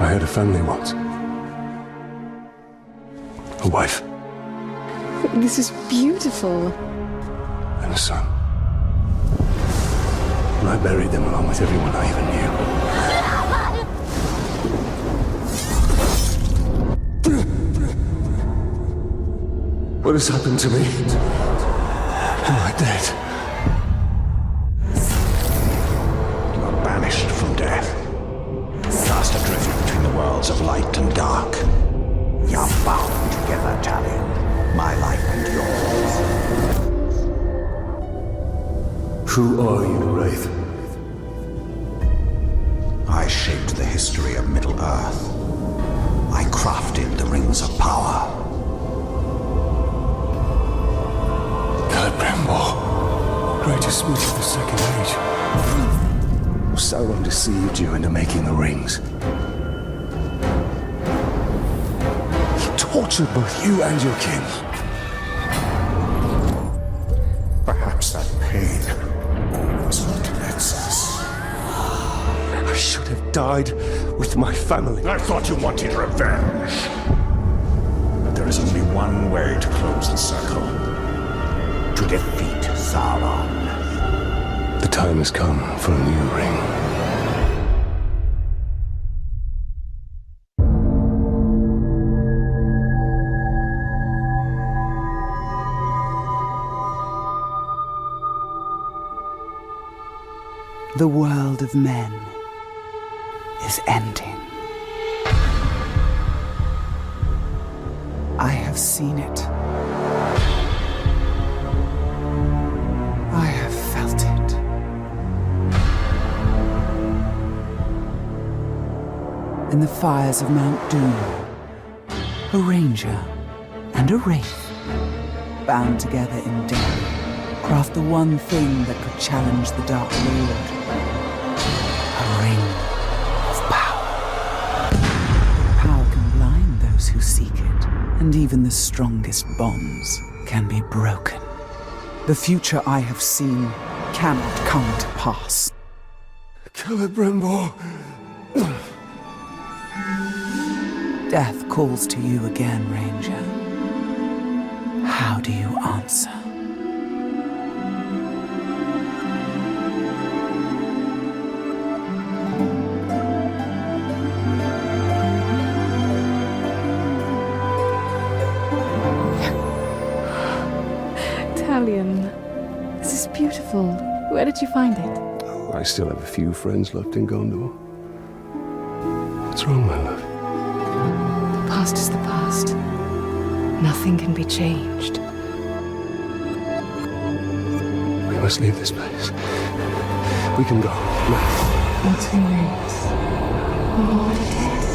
I had a family once. A wife. This is beautiful. And a son. And I buried them along with everyone I even knew. What has happened to me? Am I dead? You are banished from death. Cast adrift between the worlds of light and dark. We are bound together, Talion. My life and yours. Who are you, wraith? I shaped the history of Middle-earth. I crafted the rings of power. Celebrimbor, greatest smith of the Second Age. Sauron deceived you into making the rings. He tortured both you and your kin. Perhaps that pain was what connects us. I should have died with my family. I thought you wanted revenge. But there is only one way to close the circle. To defeat Sauron. The time has come for a new ring. The world of men is ending. I have seen it. I have felt it. In the fires of Mount Doom, a ranger and a wraith, bound together in death, craft the one thing that could challenge the Dark Lord. A ring of power. Power can blind those who seek it, and even the strongest bonds can be broken. The future I have seen cannot come to pass. Celebrimbor. Death calls to you again, Ranger. How do you answer? Talion, this is beautiful. Where did you find it? Oh, I still have a few friends left in Gondor. What's wrong, my love? The past is the past. Nothing can be changed. We must leave this place. We can go now. What's who knows? What it is.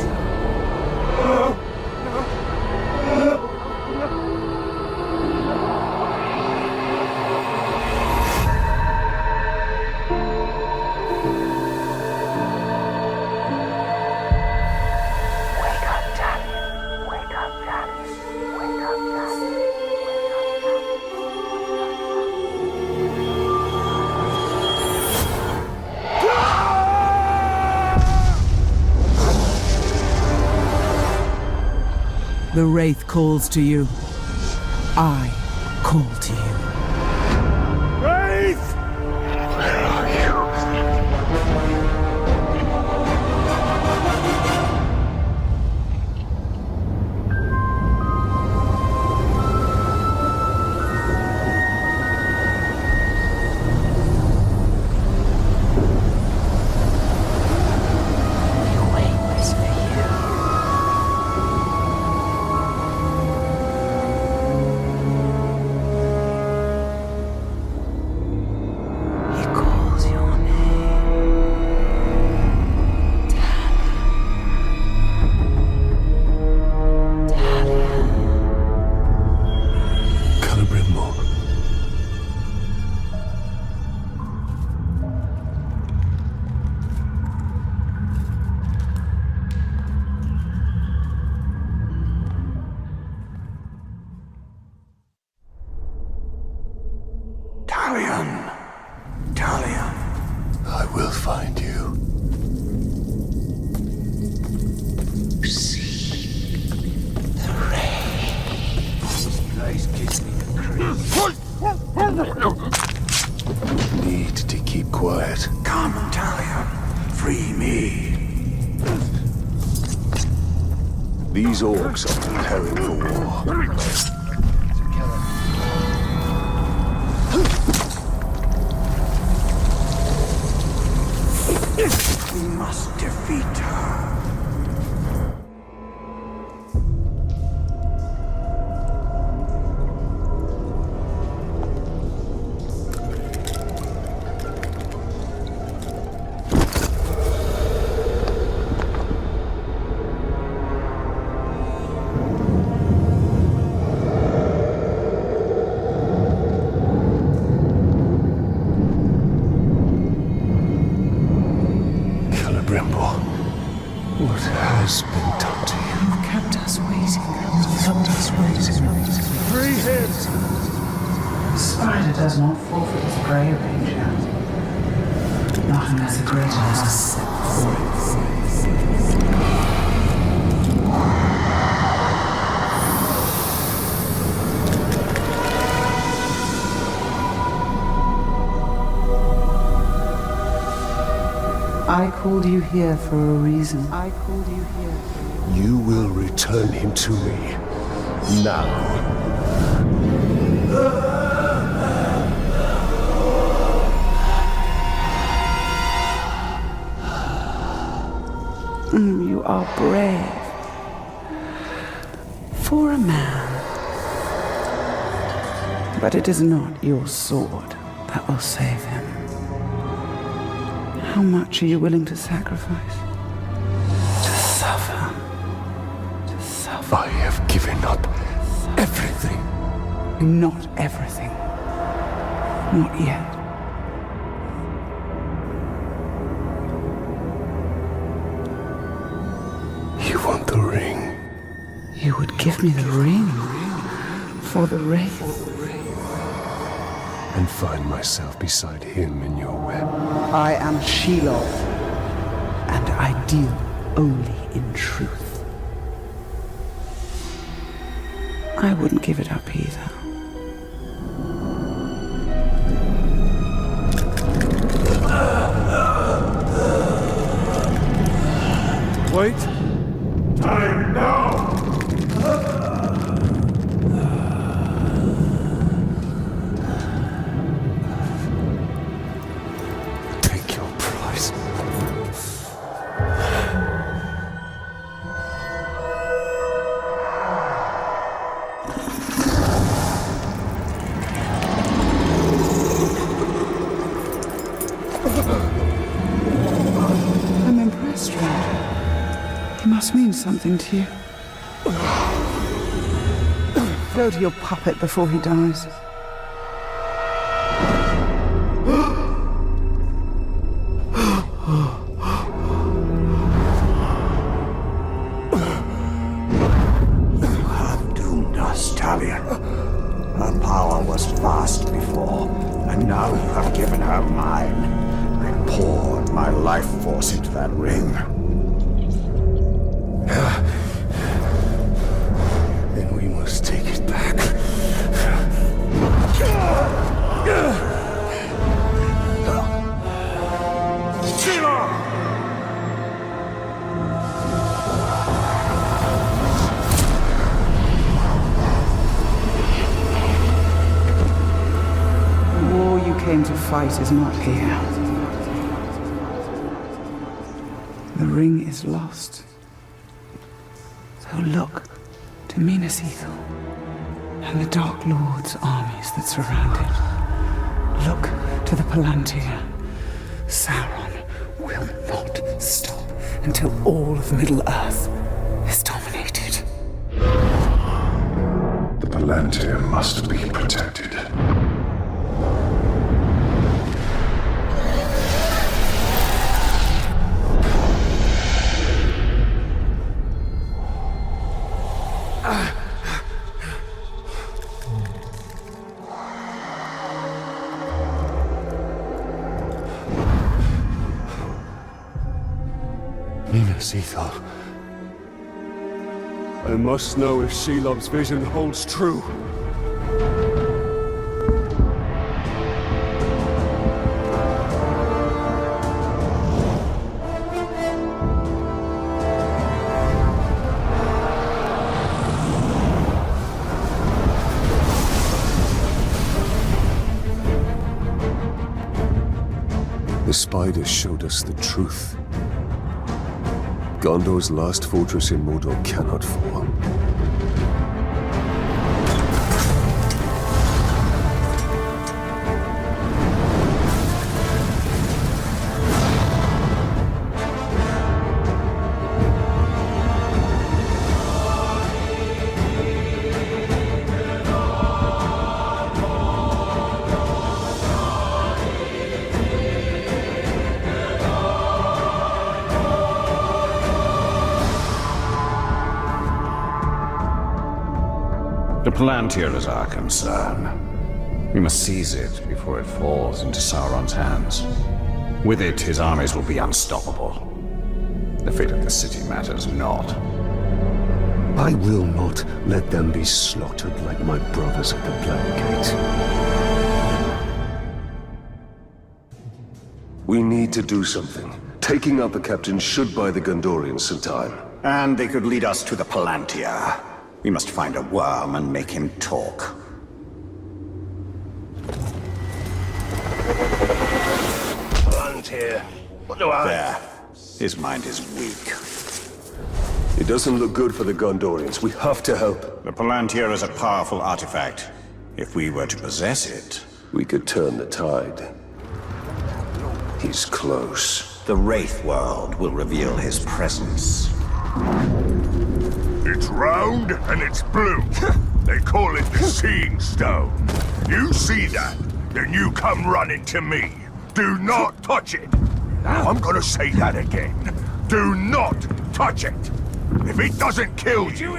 The wraith calls to you. I call to you. Wraith! Where are you? I will find you. These orcs are preparing for war. We must defeat her. Celebrimbor, what has been done to you? You've kept us waiting. Free him! The spider does not forfeit its prey, Ranger. Not unless a greater has set I called you here for a reason. You will return him to me. Now. You are brave. For a man. But it is not your sword that will save him. How much are you willing to sacrifice? To suffer. I have given up everything. Not everything. Not yet. You want the ring? You would give me the ring for the wraith. And find myself beside him in your web. I am Shelob, and I deal only in truth. I wouldn't give it up either. Wait! Time now! Take your price. I'm impressed, Ranger. He must mean something to you. Go to your puppet before he dies. You have doomed us, Talion. Her power was vast before, and now you have given her mine. I poured my life force into that ring. Then we must take it back. The war you came to fight is not here. The ring is lost. So look to Minas Ithil and the Dark Lord's armies that surround it. Look to the Palantir. Sauron will not stop until all of Middle-earth is dominated. The Palantir must be protected. Minas Ithil. I must know if Shelob's vision holds true. spiders showed us the truth. Gondor's last fortress in Mordor cannot fall. The Palantir is our concern. We must seize it before it falls into Sauron's hands. With it, his armies will be unstoppable. The fate of the city matters not. I will not let them be slaughtered like my brothers at the Black Gate. We need to do something. Taking out the captain should buy the Gondorians some time. And they could lead us to the Palantir. We must find a worm and make him talk. Palantir. What do I... There. His mind is weak. It doesn't look good for the Gondorians. We have to help. The Palantir is a powerful artifact. If we were to possess it... We could turn the tide. He's close. The wraith world will reveal his presence. It's round and it's blue. They call it the Seeing Stone. You see that, then you come running to me. Do not touch it. Now I'm gonna say that again. Do not touch it. If it doesn't kill you...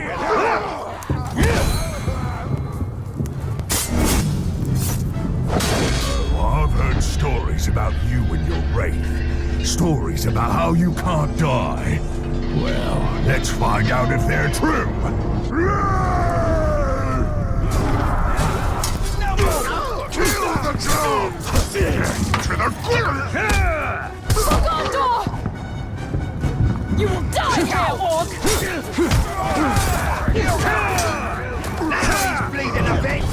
I've heard stories about you and your wraith. Stories about how you can't die. Well, let's find out if they're true. Kill the drum! To the Gondor! You will die here, orc! He's bleeding a bit.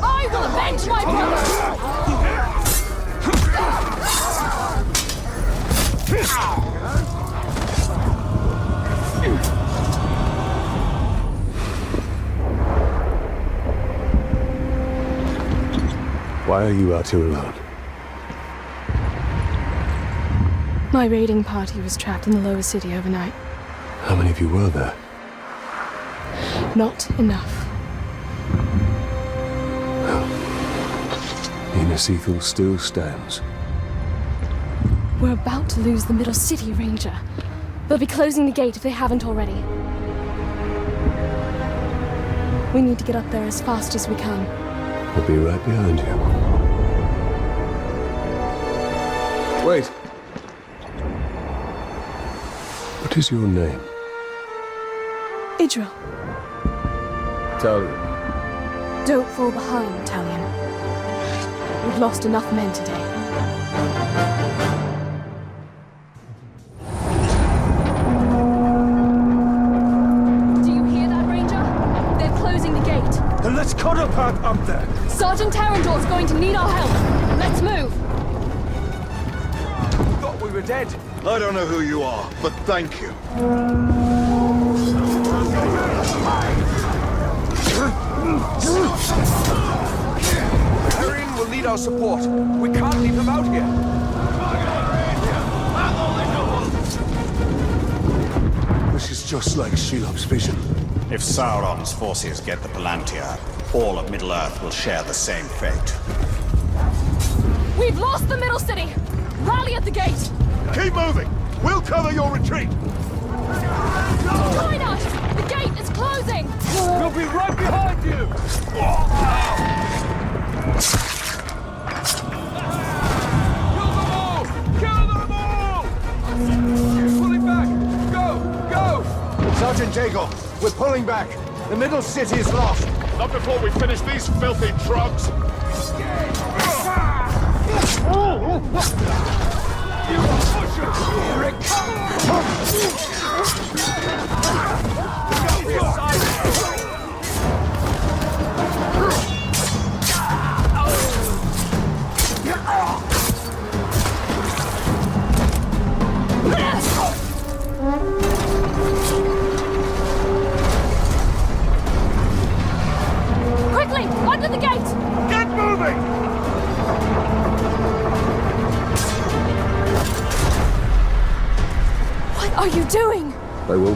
I will avenge my brother! Why are you out here alone? My raiding party was trapped in the lower city overnight. How many of you were there? Not enough. Minas Ithil still stands. We're about to lose the middle city, Ranger. They'll be closing the gate if they haven't already. We need to get up there as fast as we can. We'll be right behind you. Wait. What is your name? Idril, Talion. don't fall behind, Talion. We've lost enough men today. Do you hear that, Ranger? They're closing the gate. Then let's cut a path up there. Sergeant Tarandor's going to need our help. Let's move. Thought we were dead. I don't know who you are, but thank you. Arian will need our support. We can't leave him out here. This is just like Shelob's vision. If Sauron's forces get the Palantir, all of Middle-earth will share the same fate. We've lost the middle city. Rally at the gate. Keep moving! We'll cover your retreat! Join us. The gate is closing. We'll be right behind you! Kill them all! Pulling back! Go! Go! Sergeant Jago, we're pulling back. The middle city is lost. Not before we finish these filthy drugs. Here it comes!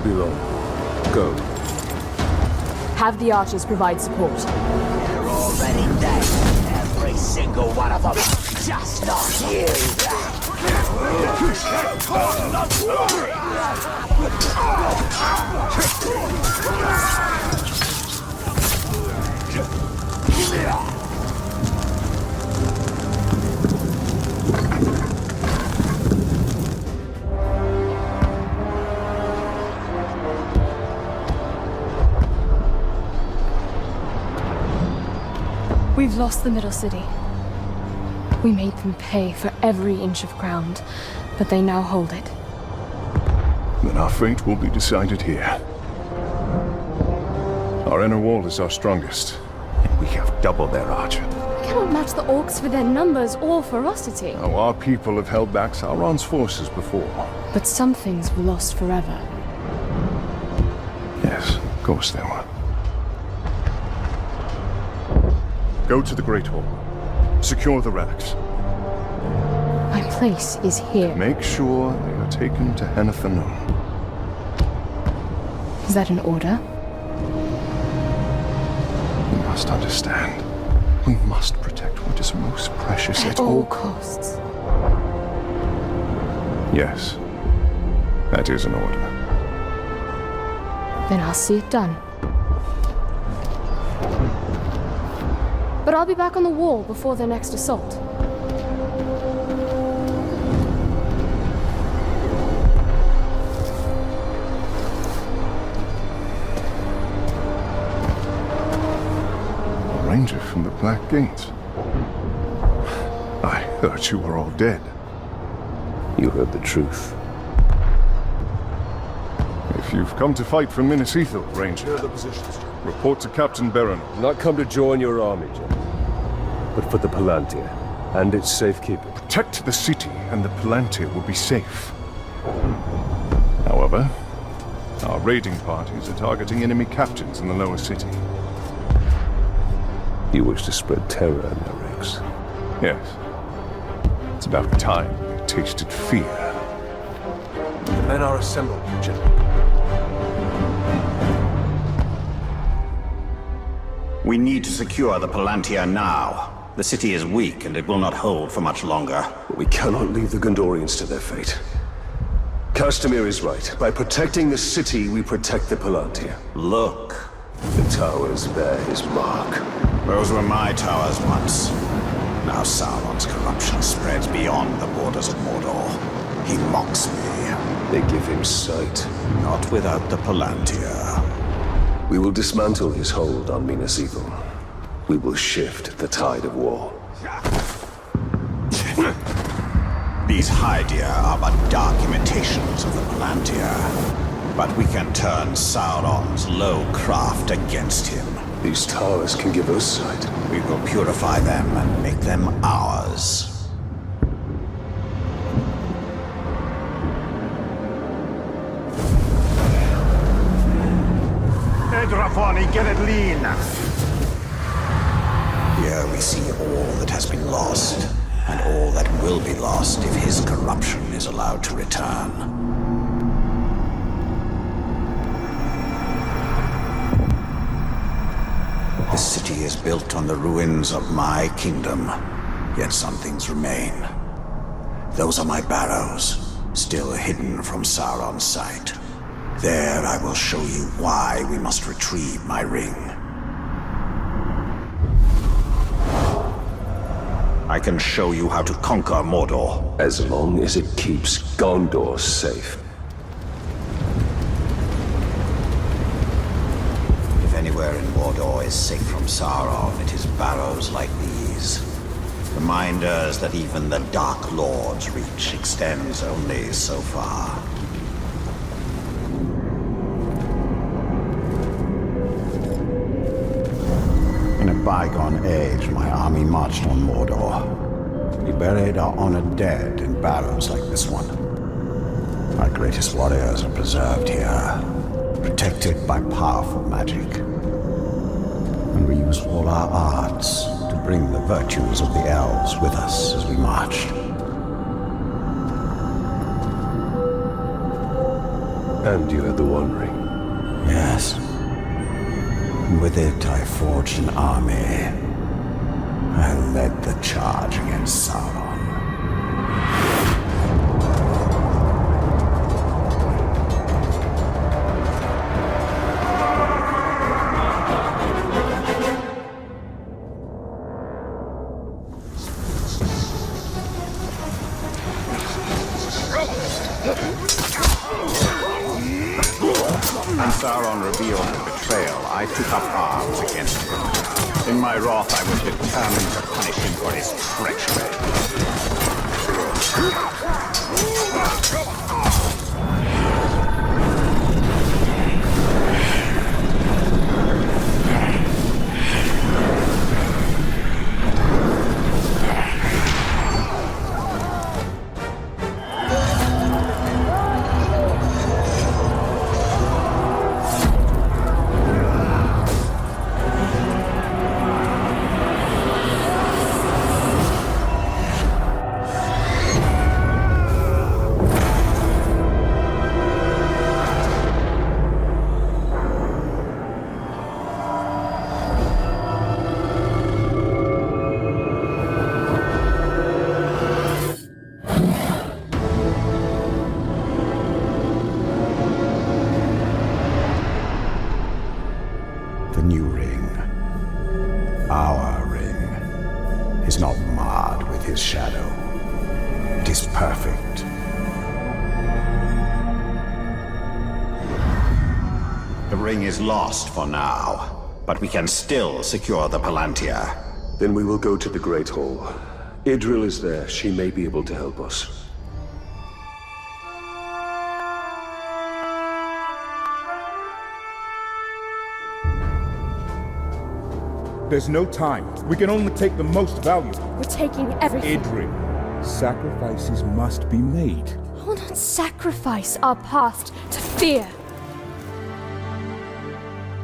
won't be long. Go. Have the archers provide support. They're already dead. Every single one of them. Just not you. We've lost the Middle City. We made them pay for every inch of ground, but they now hold it. Then our fate will be decided here. Our inner wall is our strongest. We have double their archer. We cannot match the orcs for their numbers or ferocity. Now, our people have held back Sauron's forces before. But some things were lost forever. Yes, of course they were. Go to the Great Hall. Secure the relics. My place is here. Make sure they are taken to Henathanum. Is that an order? You must understand. We must protect what is most precious At all costs. Yes. That is an order. Then I'll see it done. But I'll be back on the wall before their next assault. A ranger from the Black Gate. I heard you were all dead. You heard the truth. If you've come to fight for Minas Ithil, Ranger, report to Captain Baron. Not come to join your army, General, but for the Palantir and its safekeeping. Protect the city, and the Palantir will be safe. However, our raiding parties are targeting enemy captains in the lower city. You wish to spread terror in their ranks? Yes. It's about time we tasted fear. The men are assembled, General. We need to secure the Palantir now. The city is weak, and it will not hold for much longer. But we cannot leave the Gondorians to their fate. Castamir is right. By protecting the city, we protect the Palantir. Look. The towers bear his mark. Those were my towers once. Now Sauron's corruption spreads beyond the borders of Mordor. He mocks me. They give him sight. Not without the Palantir. We will dismantle his hold on Minas Ithil. We will shift the tide of war. These Hydia are but dark imitations of the Palantir. But we can turn Sauron's low craft against him. These towers can give us sight. We will purify them and make them ours. Edrafani, get it lean! Here we see all that has been lost, and all that will be lost if his corruption is allowed to return. The city is built on the ruins of my kingdom, yet some things remain. Those are my barrows, still hidden from Sauron's sight. There I will show you why we must retrieve my ring. I can show you how to conquer Mordor. As long as it keeps Gondor safe. If anywhere in Mordor is safe from Sauron, it is barrows like these. Reminders that even the Dark Lord's reach extends only so far. In a bygone age, my army marched on Mordor. We buried our honored dead in barrows like this one. Our greatest warriors are preserved here, protected by powerful magic. And we use all our arts to bring the virtues of the elves with us as we marched. And you had the One Ring. Yes. With it, I forged an army. I led the charge against Sauron. When Sauron revealed the betrayal, I took up arms against him. In my wrath, I was determined to punish him for his treachery. The new ring, our ring, is not marred with his shadow. It is perfect. The ring is lost for now, but we can still secure the Palantir. Then we will go to the Great Hall. Idril is there. She may be able to help us. There's no time. We can only take the most valuable. We're taking everything. Idril, sacrifices must be made. I will not sacrifice our past to fear.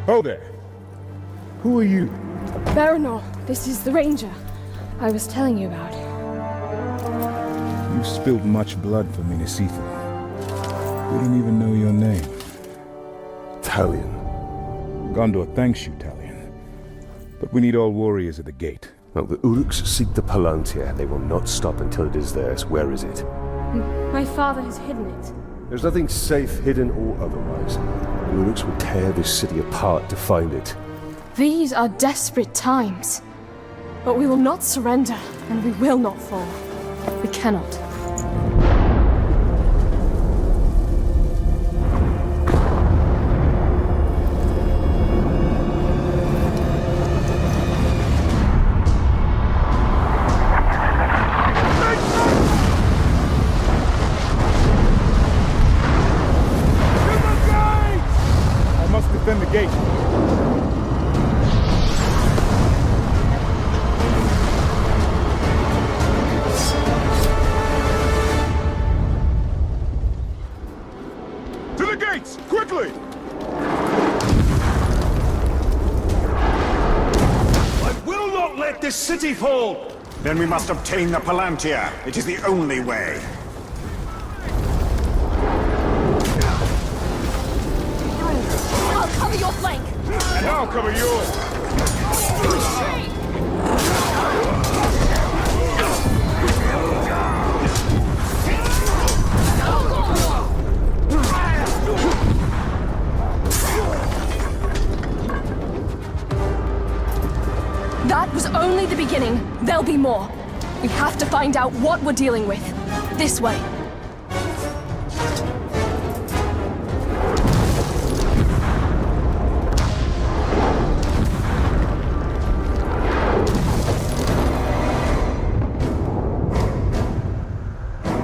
Oh there. Who are you? Baranor, this is the Ranger I was telling you about. You've spilled much blood for Minas Ithil. We don't even know your name. Talion. Gondor thanks you, Talion. But we need all warriors at the gate. Well, the Uruks seek the Palantir. They will not stop until it is theirs. Where is it? My father has hidden it. There's nothing safe, hidden or otherwise. The Uruks will tear this city apart to find it. These are desperate times. But we will not surrender, and we will not fall. We cannot. Defend the gate. To the gates! Quickly! I will not let this city fall! Then we must obtain the Palantir. It is the only way. I'll cover your flank! And I'll cover yours! That was only the beginning. There'll be more. We have to find out what we're dealing with. This way.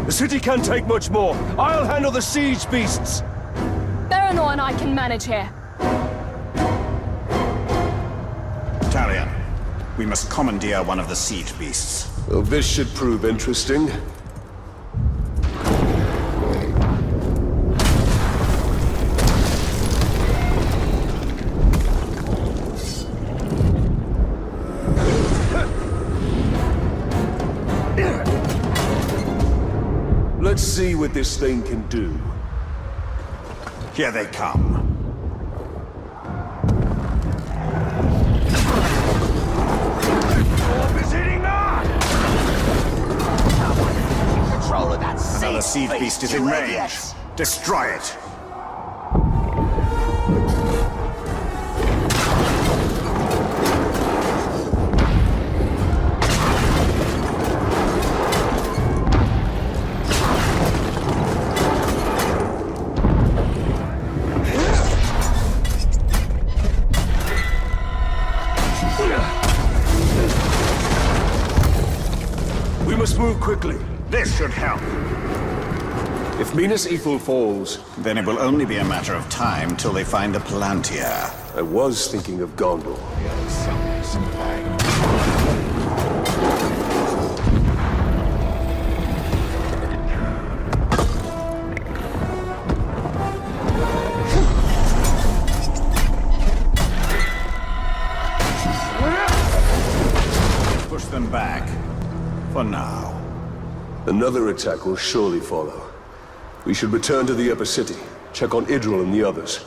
The city can't take much more. I'll handle the siege beasts. Baranor and I can manage here. Talion, we must commandeer one of the siege beasts. Well, this should prove interesting. Let's see what this thing can do. Here they come. Control of that Another seed beast is in range. Destroy it. We must move quickly. This should help. If Minas Ithil falls, Then it will only be a matter of time till they find the Palantir. I was thinking of Gondor. Push them back. For now. Another attack will surely follow. We should return to the upper city, check on Idril and the others.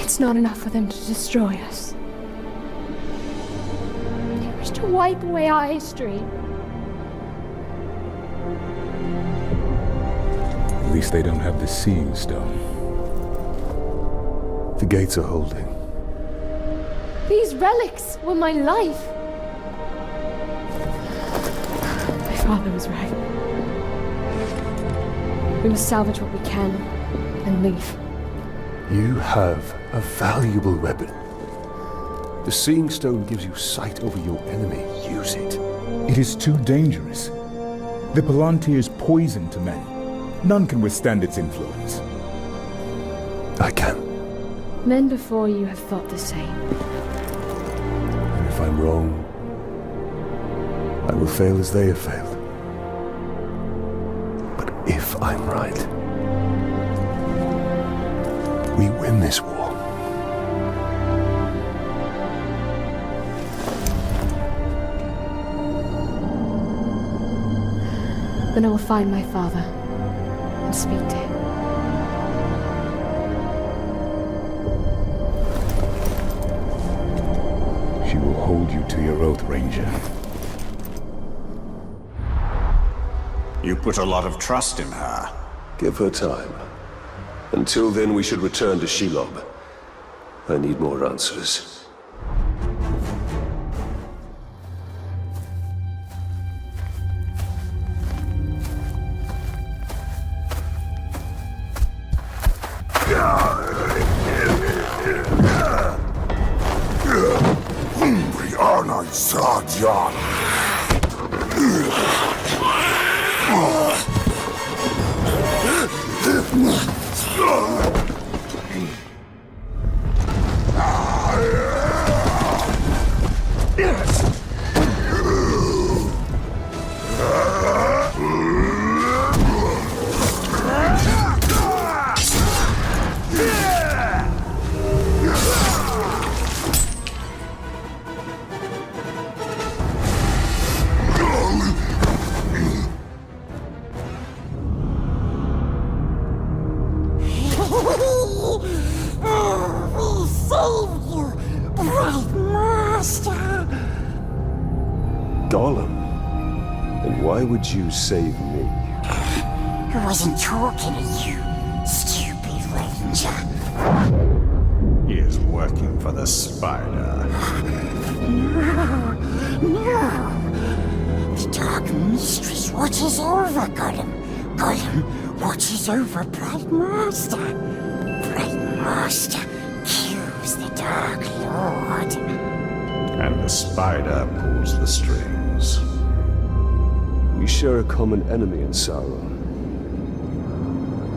It's not enough for them to destroy us. They wish to wipe away our history. At least they don't have the Seeing Stone. The gates are holding. These relics were my life. My father was right. We must salvage what we can and leave. You have a valuable weapon. The Seeing Stone gives you sight over your enemy. Use it. It is too dangerous. The Palantir is poison to men. None can withstand its influence. I can. Men before you have thought the same. And if I'm wrong, I will fail as they have failed. But if I'm right, we win this war. Then I will find my father and speak to him. She will hold you to your oath, Ranger. You put a lot of trust in her. Give her time. Until then, we should return to Shelob. I need more answers. You save me. I wasn't talking to you, stupid Ranger. He is working for the Spider. No. The Dark Mistress watches over Gollum. Gollum watches over Bright Master. Bright Master kills the Dark Lord. And the Spider pulls the strings. We share a common enemy in Sauron.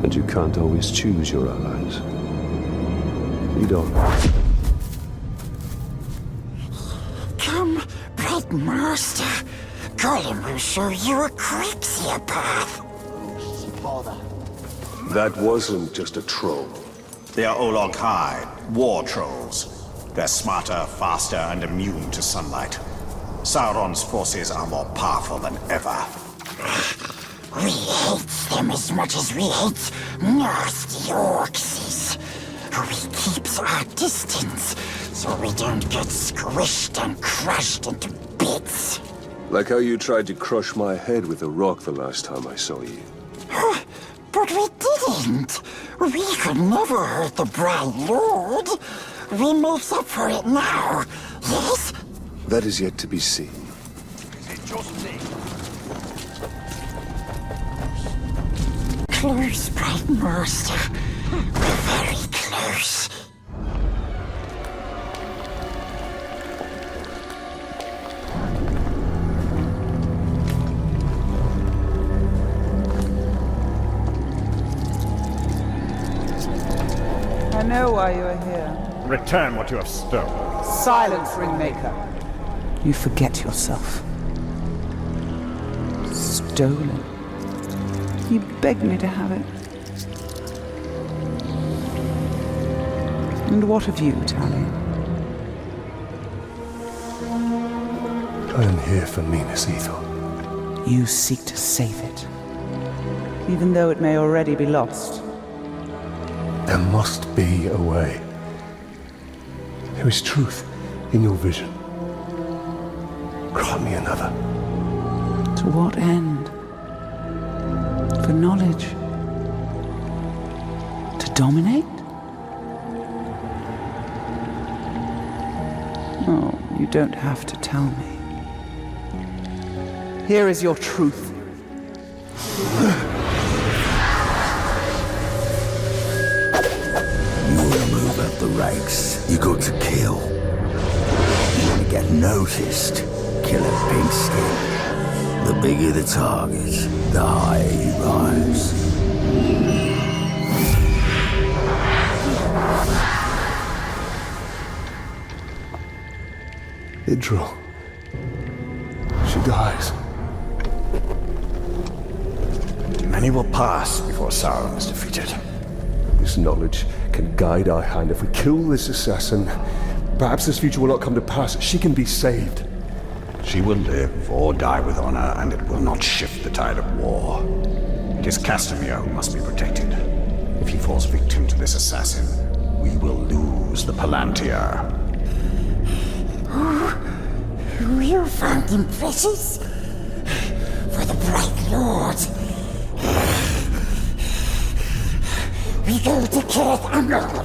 And you can't always choose your allies. Lead on. Come, Bright Master. Gollum will show you a quicker path. That wasn't just a troll. They are Olog-Hai, war trolls. They're smarter, faster, and immune to sunlight. Sauron's forces are more powerful than ever. We hate them as much as we hate nasty orcs. We keeps our distance so we don't get squished and crushed into bits. Like how you tried to crush my head with a rock the last time I saw you. But we didn't. We could never hurt the Bright Lord. We makes up for it now, yes? That is yet to be seen. Is it just me? Close, Bright Master. We're very close. I know why you are here. Return what you have stolen. Silence, Ringmaker. You forget yourself. Stolen. You begged me to have it. And what of you, Talion? I am here for Minas Ithil. You seek to save it, even though it may already be lost. There must be a way. There is truth in your vision. Grant me another. To what end? For knowledge? To dominate? Oh, you don't have to tell me. Here is your truth. Up the ranks, you got to kill. You want to get noticed, kill a pigskin. The bigger the target, the higher you rise. Idril. She dies. Many will pass before Sauron is defeated. This knowledge can guide our hand. If we kill this assassin, perhaps this future will not come to pass. She can be saved. She will live or die with honor, and it will not shift the tide of war. It is Castamere who must be protected. If he falls victim to this assassin, we will lose the Palantir. You found him precious? For the Bright Lord. We go to Kirith Angol.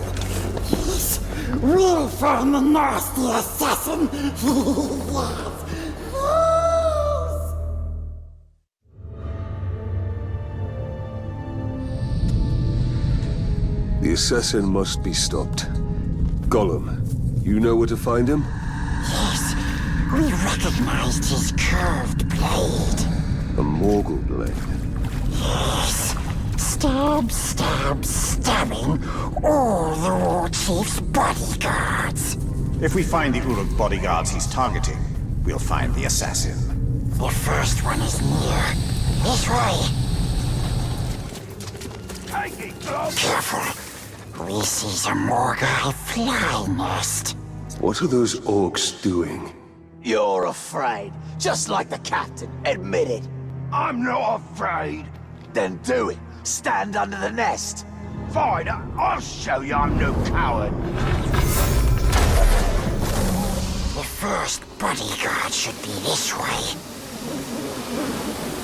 Yes, we'll find the nasty assassin. Yes. The assassin must be stopped. Gollum, you know where to find him? Yes, we recognized his curved blade. A Morgul blade. Yes. Stab, stab, stabbing all the war chief's bodyguards. If we find the Uruk bodyguards he's targeting, we'll find the assassin. The first one is near. This way. Careful. We see a Morgul fly nest. What are those orcs doing? You're afraid, just like the captain. Admit it. I'm not afraid. Then do it. Stand under the nest. Fine, I'll show you I'm no coward. The first bodyguard should be this way.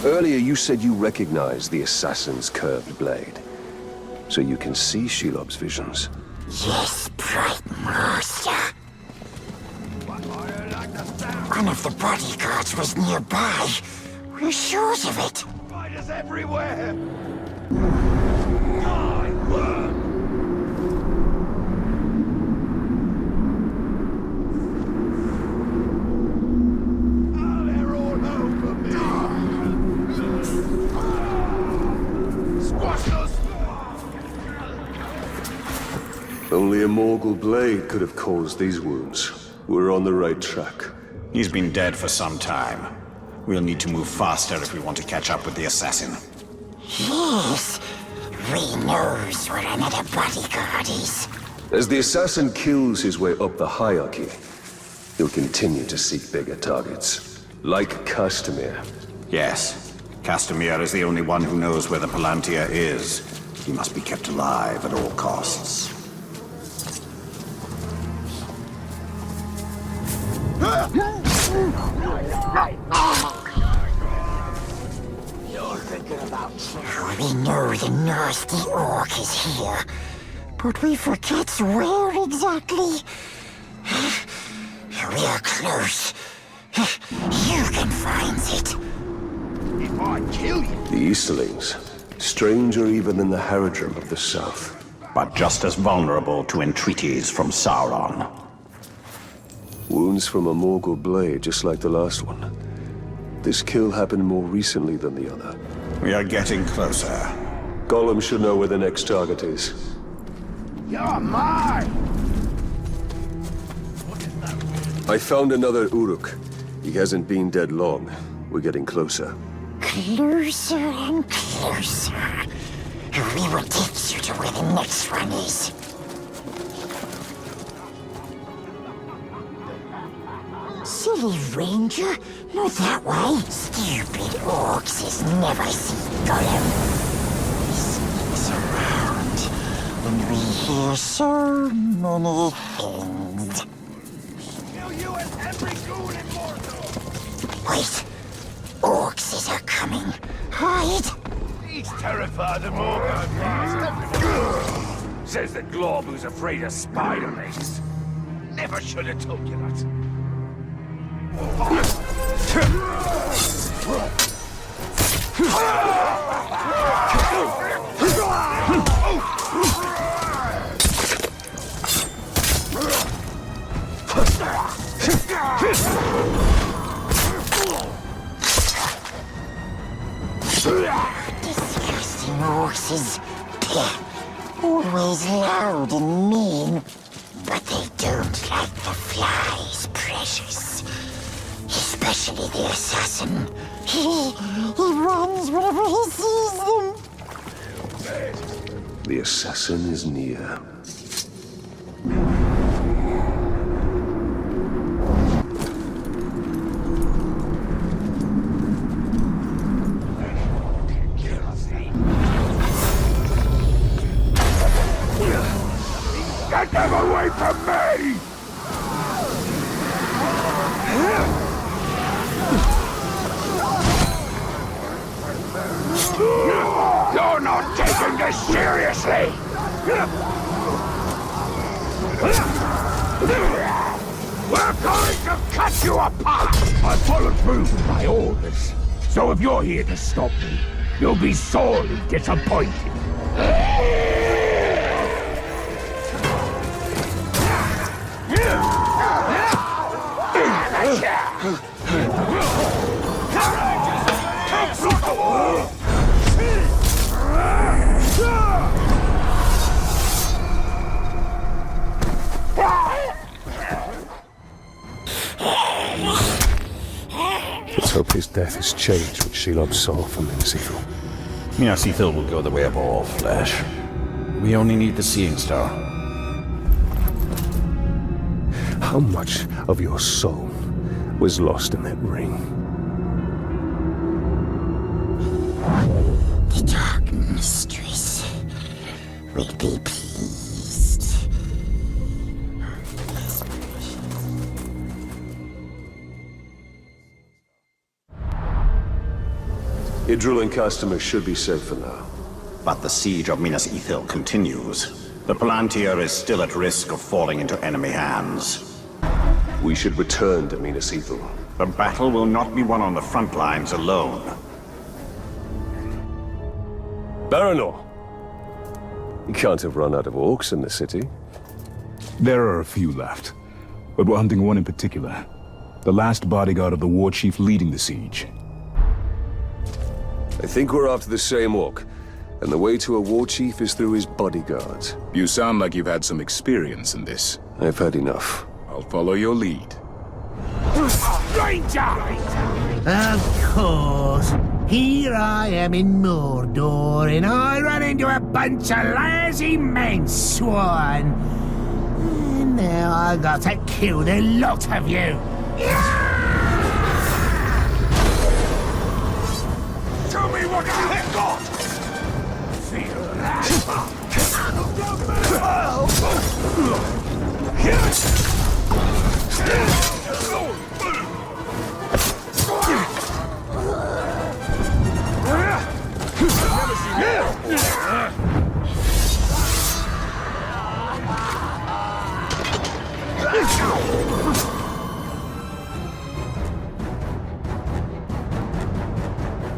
Earlier you said you recognized the assassin's curved blade. So you can see Shelob's visions. Yes, Bright Master. One of the bodyguards was nearby. We're sure of it. Spiders everywhere. Die, worm. Oh, they're all over me. Squash those. Only a Morgul blade could have caused these wounds. We're on the right track. He's been dead for some time. We'll need to move faster if we want to catch up with the assassin. Yes, He knows where another bodyguard is. As the assassin kills his way up the hierarchy, he'll continue to seek bigger targets. Like Castamir. Yes. Castamir is the only one who knows where the Palantir is. He must be kept alive at all costs. We know the nasty orc is here, but we forget where exactly. We are close. You can find it. If I kill you... The Easterlings, stranger even than the Haradrim of the south. But just as vulnerable to entreaties from Sauron. Wounds from a Morgul blade, just like the last one. This kill happened more recently than the other. We are getting closer. Gollum should know where the next target is. You're mine! I found another Uruk. He hasn't been dead long. We're getting closer. Closer and closer. We will take you to where the next one is. Silly ranger, not that way. Stupid orcs has never seen Gollum. He sneaks around, and we hear so many things. Kill you and every goon in Mordor! Wait, orcs are coming. Hide! He's terrified of Morgul. Says the glob who's afraid of spider mace. Never should have told you that. Disgusting horses. Always loud and mean. But they don't like the flies, precious. Especially the assassin. He runs whenever he sees them. The assassin is near. Get them away from me! You're not taking this seriously! We're going to cut you apart! I followed through with my orders. So if you're here to stop me, you'll be sorely disappointed. Let's hope his death has changed what Shelob saw from Minas Ithil. Minas Ithil will go the way of all flesh. We only need the Seeing Star. How much of your soul was lost in that ring? The Dark Mistress will be pleased. Idril and Castamir should be safe for now. But the siege of Minas Ithil continues. The Palantir is still at risk of falling into enemy hands. We should return to Minas Ithil. The battle will not be won on the front lines alone. Baranor! You can't have run out of orcs in the city. There are a few left, but we're hunting one in particular. The last bodyguard of the war chief leading the siege. I think we're after the same orc, and the way to a war chief is through his bodyguards. You sound like you've had some experience in this. I've had enough. I'll follow your lead. Ranger! Of course. Here I am in Mordor, and I run into a bunch of lazy men, swan. And now I gotta kill the lot of you. Tell me what you got! Feel that!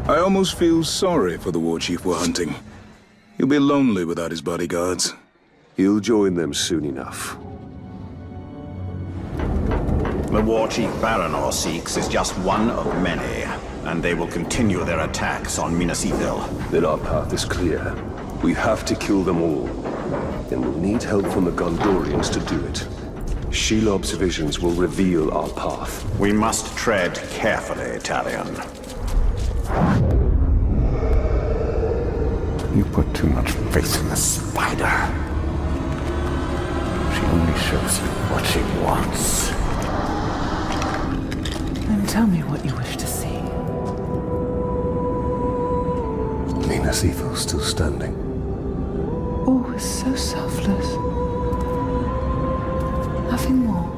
I almost feel sorry for the war chief we're hunting. He'll be lonely without his bodyguards. He'll join them soon enough. The war chief Baranor seeks is just one of many, and they will continue their attacks on Minas Ithil. Then our path is clear. We have to kill them all. And we'll need help from the Gondorians to do it. Shelob's visions will reveal our path. We must tread carefully, Talion. You put too much faith in the spider. She only shows you what she wants. Then tell me what you wish to see. Minas Ithil's still standing. All was so selfless. Nothing more.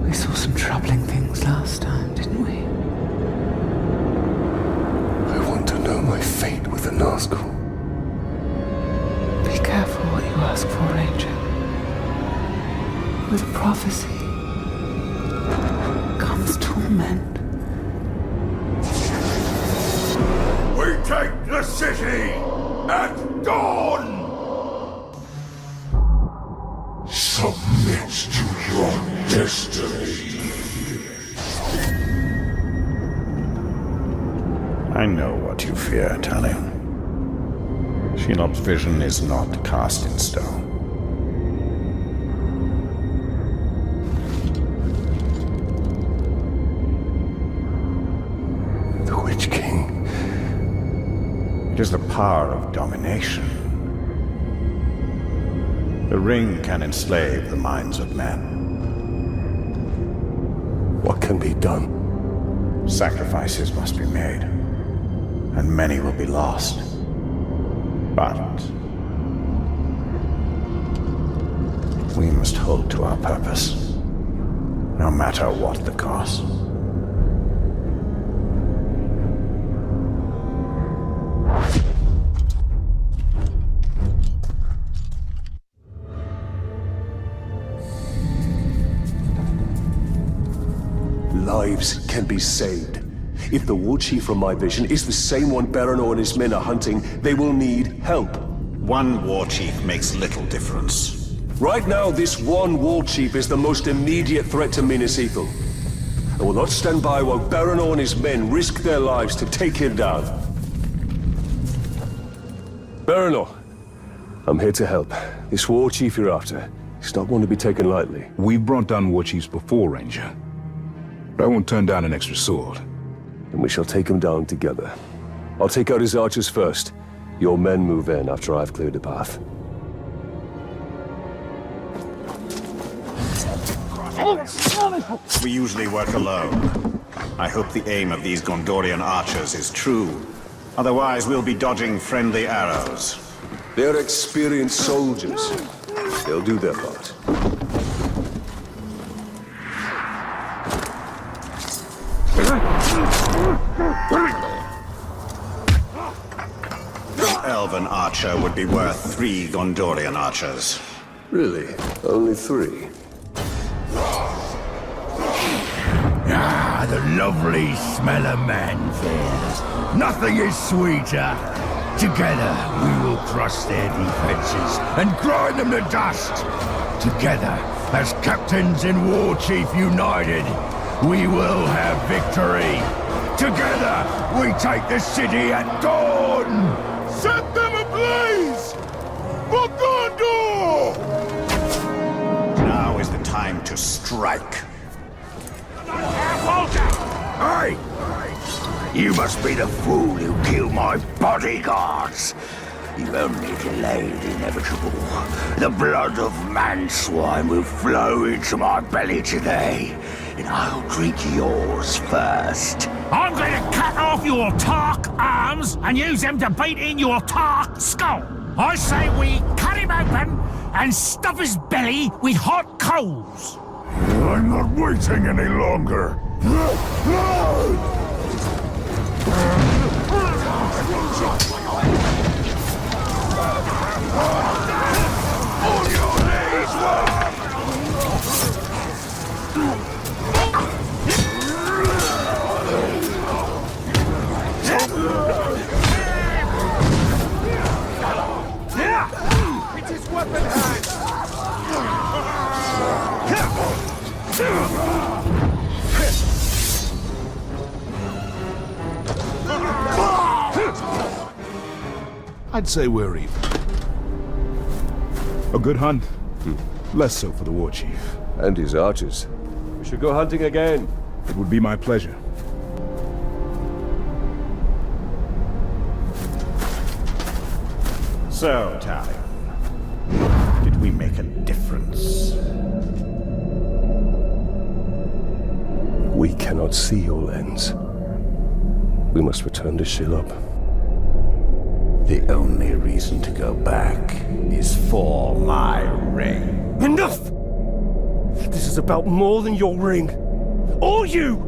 We saw some troubling things last time, didn't we? I want to know my fate with the Nazgul. Be careful what you ask for, Ranger. With prophecy comes torment. We take the city at dawn! Submit to your destiny. I know what you fear, Talion. Shelob's vision is not cast in stone. The Witch King. It is the power of domination. The ring can enslave the minds of men. What can be done? Sacrifices must be made, and many will be lost. But we must hold to our purpose, no matter what the cost. Lives can be saved. If the war chief from my vision is the same one Baranor and his men are hunting, they will need help. One war chief makes little difference. Right now, this one war chief is the most immediate threat to Minas Ithil. I will not stand by while Baranor and his men risk their lives to take him down. Baranor, I'm here to help. This war chief you're after, he's not one to be taken lightly. We've brought down war chiefs before, Ranger. But I won't turn down an extra sword. And we shall take him down together. I'll take out his archers first. Your men move in after I've cleared the path. We usually work alone. I hope the aim of these Gondorian archers is true. Otherwise, we'll be dodging friendly arrows. They're experienced soldiers. They'll do their part. An elven archer would be worth 3 Gondorian archers. Really? Only 3? Ah, the lovely smell of manfare. Nothing is sweeter. Together, we will crush their defenses and grind them to dust. Together, as captains and war chief united, we will have victory. Together, we take the city at dawn! Set them ablaze! For Gondor! Now is the time to strike. Hey! You must be the fool who killed my bodyguards. You only delayed the inevitable. The blood of man-swine will flow into my belly today, and I'll drink yours first. I'm going to cut off your Tark arms and use them to beat in your Tark skull. I say we cut him open and stuff his belly with hot coals. I'm not waiting any longer. On your knees, It's his weapon hand! I'd say we're even. A good hunt? Less so for the war chief. And his archers. We should go hunting again. It would be my pleasure. So, Talion, did we make a difference? We cannot see your lens. We must return to Shelob. The only reason to go back is for my ring. Enough! This is about more than your ring. Or you!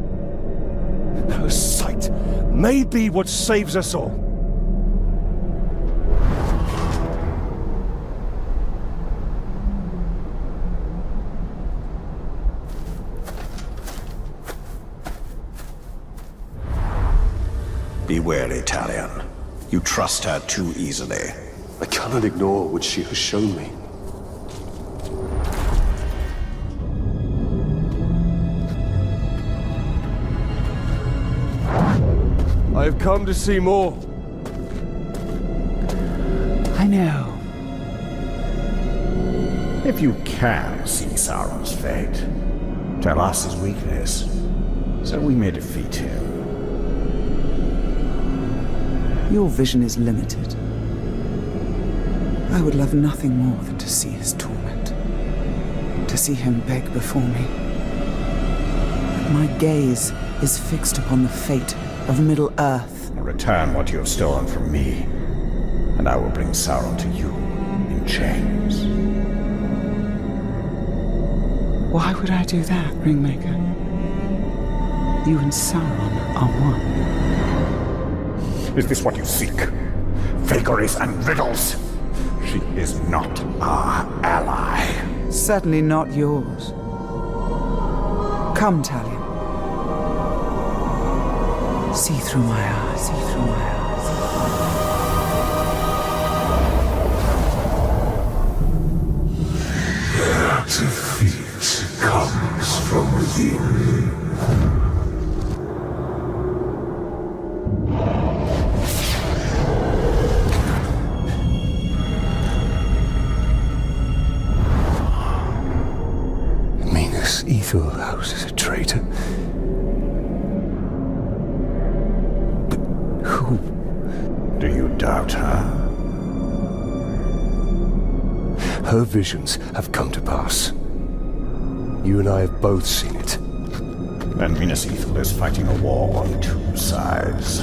Her sight may be what saves us all. Be wary, Talion. You trust her too easily. I cannot ignore what she has shown me. I have come to see more. I know. If you can see Sauron's fate, tell us his weakness, so we may defeat him. Your vision is limited. I would love nothing more than to see his torment. To see him beg before me. But my gaze is fixed upon the fate of Middle-earth. Return what you have stolen from me, and I will bring Sauron to you in chains. Why would I do that, Ringmaker? You and Sauron are one. Is this what you seek? Vagaries and riddles? She is not our ally. Certainly not yours. Come, Talion. See through my eyes, see through my eyes. Their defeat comes from within. House is a traitor. But who? Do you doubt her? Her visions have come to pass. You and I have both seen it. Then Minas Ithil is fighting a war on two sides.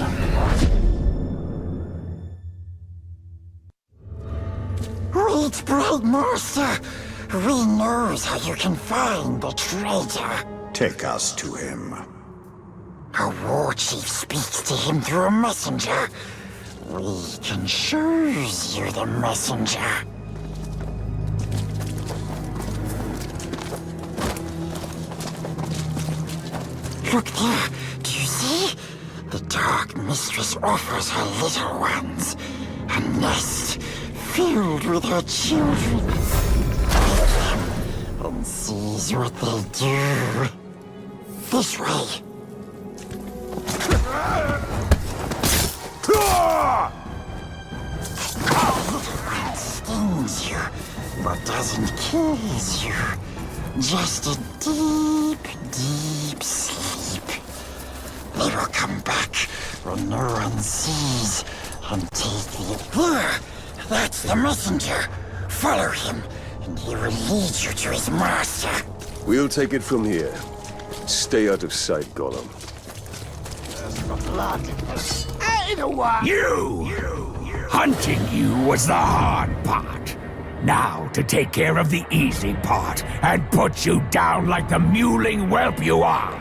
Wait, Bright Master! We knows how you can find the traitor. Take us to him. A war chief speaks to him through a messenger. We can choose you the messenger. Look there. Do you see? The Dark Mistress offers her little ones a nest filled with her children. And sees what they do. This way. It stings you, but doesn't kill you. Just a deep, deep sleep. They will come back when no one sees, and take the... There! That's the messenger. Follow him, and he will lead you to his master. We'll take it from here. Stay out of sight, Gollum. You! Hunting you was the hard part. Now to take care of the easy part and put you down like the mewling whelp you are.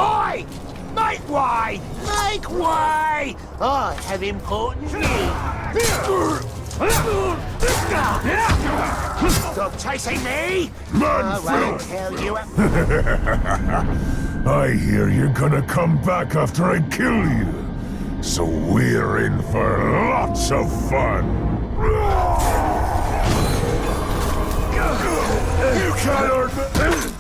Oi! Make way! Make way! I have important news. Stop chasing me! I won't tell you. I hear you're gonna come back after I kill you. So we're in for lots of fun. You can't hurt me!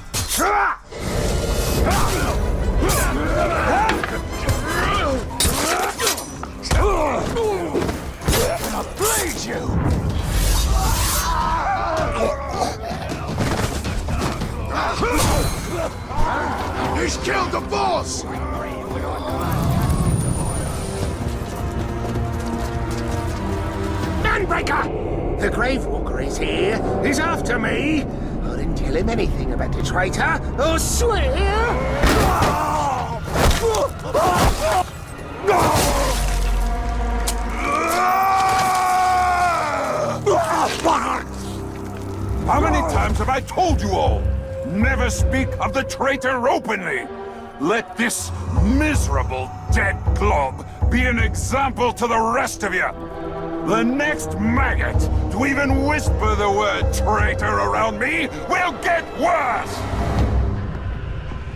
I'll bleed you! He's killed the boss! Manbreaker! The Gravewalker is here. He's after me. I didn't tell him anything about the traitor. I swear! How many times have I told you all? Never speak of the traitor openly! Let this miserable dead glob be an example to the rest of you! The next maggot to even whisper the word traitor around me will get worse!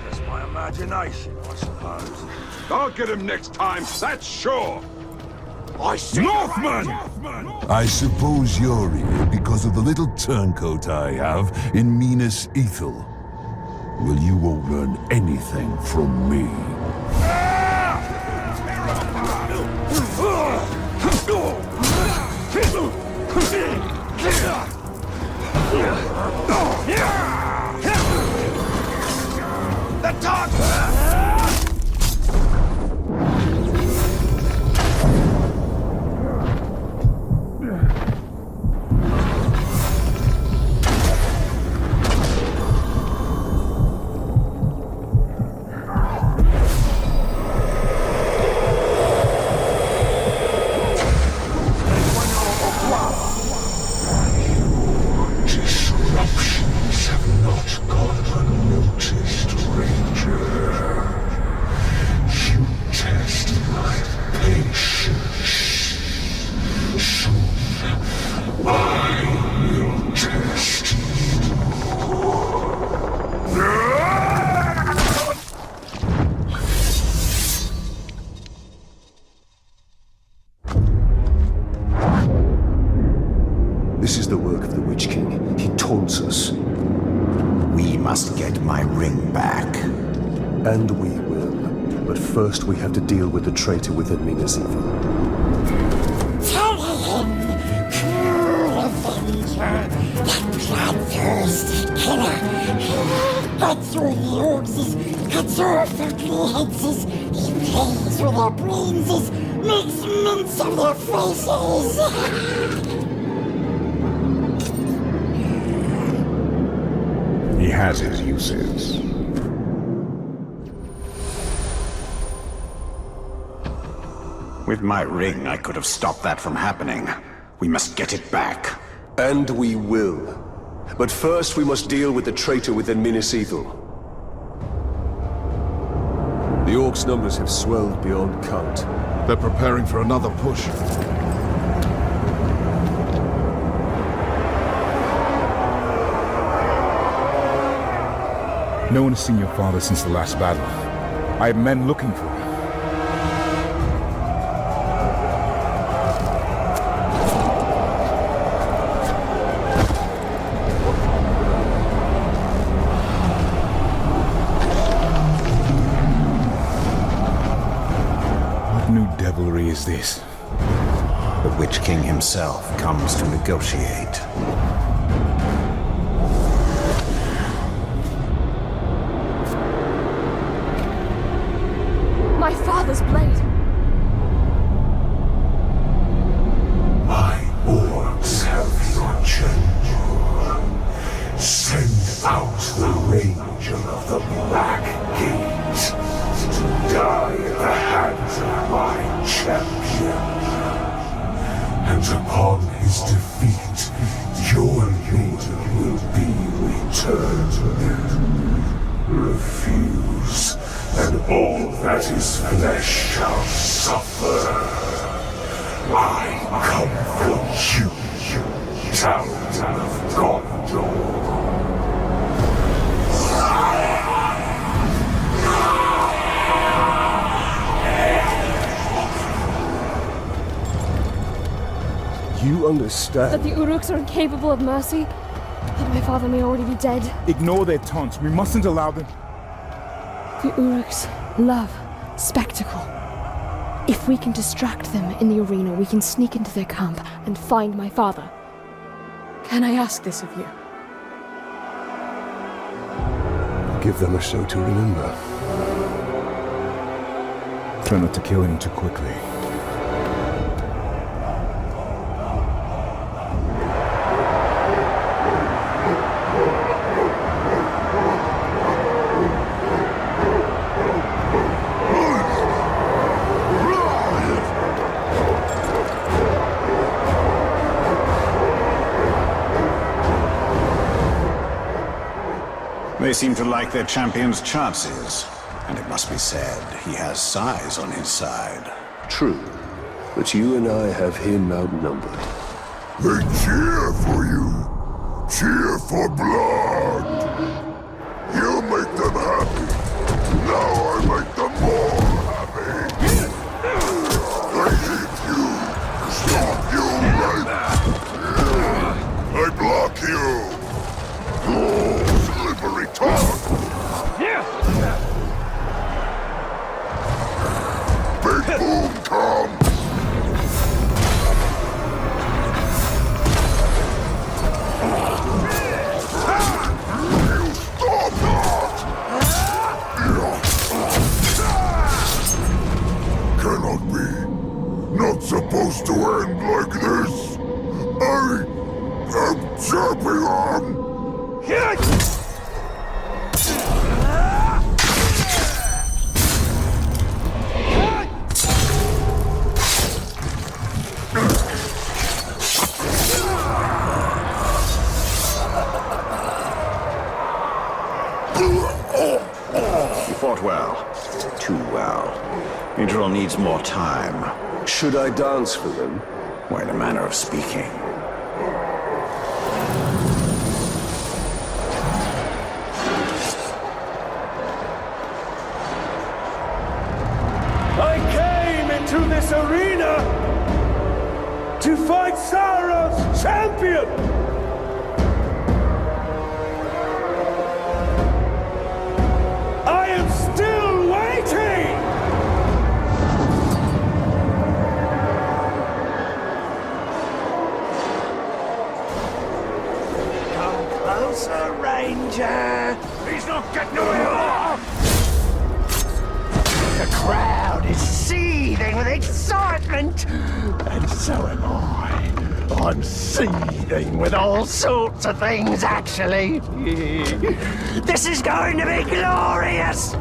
That's my imagination, I suppose. I'll get him next time, that's sure! I see Northman! I suppose you're here because of the little turncoat I have in Minas Ithil. Well, you won't learn anything from me. The dog! Disruptions have not gone unnoticed, Ranger. You test my patience. Soon, I will test This is the work of the Witch King. He taunts us. We must get my ring back. And we will. But first we have to deal with the traitor within Minas Ithil. Talion, cruel avenger, that bloodthirsty killer. Cuts through the orcs, cuts off ugly heads, he plays with their brains, makes mince of their faces. He has his uses. With my ring, I could have stopped that from happening. We must get it back. And we will. But first we must deal with the traitor within Minas Ithil. The orcs' numbers have swelled beyond count. They're preparing for another push. No one has seen your father since the last battle. I have men looking for him. What new devilry is this? The Witch King himself comes to negotiate. My father's blade. My orcs have your chamber. Send out the Ranger of the Black Gate to die at the hands of my champion. And upon his defeat, your leader will be returned. Refuse, and all that is flesh shall suffer. I come for you, Talion of Gondor. You understand? That the Uruks are incapable of mercy? That my father may already be dead? Ignore their taunts. We mustn't allow them. The Uruks love spectacle. If we can distract them in the arena, we can sneak into their camp and find my father. Can I ask this of you? Give them a show to remember. Try not to kill him too quickly. They seem to like their champion's chances. And it must be said, he has size on his side. True, but you and I have him outnumbered. They cheer for you. Cheer for blood. You make them happy. Now I make them more happy. I hate you. Stop you right. I block you. Oh, slippery tongue. Big boom come. Cannot be. Not supposed to end like this. I am champion. You fought well. Too well. Interval needs more time. Should I dance for them? Quite a manner of speaking. I came into this arena to fight Sauron's champion! I am still waiting! Come closer, Ranger! He's not getting away! The crowd is seething with excitement, and so am I. I'm seething with all sorts of things, actually. This is going to be glorious!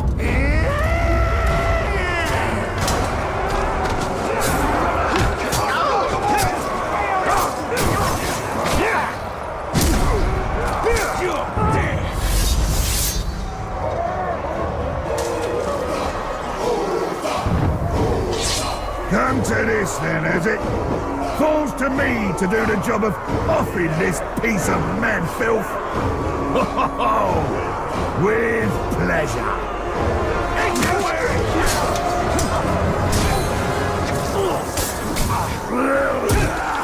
Come to this then, has it? Falls to me to do the job of offing this piece of man filth? Ho ho ho! With pleasure.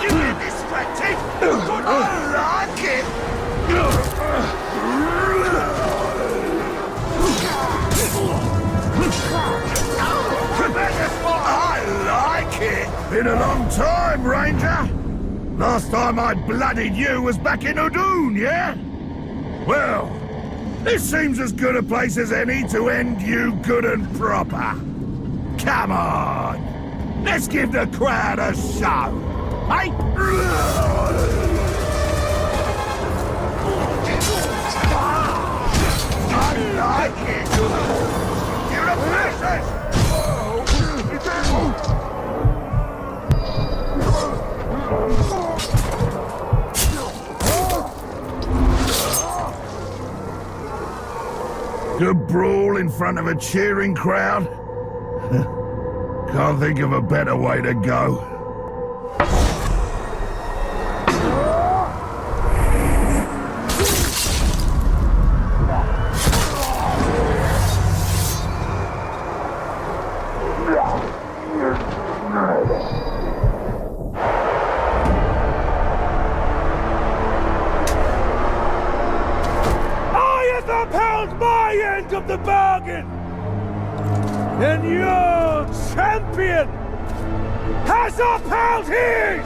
You get distracted! I like it! I like it! Been a long time, Ranger. Last time I bloodied you was back in Udun, yeah? Well, this seems as good a place as any to end you good and proper. Come on! Let's give the crowd a show, eh? I like it! You're a princess! Good brawl in front of a cheering crowd? Can't think of a better way to go. Of the bargain, and your champion has upheld his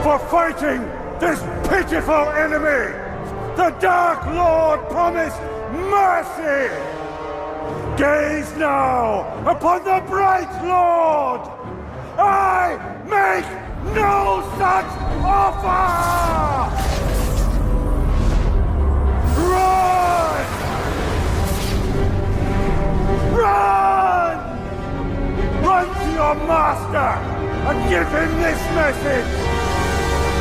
for fighting this pitiful enemy. The Dark Lord promised mercy. Gaze now upon the Bright Lord. I make no such offer. Run! Run! Run to your master and give him this message.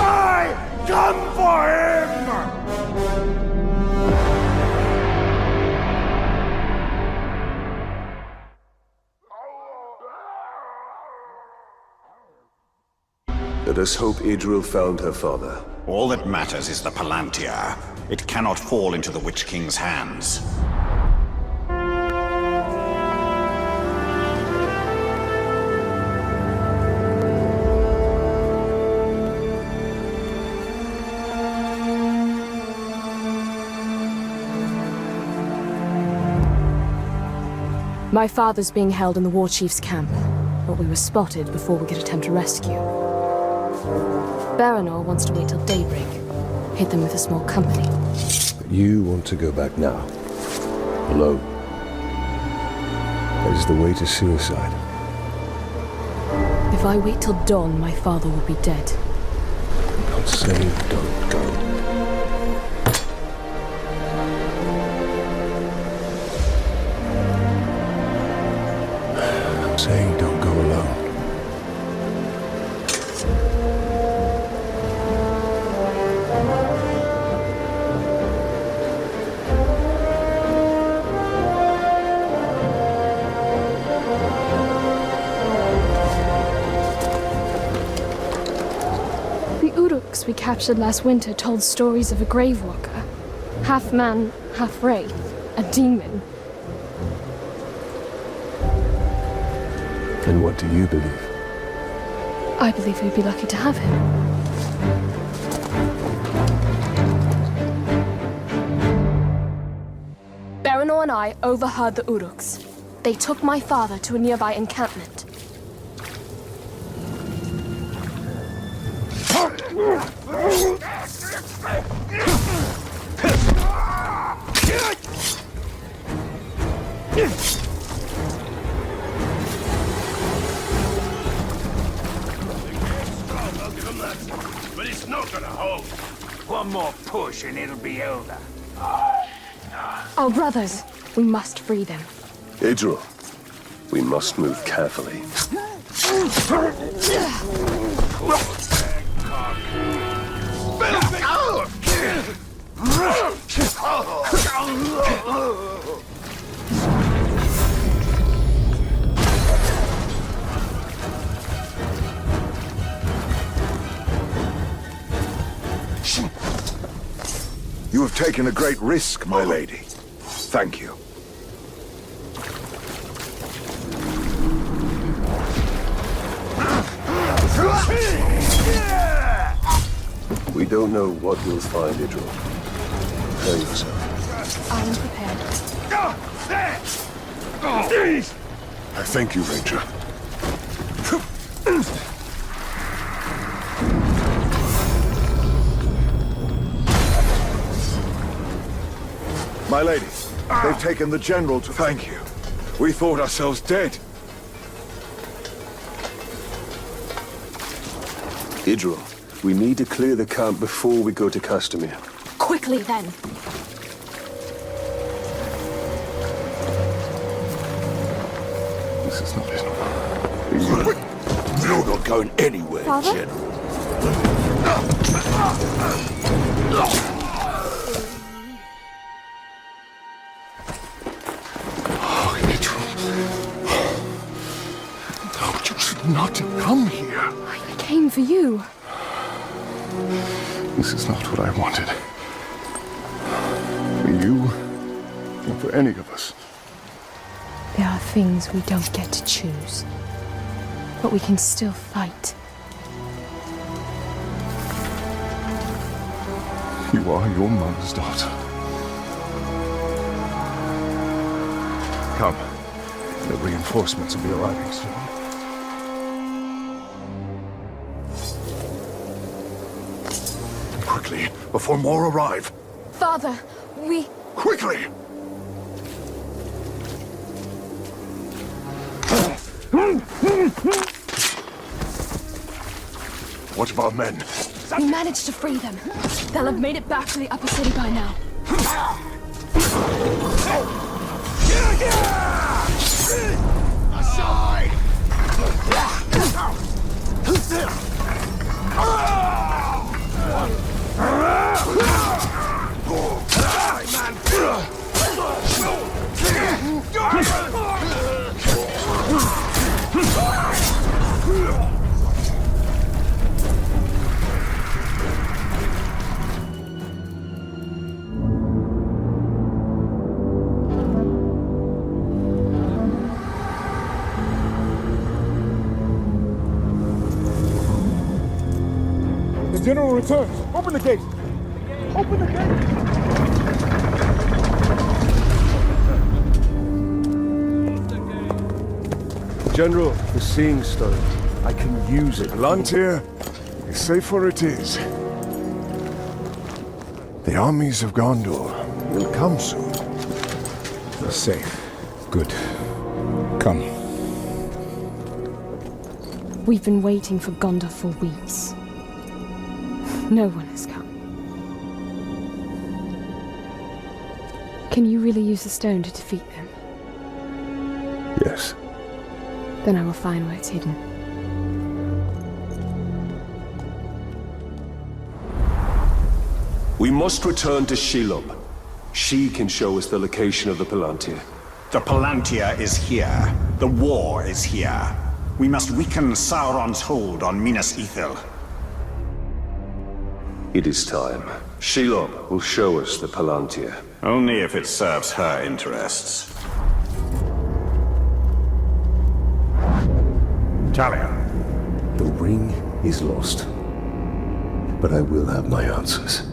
I come for him! Let us hope Idril found her father. All that matters is the Palantir. It cannot fall into the Witch King's hands. My father's being held in the war chief's camp, but we were spotted before we could attempt a rescue. Baranor wants to wait till daybreak. Hit them with a small company. But you want to go back now. Alone. That is the way to suicide. If I wait till dawn, my father will be dead. I'm not saying don't go. I'm saying don't go alone. We captured last winter told stories of a grave walker. Half man, half wraith. A demon. And what do you believe? I believe we'd be lucky to have him. Baranor and I overheard the Uruks. They took my father to a nearby encampment. But it's not gonna hold. One more push and it'll be over. Our brothers. We must free them. Idril, we must move carefully. You have taken a great risk, my lady. Thank you. We don't know what we'll find, Idril. Prepare yourself. I am prepared. I thank you, Ranger. My lady, they've taken the general to thank you. We thought ourselves dead. Idril, we need to clear the camp before we go to Castamere. Quickly, then. This is not it. You're not going anywhere, Father? General. Oh, Idril. No, you should not have come here. I came for you. This is not what I wanted. For you, or for any of us. There are things we don't get to choose. But we can still fight. You are your mother's daughter. Come. The reinforcements will be arriving soon. Quickly, before more arrive. Father, we... Quickly! What of our men? We managed to free them. They'll have made it back to the upper city by now. Aside! The general returns. Open the gate. Open the gate. General, the Seeing Stone. I can use it. Palantir, safer it is. The armies of Gondor will come soon. We're safe. Good. Come. We've been waiting for Gondor for weeks. No one has come. Can you really use the stone to defeat them? Yes. Then I will find where it's hidden. We must return to Shelob. She can show us the location of the Palantir. The Palantir is here. The war is here. We must weaken Sauron's hold on Minas Ithil. It is time. Shelob will show us the Palantir. Only if it serves her interests. Talion. The ring is lost. But I will have my answers.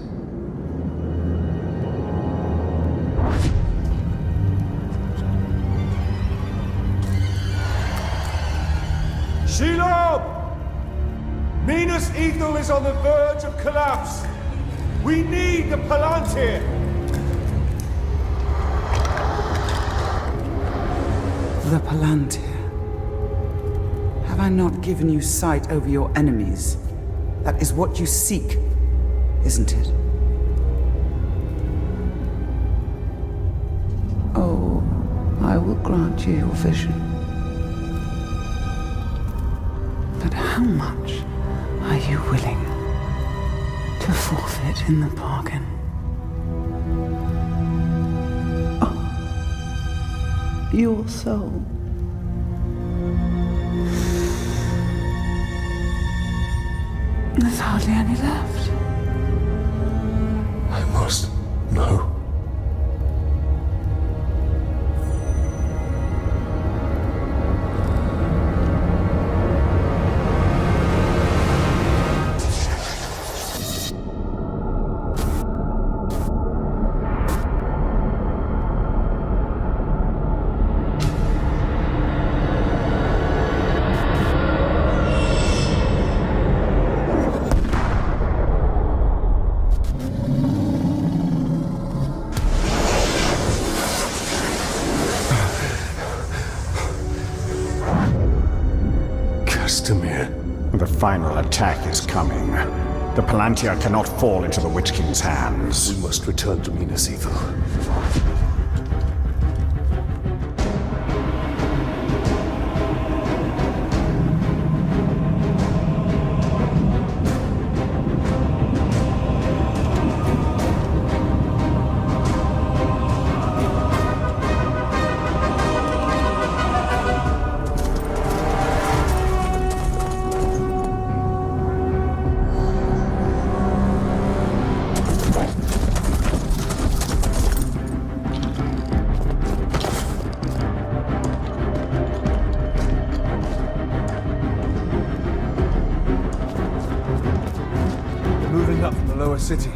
Shelob! Minas Ithil is on the verge of collapse. We need the Palantir. The Palantir. Have I not given you sight over your enemies? That is what you seek, isn't it? Oh, I will grant you your vision. But how much are you willing to forfeit in the bargain? Oh, your soul. There's hardly any left. I must final attack is coming. The Palantir cannot fall into the Witch King's hands. We must return to Minas Ithil. City.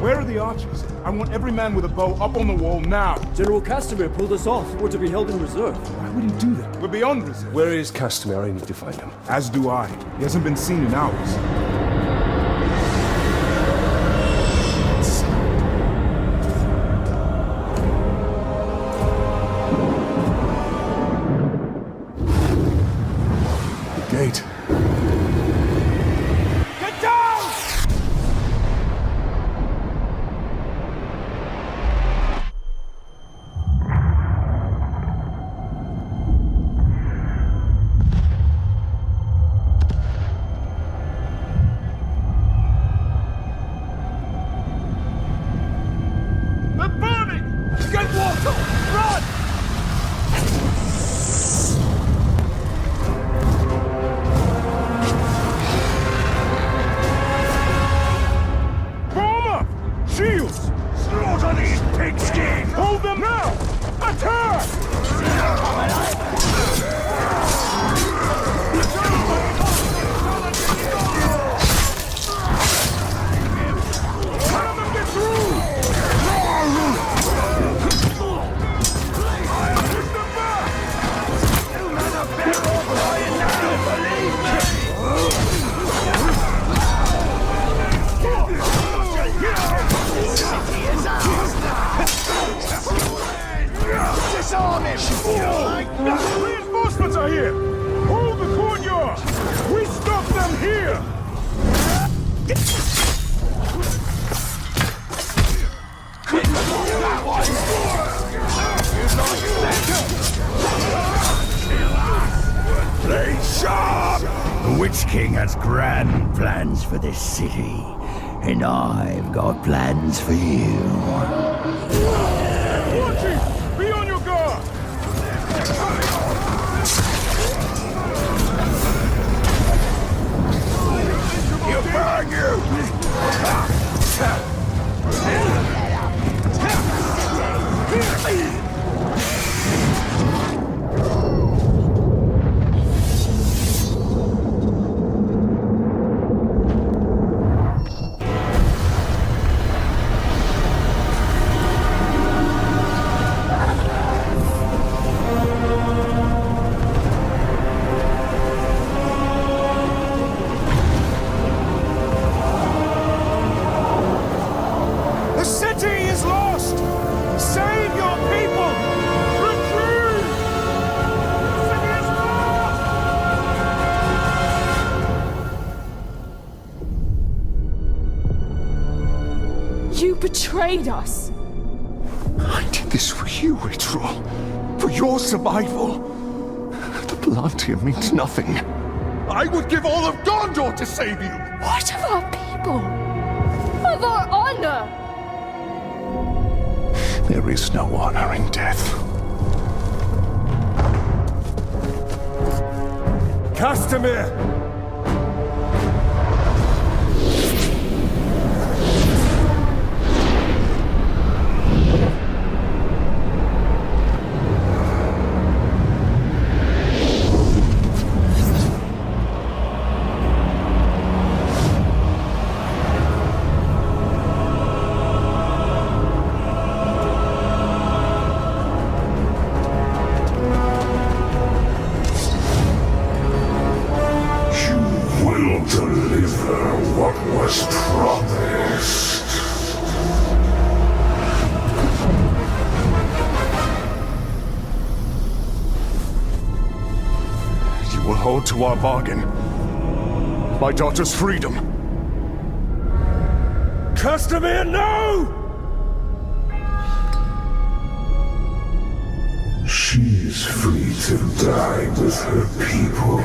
Where are the archers? I want every man with a bow up on the wall now. General Castamere pulled us off. We're to be held in reserve. Why would he do that? We're beyond reserve. Where is Castamere? I need to find him. As do I. He hasn't been seen in hours. The gate. Reinforcements are here! Hold the courtyard! We stop them here! Play sharp! The Witch King has grand plans for this city, and I've got plans for you. Watching! Be on your guard! You burn you! Betrayed us. I did this for you, Ritual. For your survival. The Palantir means nothing. I would give all of Gondor to save you! What of our people? Of our honor? There is no honor in death. Castamere! to our bargain. My daughter's freedom. Castamere, no! She's free to die with her people.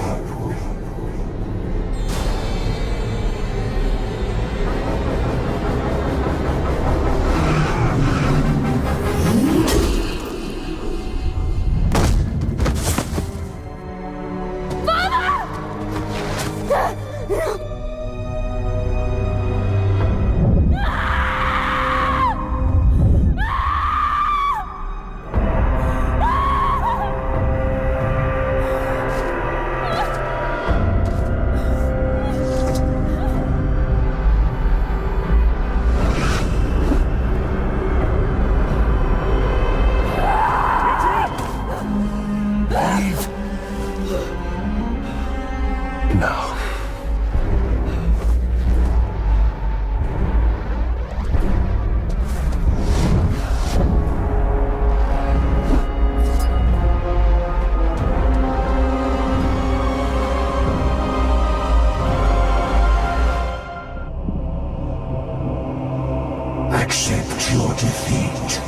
Accept your defeat.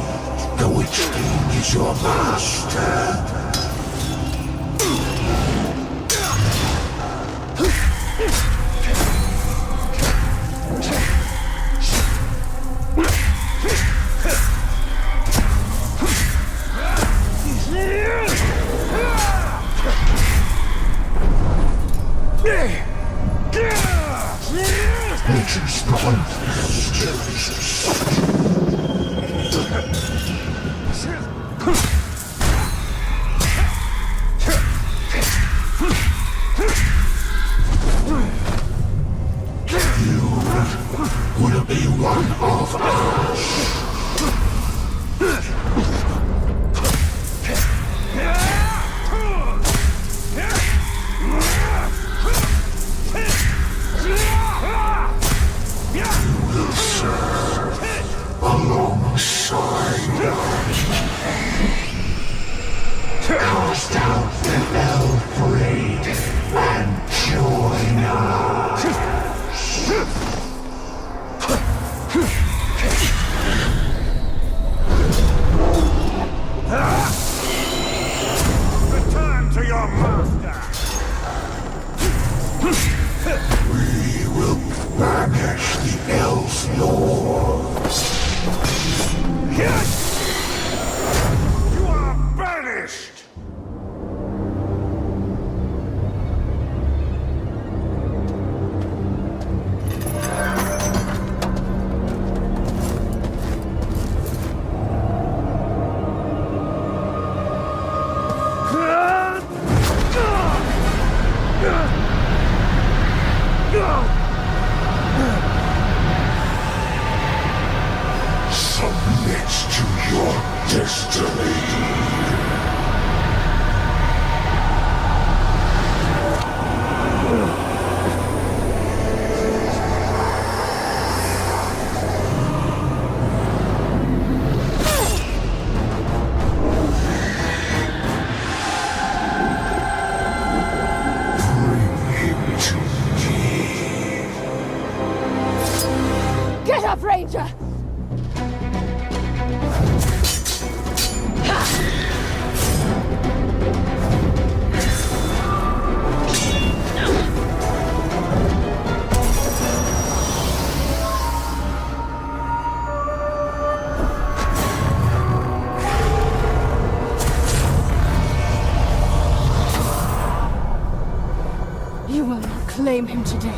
The Witch King is your master. It is You will be one of us. Cast out the Elf Raid and join us. Return to your master. We will banish the Elf Lord. Yes! You are banished! Submit to your destiny. Bring him to me. Get up, Ranger! You will not claim him today.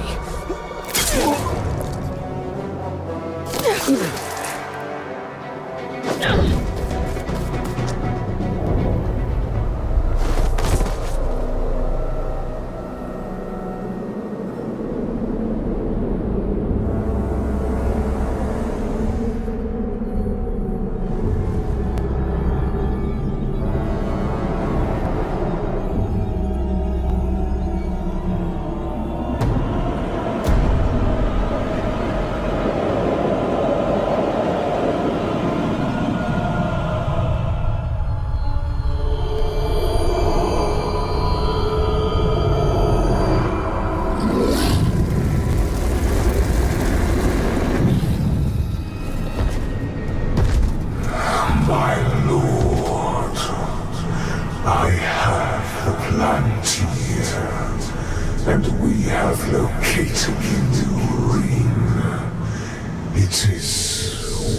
located a new ring. It is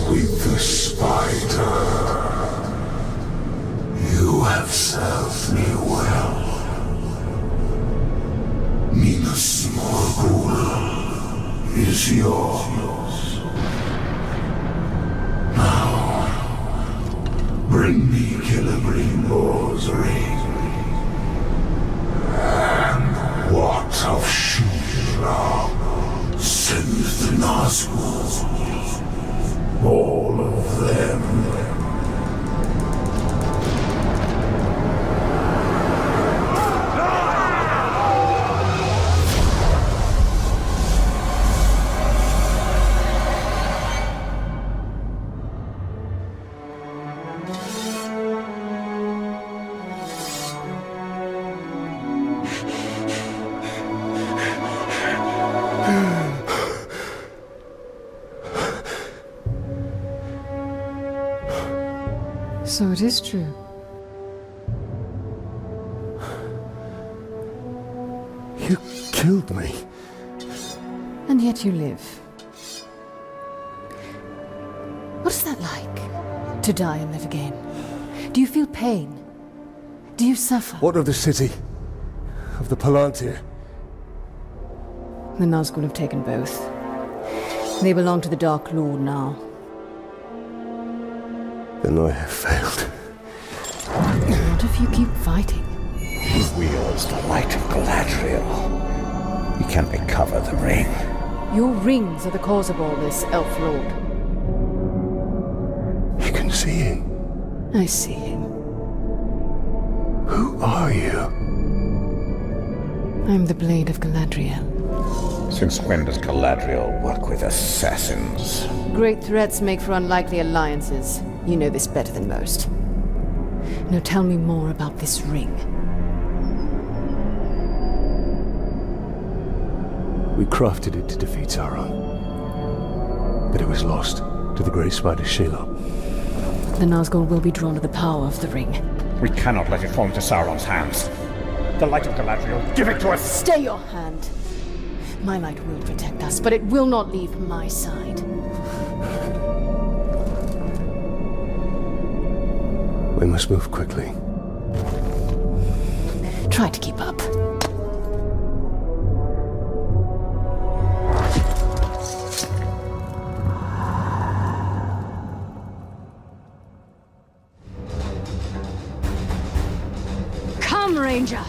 with the spider. You have served me well. Minas Morgul is yours. Now, bring me Celebrimbor's ring. And what of Shura? Send the Nazgûl. All of them. So it is true. You killed me. And yet you live. What is that like? To die and live again? Do you feel pain? Do you suffer? What of the city? Of the Palantir? The Nazgûl have taken both. They belong to the Dark Lord now. Then I have failed. What if you keep fighting? He wields the light of Galadriel. We can recover the ring. Your rings are the cause of all this, Elf Lord. You can see him. I see him. Who are you? I'm the Blade of Galadriel. Since when does Galadriel work with assassins? Great threats make for unlikely alliances. You know this better than most. Now tell me more about this ring. We crafted it to defeat Sauron. But it was lost to the Grey Spider Shelob. The Nazgûl will be drawn to the power of the ring. We cannot let it fall into Sauron's hands. The light of Galadriel, give it to us! Stay your hand. My light will protect us, but it will not leave my side. We must move quickly. Try to keep up. Come, Ranger!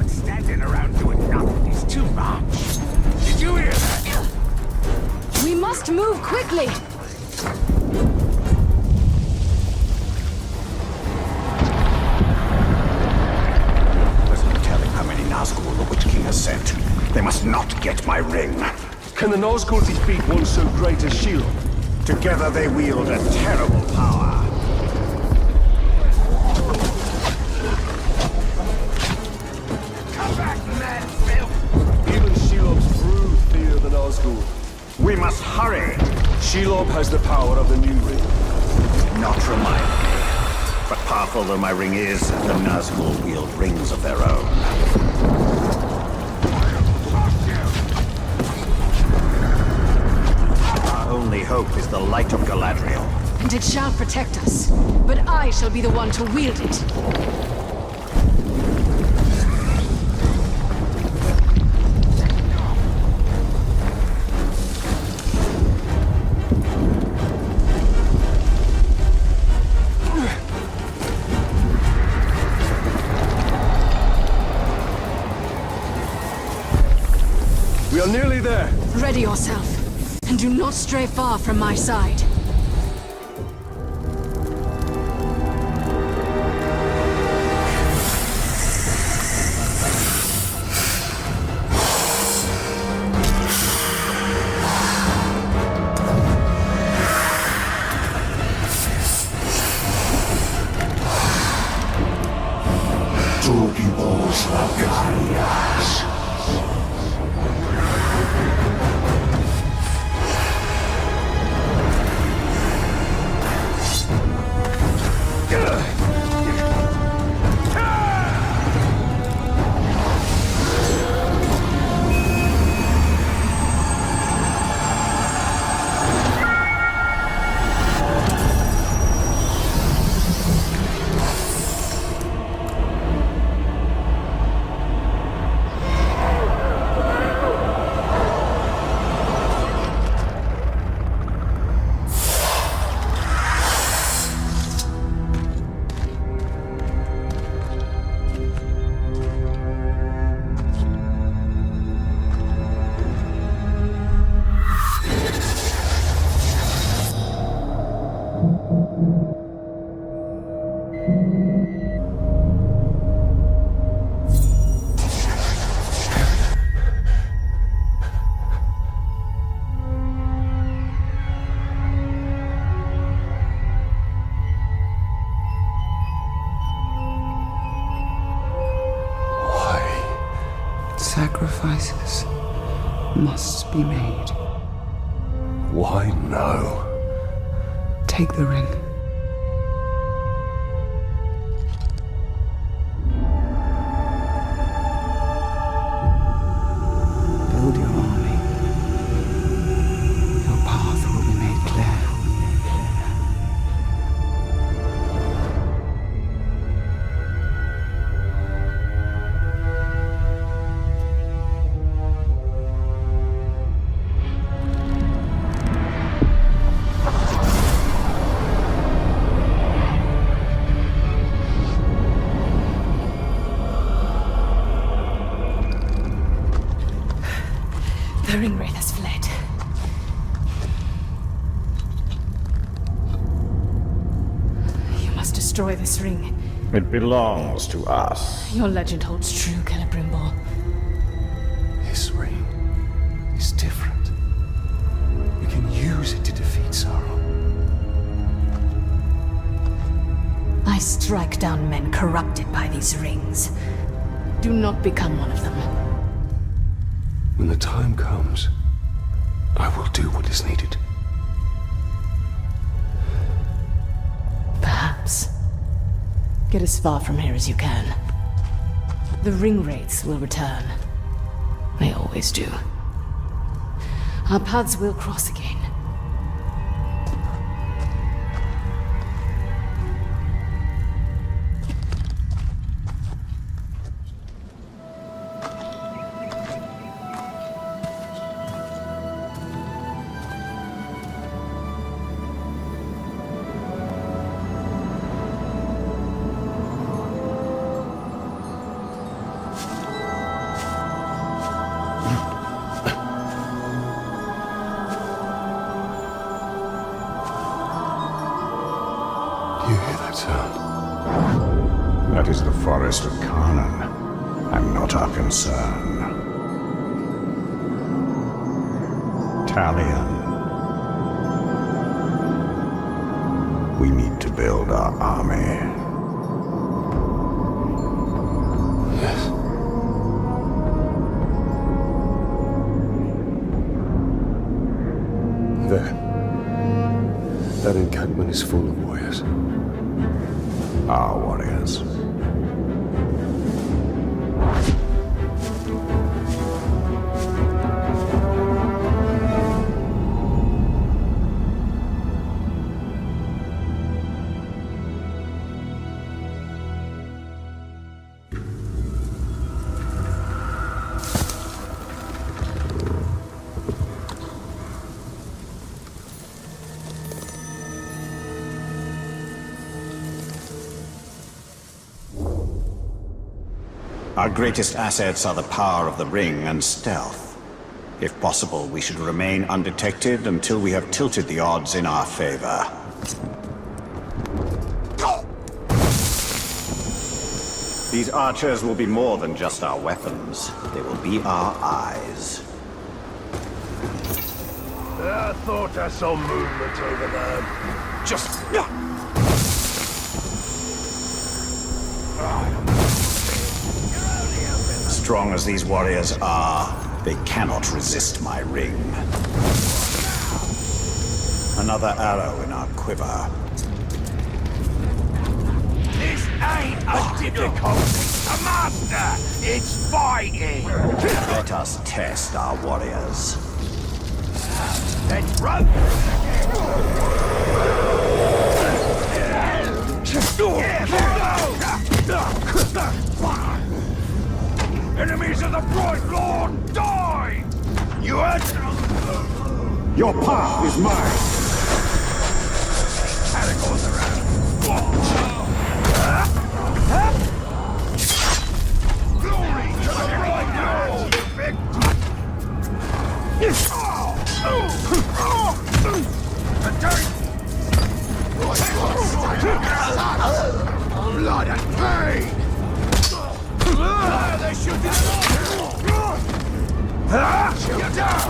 Standing around doing nothing is too much. Did you hear that? We must move quickly! There's no telling how many Nazgûl the Witch King has sent. They must not get my ring. Can the Nazgûl defeat one so great as Shelob? Together they wield a terrible power. Come back, man, Phil! Even Shelob's brood fear the Nazgûl. We must hurry. Shelob has the power of the new ring. Not remind me. But powerful though my ring is, the Nazgûl wield rings of their own. Our only hope is the light of Galadriel. And it shall protect us. But I shall be the one to wield it. We are nearly there. Ready yourself, and do not stray far from my side. Sacrifices must be made. Why no? Take the ring. Build your army. Your path will be made clear. The ring wraith has fled. You must destroy this ring. It belongs to us. Your legend holds true, Celebrimbor. This ring is different. We can use it to defeat Sauron. I strike down men corrupted by these rings. Do not become one of them. When the time comes, I will do what is needed. Perhaps. Get as far from here as you can. The ring wraiths will return. They always do. Our paths will cross again. You hear that sound? That is the forest of Carnan, and not our concern. Talion. We need to build our army. Yes. There. That encampment is full of warriors. Our warriors. Our greatest assets are the power of the ring and stealth. If possible, we should remain undetected until we have tilted the odds in our favor. These archers will be more than just our weapons. They will be our eyes. I thought I saw movement over there. Just... Strong as these warriors are, they cannot resist my ring. Another arrow in our quiver. This ain't a difficulty, a master! It's fighting! Let us test our warriors. Let's run! Enemies of the Bright Lord, die! You heard? Your path is mine! Aragorn's around. Glory to the Bright Lord, you big... Blood and pain! They shoot you down!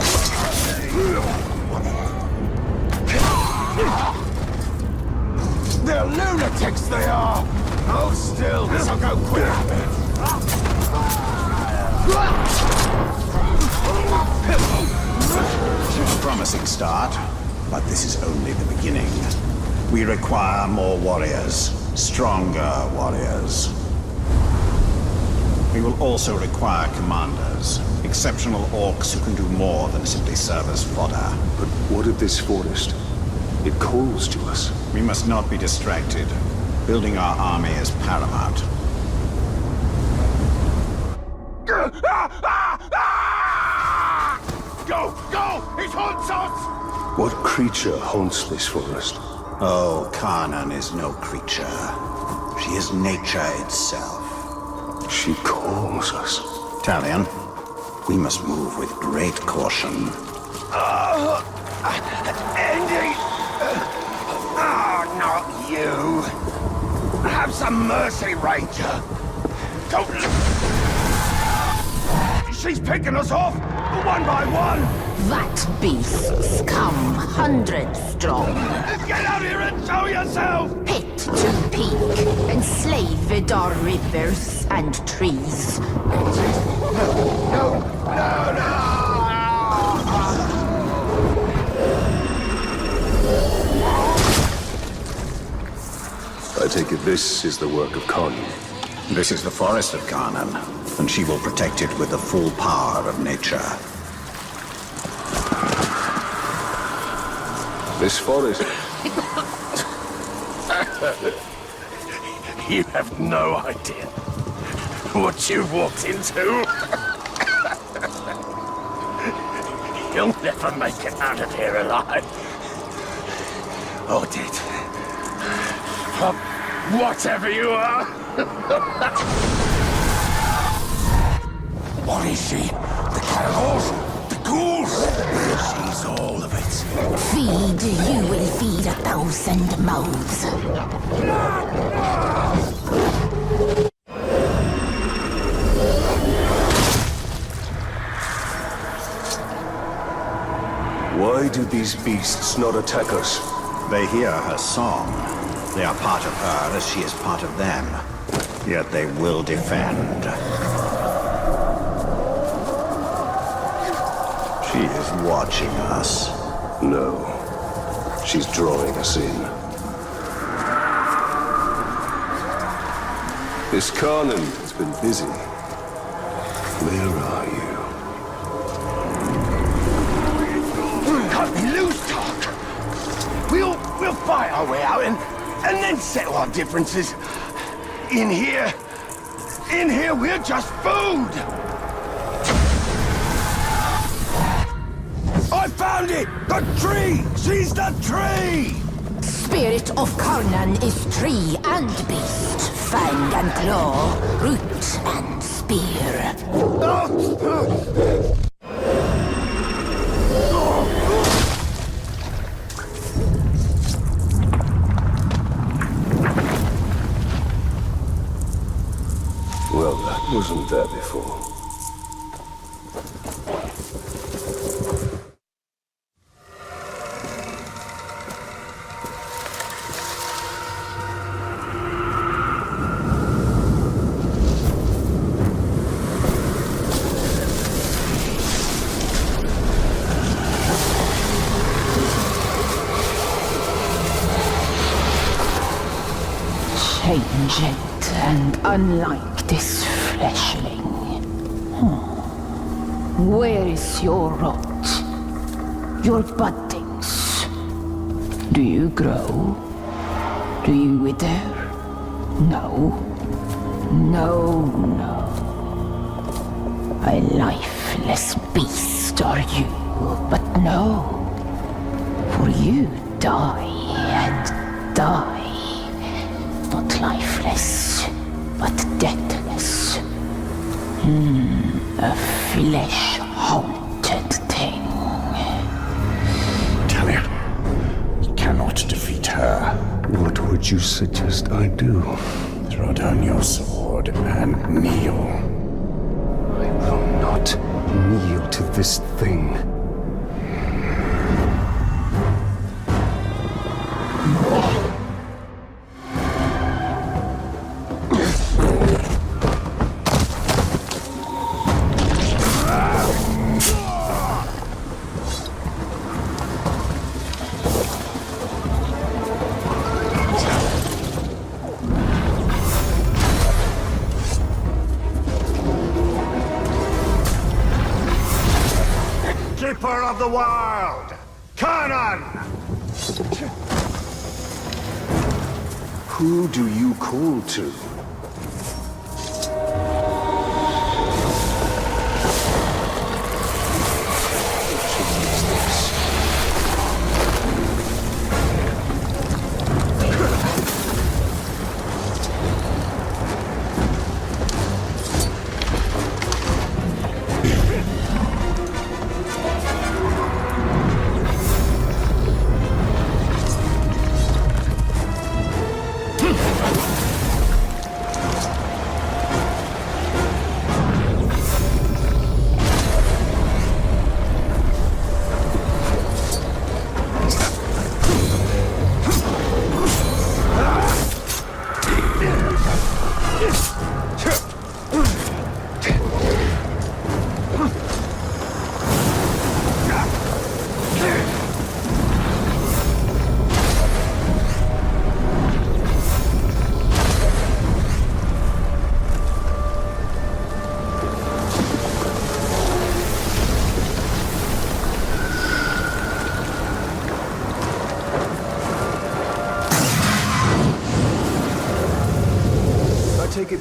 They're lunatics, they are! Hold still, this'll go quick! promising start, but this is only the beginning. We require more warriors, stronger warriors. We will also require commanders, exceptional orcs who can do more than simply serve as fodder. But what of this forest? It calls to us. We must not be distracted. Building our army is paramount. Go! Go! It haunts us! What creature haunts this forest? Oh, Kanan is no creature. She is nature itself. She calls us. Talion, we must move with great caution. Andy! Not you! Have some mercy, Ranger! Don't... She's picking us off, one by one! That beasts come hundreds strong. Get out here and show yourself! Pit to peak, enslaved our rivers and trees. No! I take it this is the work of Kanan. This is the forest of Kanan, and she will protect it with the full power of nature. This forest... You have no idea what you've walked into. You'll never make it out of here alive. Or dead. Or whatever you are. What is she? The cannibals? The ghouls? She's all of it. Feed, you will feed 1,000 mouths. Why do these beasts not attack us? They hear her song. They are part of her as she is part of them. Yet they will defend. She is watching us. No. She's drawing us in. This Kanan has been busy. Where are you? Cut me loose, talk. We'll fight our way out and then settle our differences. In here, we're just food. I found it! The tree! She's the tree! Spirit of Kanan is tree and beast, fang and claw, root and spear. Well, that wasn't there before. Changed and unlike this fleshling. Where is your rot? Your buddings? Do you grow? Do you wither? No. No, no. A lifeless beast are you, but no. For you die and die. Not lifeless, but deathless. A flesh-haunted thing. Talion, you cannot defeat her. What would you suggest I do? Throw down your sword and kneel. I will not kneel to this thing. the wild! Kanan! Who do you call to?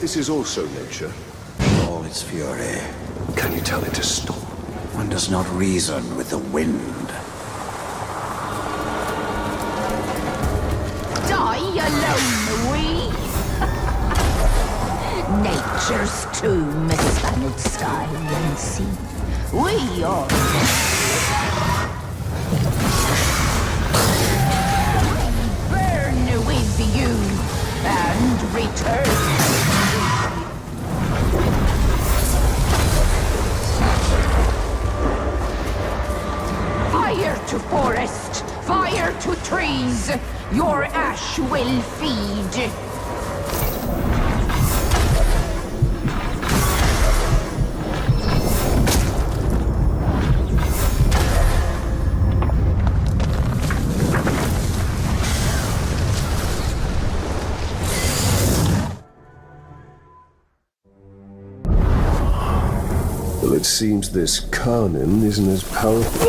This is also nature. All its fury. Can you tell it to stop? One does not reason with the wind. Die alone, we! Nature's tomb spanned sky and sea. We are... burn with you and return. Fire to forest, fire to trees, your ash will feed. Well, it seems this Kanan isn't as powerful.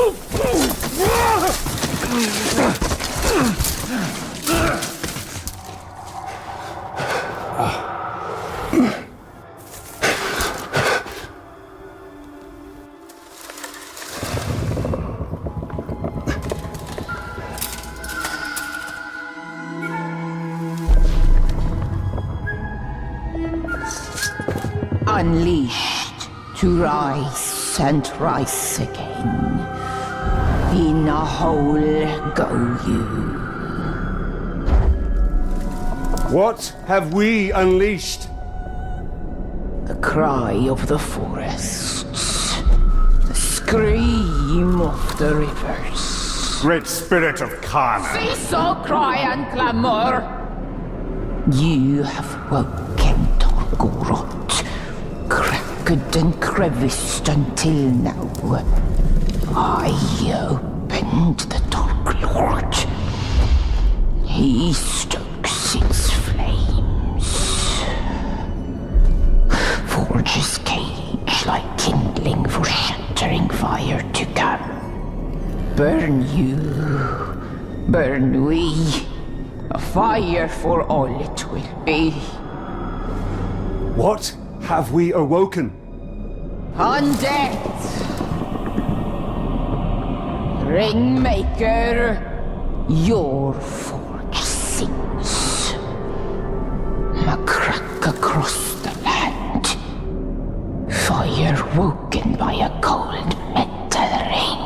Unleashed to rise and rise again. In a hole go you. What have we unleashed? The cry of the forests. The scream of the rivers. Great spirit of Khan. Cease all cry and clamor. You have woken Torgorot. Cracked and creviced until now. I opened the Dark Lord. He stokes its flames. Forges cage like kindling for shattering fire to come. Burn you, burn we. A fire for all it will be. What have we awoken? Undead! Ringmaker, your forge sings. A crack across the land. Fire woken by a cold metal ring.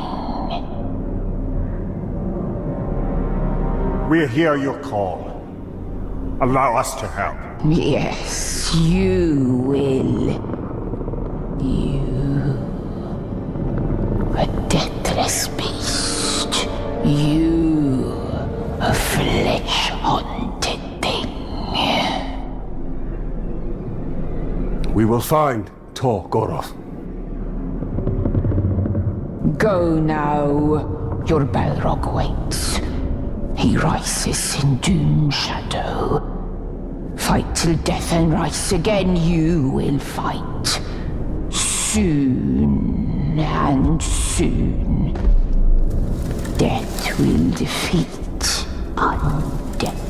We hear your call. Allow us to help. Yes, you will. You, a deathless beast. You, a flesh-haunted thing. We will find Tor Goroth. Go now. Your Balrog waits. He rises in doom shadow. Fight till death and rise again, you will fight. Soon and soon. Death will defeat undead.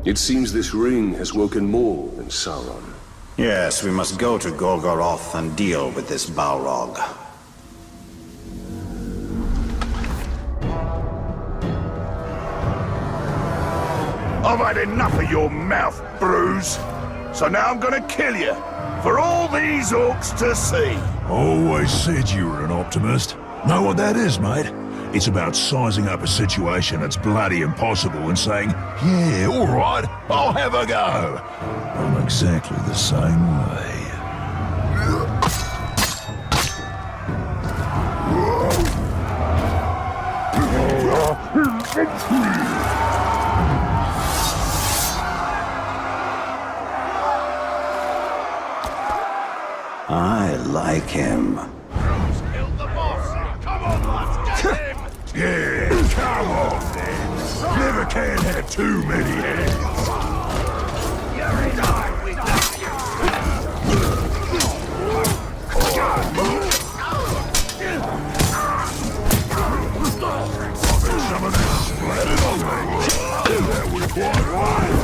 It seems this ring has woken more than Sauron. Yes, we must go to Golgoroth and deal with this Balrog. I've had enough of your mouth, Bruise. So now I'm gonna kill you, for all these orcs to see. Always said you were an optimist. Know what that is, mate? It's about sizing up a situation that's bloody impossible and saying, yeah, all right, I'll have a go. I'm exactly the same way. I like him. Yeah, come on then. Never can have too many heads. Some of this splattered on me. That was quite right.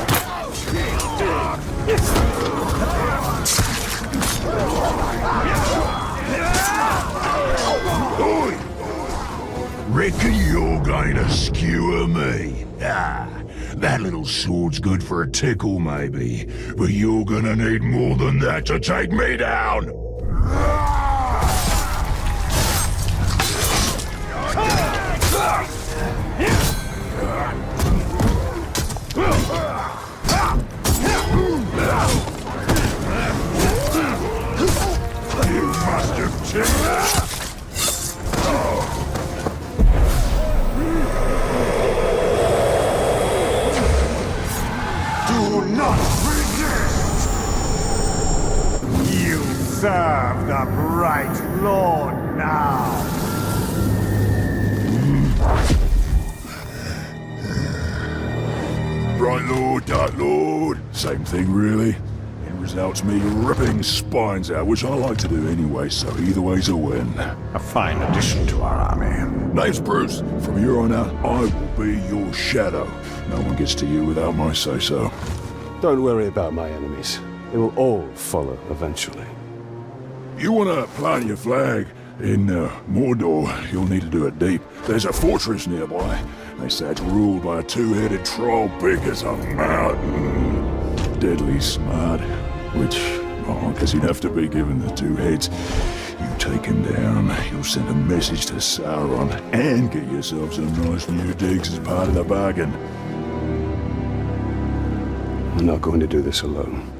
Reckon you're going to skewer me? Ah, that little sword's good for a tickle, maybe. But you're gonna need more than that to take me down! You must have taken that! Do not resist! You serve the bright Lord now! Bright Lord, Dark Lord, same thing really. It results me ripping spines out, which I like to do anyway, so either way's a win. A fine addition to our army. Name's Bruce. From here on out, I will be your shadow. No one gets to you without my say-so. Don't worry about my enemies. They will all follow eventually. You want to plant your flag in Mordor, you'll need to do it deep. There's a fortress nearby. They say it's ruled by a two-headed troll big as a mountain. Deadly smart, which, I guess he'd have to be given the two heads. You take him down, you'll send a message to Sauron, and get yourself some nice new digs as part of the bargain. I'm not going to do this alone.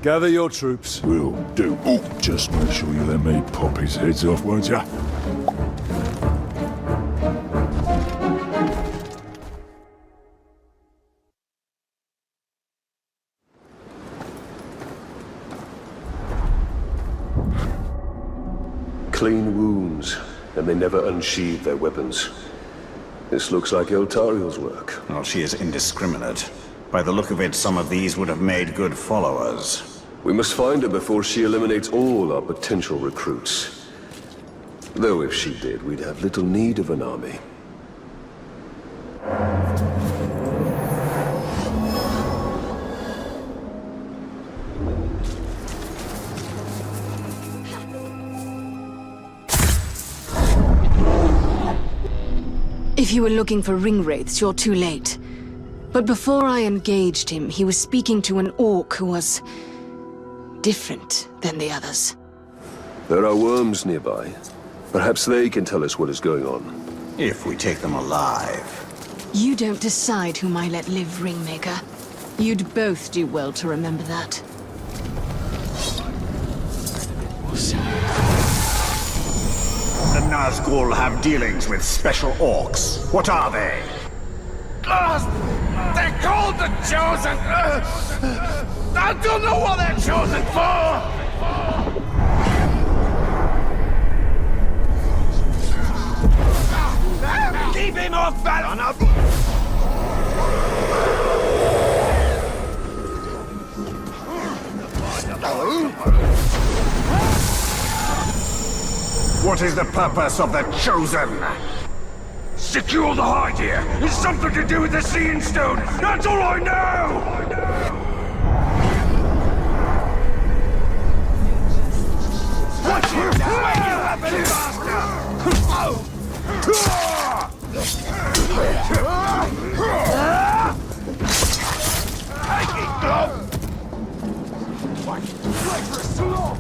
Gather your troops. Will do. Oh, just make sure you let me pop his heads off, won't ya? Clean wounds, and they never unsheathe their weapons. This looks like Eltariel's work. Well, she is indiscriminate. By the look of it, some of these would have made good followers. We must find her before she eliminates all our potential recruits. Though if she did, we'd have little need of an army. If you were looking for ring wraiths, you're too late. But before I engaged him, he was speaking to an orc who was different than the others. There are worms nearby. Perhaps they can tell us what is going on. If we take them alive. You don't decide whom I let live, Ringmaker. You'd both do well to remember that. The Nazgul have dealings with special orcs. What are they? They're called the Chosen! I don't know what they're chosen for! Keep him off, Balon! What is the purpose of the Chosen? Secure the hide here! It's something to do with the Seeing Stone! That's all I know! Watch it! Make it happen, bastard! Take it, Glove! Wait for us too long!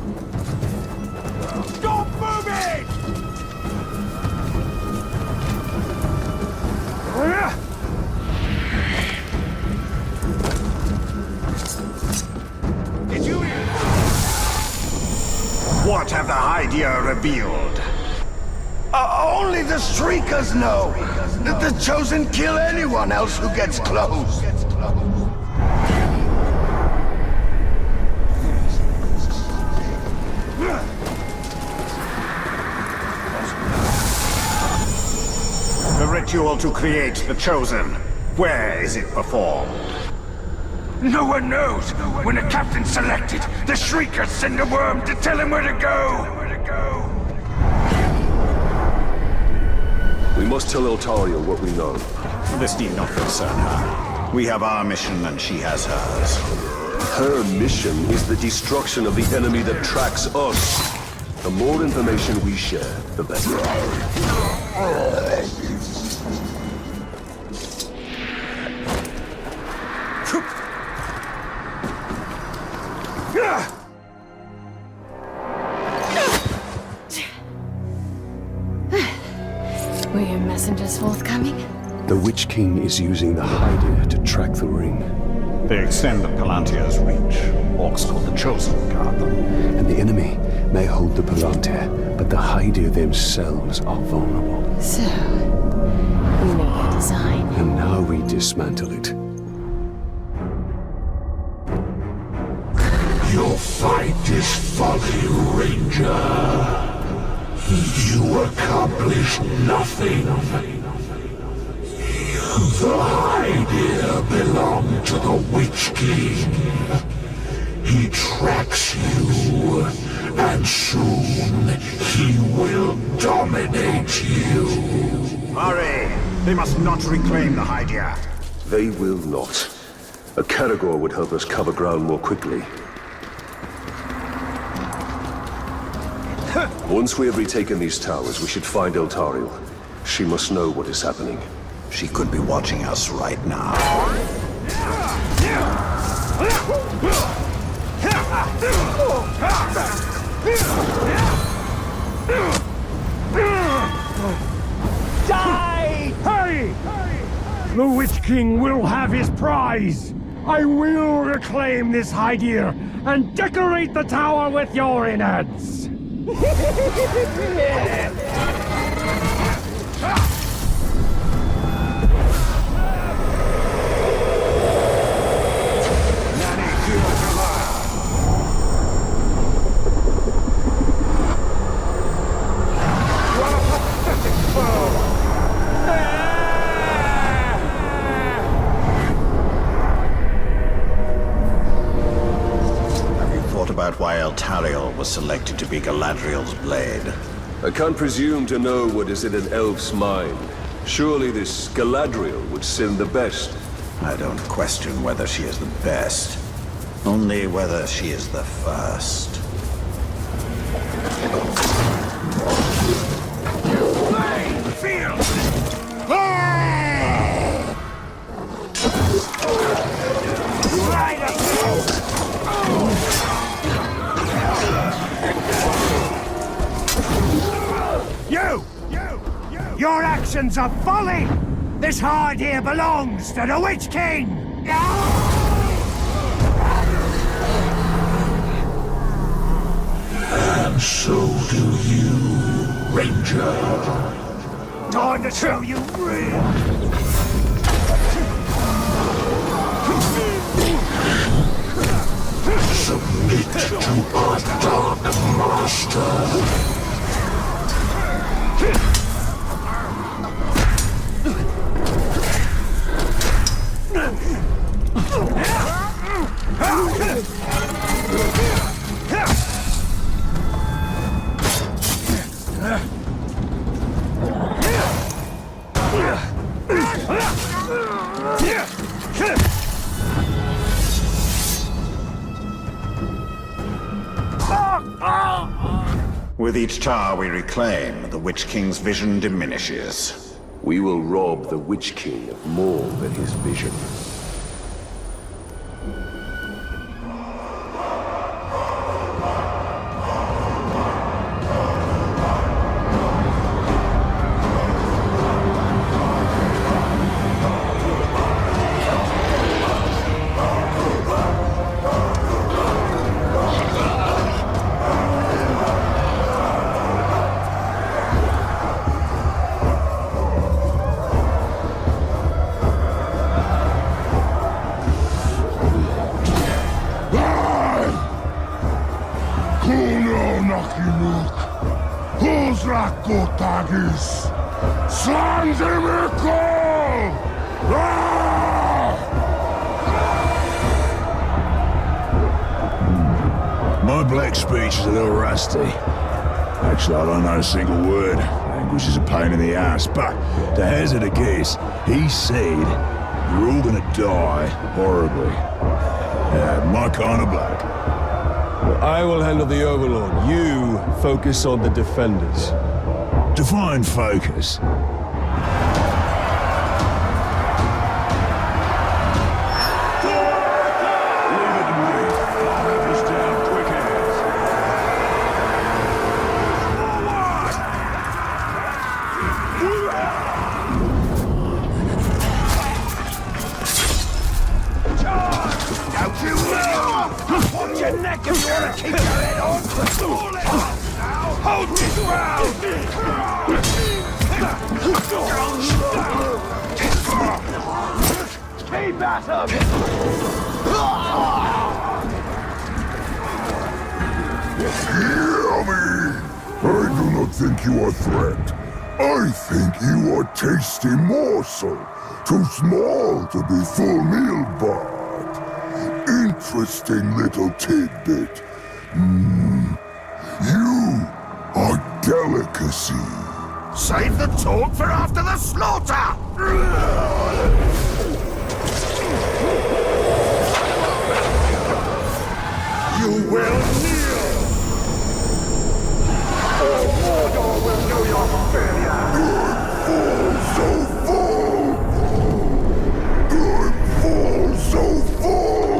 Stop moving! Did you hear? What have the Hydia revealed? Only the Streakers know that the Chosen kill anyone else who gets close. The ritual to create the Chosen. Where is it performed? No one knows. When the captain's selected, the Shriekers send a worm to tell him where to go. We must tell Eltariel what we know. This need not concern her. We have our mission and she has hers. Her mission is the destruction of the enemy that tracks us. The more information we share, the better. Were your messengers forthcoming? The Witch King is using the Hydia to track the ring. They extend the Palantir's reach. Orcs called the Chosen guard them. And the enemy may hold the Palantir, but the Hydia themselves are vulnerable. So, we make a design. And now we dismantle it. Your fight is folly, Ranger. You accomplished nothing. The Hydia belong to the Witch King. He tracks you, and soon he will dominate you. Hurry! They must not reclaim the Hydia. They will not. A Caragor would help us cover ground more quickly. Once we have retaken these towers, we should find Eltariel. She must know what is happening. She could be watching us right now. Die! Hurry! The Witch King will have his prize! I will reclaim this Hydia and decorate the tower with your innards! About why Eltariel was selected to be Galadriel's blade. I can't presume to know what is in an elf's mind. Surely this Galadriel would sin the best. I don't question whether she is the best, only whether she is the first. Your actions are folly! This Hydia belongs to the Witch King! And so do you, Ranger. Time to show you real! Submit to our Dark Master. With each tower we reclaim, the Witch King's vision diminishes. We will rob the Witch King of more than his vision. My black speech is a little rusty. Actually, I don't know a single word. Language is a pain in the ass, but to hazard a guess, he said, you're all gonna die horribly. My kind of black. Well, I will handle the Overlord. You focus on the defenders. Define focus. Think you are a threat. I think you are a tasty morsel. Too small to be full meal, but interesting little tidbit. You are delicacy. Save the talk for after the slaughter! You will kneel! All Mordor will know your failure! Good fool, so full! Good fool, so full!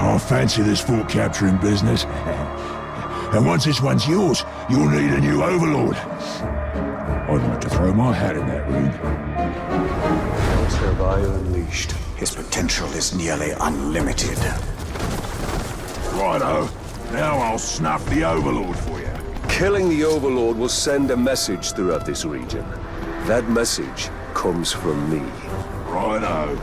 I fancy this fort capturing business. And once this one's yours, you'll need a new overlord. I'd like to throw my hat in that ring. What have I unleashed? His potential is nearly unlimited. Righto. Now I'll snuff the overlord for you. Killing the Overlord will send a message throughout this region. That message comes from me. Righto.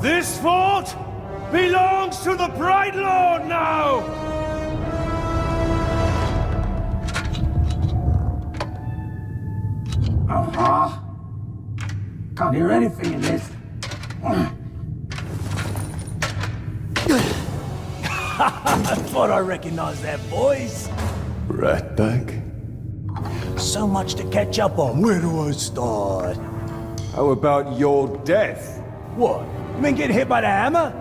This fort belongs to the Bright Lord now! Can't hear anything in this. I thought I recognized that voice. Ratbag? So much to catch up on. Where do I start? How about your death? What? You mean getting hit by the hammer?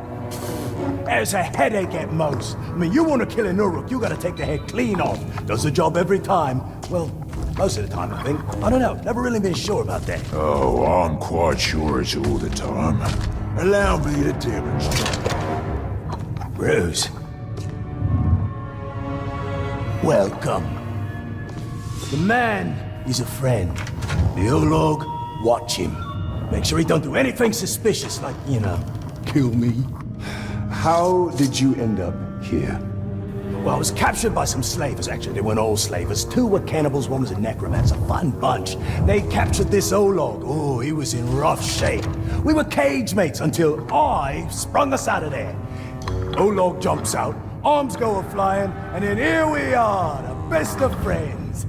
There's a headache at most. I mean, you want to kill an Uruk, you gotta take the head clean off. Does the job every time. Well, most of the time, I think. I don't know. Never really been sure about that. Oh, I'm quite sure it's all the time. Allow me to demonstrate. Rose. Welcome. The man is a friend. The Olog, watch him. Make sure he don't do anything suspicious, like, you know, kill me. How did you end up here? Well, I was captured by some slavers, actually. They weren't all slavers. 2 were cannibals, 1 was a necromancer. Fun bunch. They captured this Olog. Oh, he was in rough shape. We were cage mates until I sprung us out of there. Olog jumps out, arms go a-flying, and then here we are, the best of friends.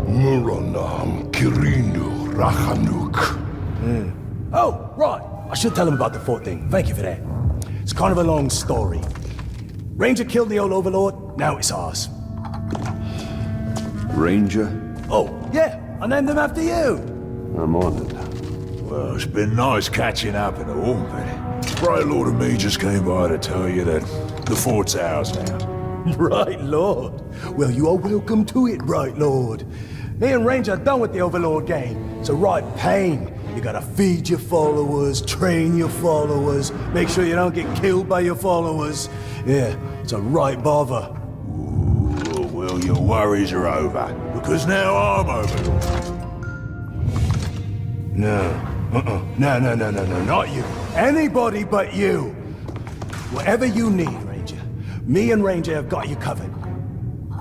Muranam Kirinu Rahanuk. Oh, right. I should tell him about the fort thing. Thank you for that. It's kind of a long story. Ranger killed the old overlord, now it's ours. Ranger? Oh, yeah, I named him after you. I'm honored. Well, it's been nice catching up and all, but Bright Lord and me just came by to tell you that the fort's ours now. Right Lord. Well, you are welcome to it, Right Lord. Me and Ranger are done with the Overlord game. It's a right pain. You gotta feed your followers, train your followers, make sure you don't get killed by your followers. Yeah, it's a right bother. Ooh, well, your worries are over, because now I'm Overlord. No. No, not you. Anybody but you. Whatever you need, Ranger. Me and Ranger have got you covered.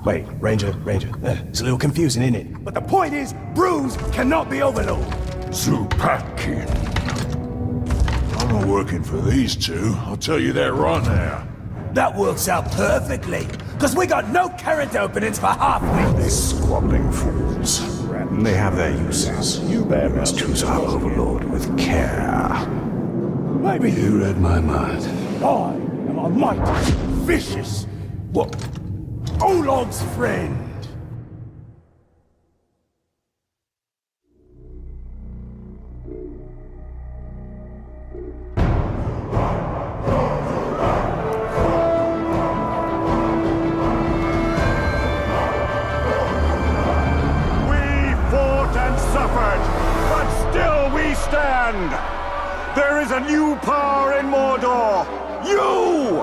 Wait, Ranger. It's a little confusing, isn't it? But the point is, Bruce cannot be Overlord. Zupakin. I'm not working for these 2, I'll tell you that right now. That works out perfectly, because we got no character openings for half-wits. These squabbling fools. They have their uses. You must choose our Overlord with care. Maybe You read my mind. I am a mighty, vicious, what? Olog's friend. There is a new power in Mordor! You!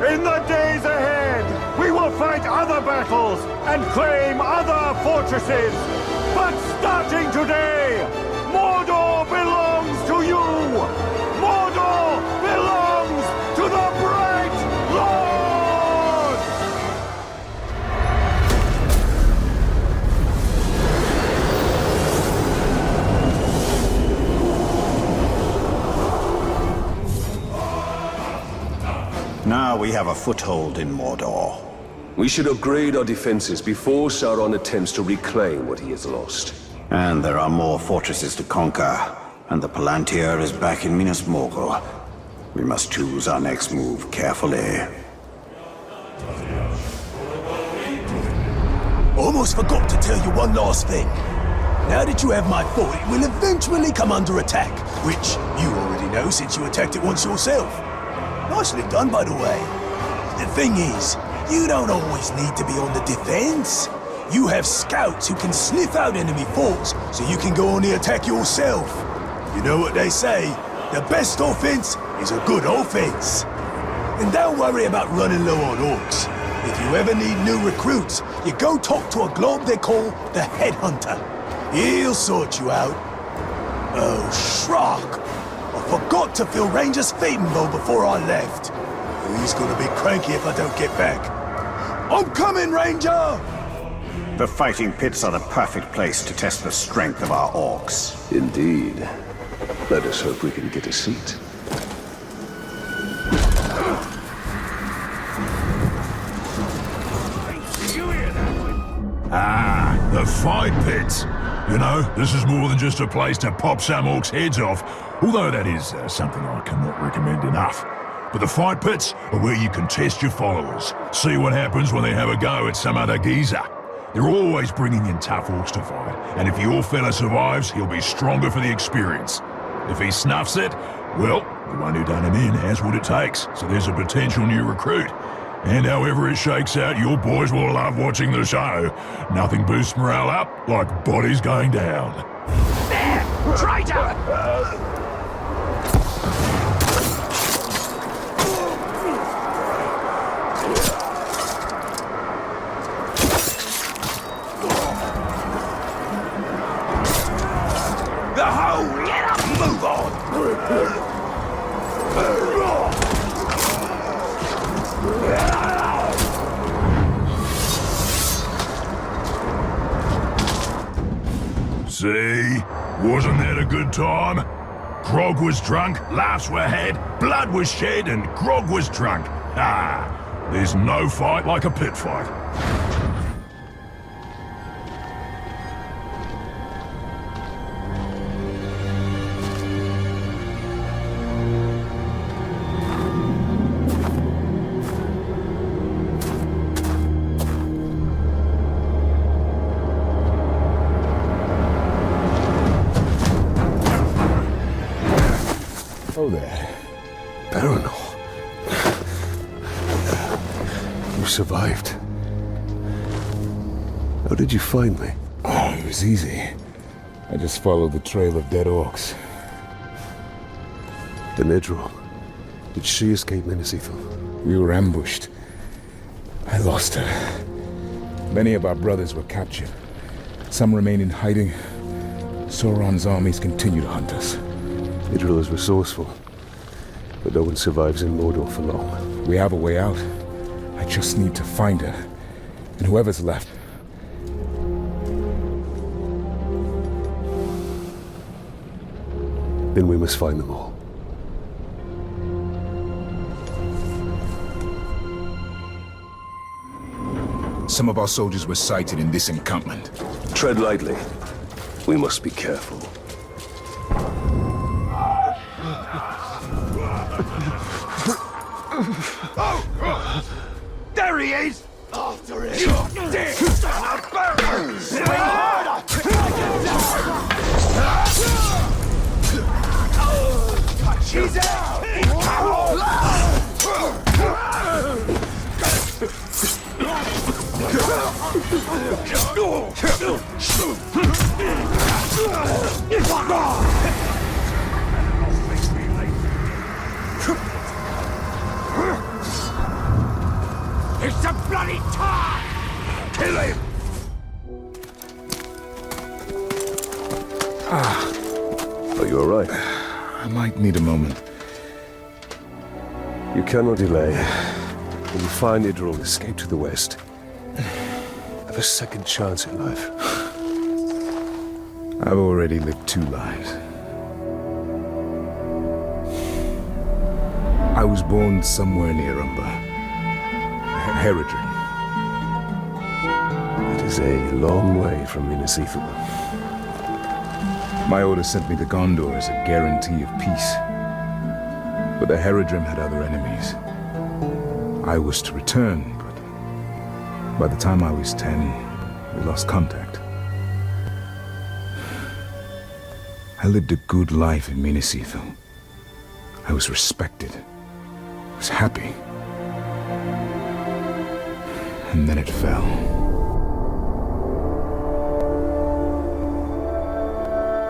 In the days ahead, we will fight other battles and claim other fortresses! But starting today, Mordor belongs to you! Mordor belongs to the Bright Lord! Now we have a foothold in Mordor. We should upgrade our defenses before Sauron attempts to reclaim what he has lost. And there are more fortresses to conquer, and the Palantir is back in Minas Morgul. We must choose our next move carefully. Almost forgot to tell you one last thing. Now that you have my fort, it will eventually come under attack, which you already know since you attacked it once yourself. Nicely done, by the way. The thing is, you don't always need to be on the defense. You have scouts who can sniff out enemy forts, so you can go on the attack yourself. You know what they say, the best offense is a good offense. And don't worry about running low on orcs. If you ever need new recruits, you go talk to a globe they call the Headhunter. He'll sort you out. Oh, Shrock! I forgot to fill Ranger's feeding bowl before I left. He's gonna be cranky if I don't get back. I'm coming, Ranger! The fighting pits are the perfect place to test the strength of our orcs. Indeed. Let us hope we can get a seat. Ah, the fight pits. You know, this is more than just a place to pop some orcs' heads off, although that is something I cannot recommend enough. But the fight pits are where you can test your followers, see what happens when they have a go at some other geezer. They're always bringing in tough orcs to fight, and if your fella survives, he'll be stronger for the experience. If he snuffs it, well, the one who done him in has what it takes, so there's a potential new recruit. And however it shakes out, your boys will love watching the show. Nothing boosts morale up like bodies going down. There! Traitor! The Holy See? Wasn't that a good time? Grog was drunk, laughs were had, blood was shed, and Grog was drunk. Ah, there's no fight like a pit fight. Oh there. Baronor. You survived. How did you find me? Oh, it was easy. I just followed the trail of dead orcs. The Nidril. Did she escape Minisethal? We were ambushed. I lost her. Many of our brothers were captured. Some remain in hiding. Sauron's armies continue to hunt us. Nidril is resourceful, but no one survives in Mordor for long. We have a way out. I just need to find her, and whoever's left. Then we must find them all. Some of our soldiers were sighted in this encampment. Tread lightly. We must be careful. There he is! After it! You dick! Swing harder! She's out! It's a bloody time! Kill him! Are you alright? I might need a moment. You cannot delay. When you find Idril, escape to the west. Have a second chance in life. I've already lived 2 lives. I was born somewhere near Umber. Herodrin. It is a long way from Minisethal. My order sent me to Gondor as a guarantee of peace. But the Herodrim had other enemies. I was to return, but by the time I was 10, we lost contact. I lived a good life in Minisethal. I was respected. I was happy. And then it fell.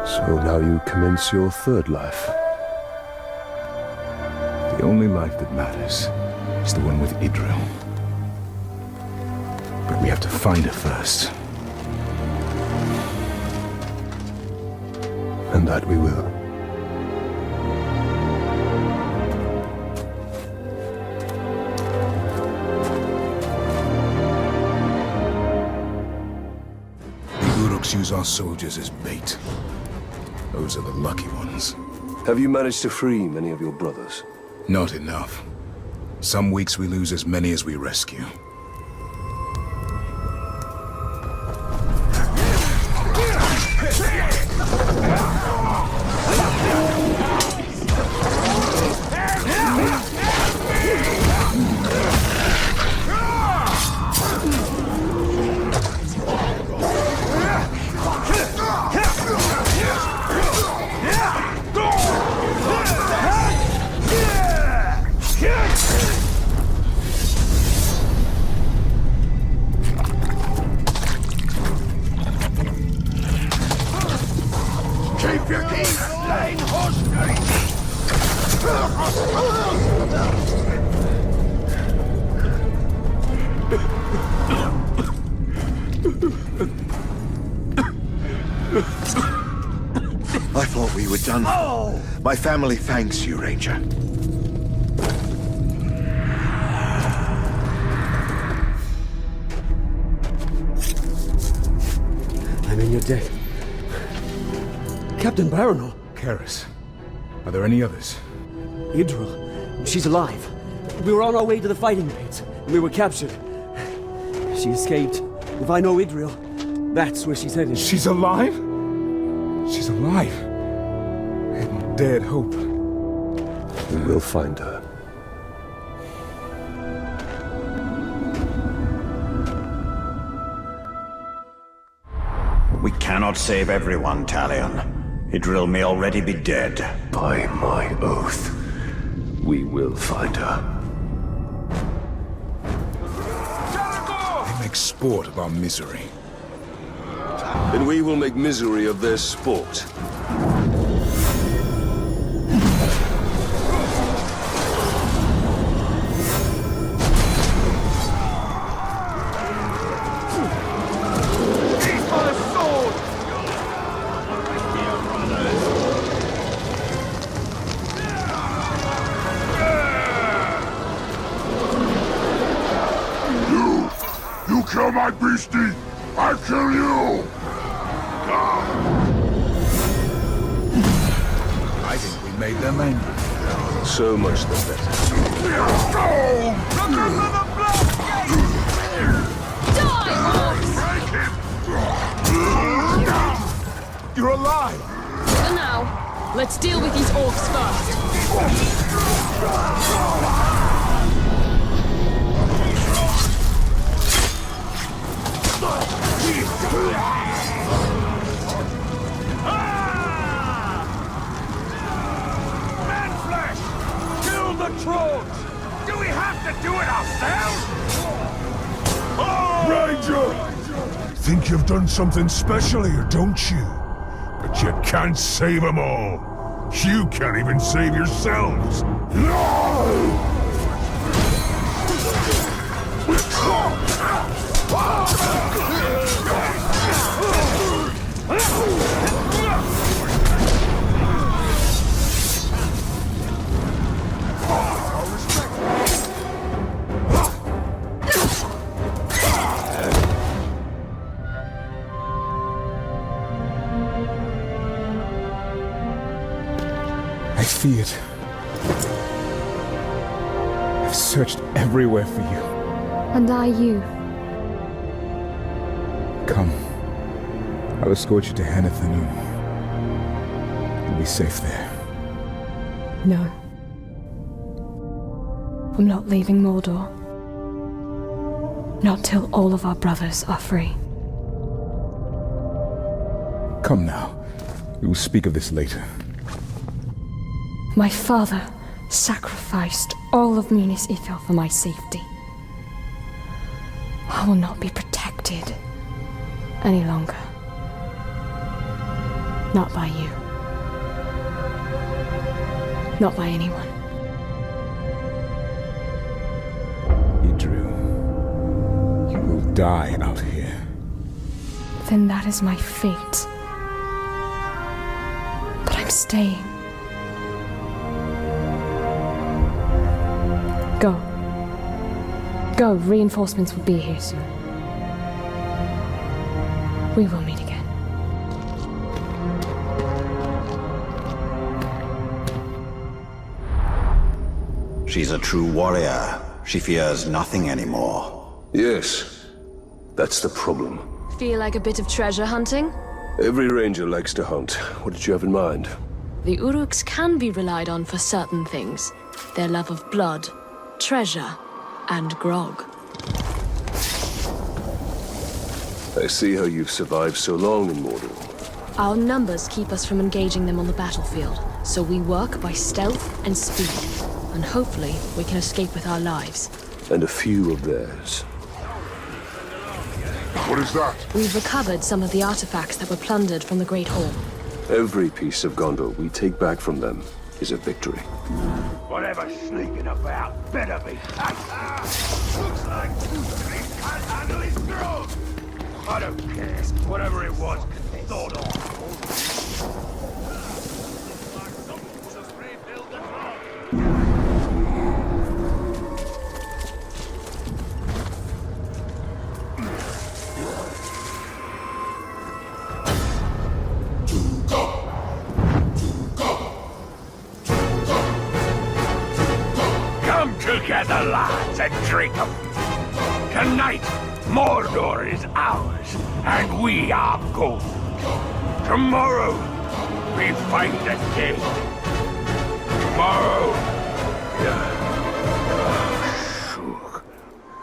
So now you commence your third life. The only life that matters is the one with Idril. But we have to find her first. And that we will. Use our soldiers as bait. Those are the lucky ones. Have you managed to free many of your brothers? Not enough. Some weeks we lose as many as we rescue. I thought we were done. My family thanks you, Ranger. I'm in your debt. Captain Baranor. Karis. Are there any others? Idril. She's alive. We were on our way to the fighting pits, and we were captured. She escaped. If I know Idril, that's where she's headed. She's alive? She's alive. I hadn't dared hope. We will find her. We cannot save everyone, Talion. Idril may already be dead. By my oath, we will find her. They make sport of our misery. Then we will make misery of their sport. You kill my beastie, I kill you! I think we made them angry. So much the better. You're alive! For now, let's deal with these orcs first. Manflesh! Kill the trolls! Do we have to do it ourselves? Ranger! Think you've done something special here, don't you? But you can't save them all. You can't even save yourselves. No! I see it. I've searched everywhere for you. And you. Come. I'll escort you to Hanathanum. You'll be safe there. No. I'm not leaving Mordor. Not till all of our brothers are free. Come now. We will speak of this later. My father sacrificed all of Minas Ithil for my safety. I will not be protected any longer. Not by you. Not by anyone. Idril, you will die out here. Then that is my fate. But I'm staying. Go. Go, reinforcements will be here soon. We will meet again. She's a true warrior. She fears nothing anymore. Yes, that's the problem. Feel like a bit of treasure hunting? Every ranger likes to hunt. What did you have in mind? The Uruks can be relied on for certain things. Their love of blood, treasure, and grog. I see how you've survived so long in Mordor. Our numbers keep us from engaging them on the battlefield, so we work by stealth and speed. And hopefully, we can escape with our lives. And a few of theirs. What is that? We've recovered some of the artifacts that were plundered from the Great Hall. Every piece of Gondor we take back from them is a victory. Whatever's sneaking about better be. Looks like he can't handle his throat. I don't care. Whatever it was, thought off. together, lads, and drink 'em. Tonight, Mordor is ours, and we are gold. Tomorrow, we fight the king. Tomorrow...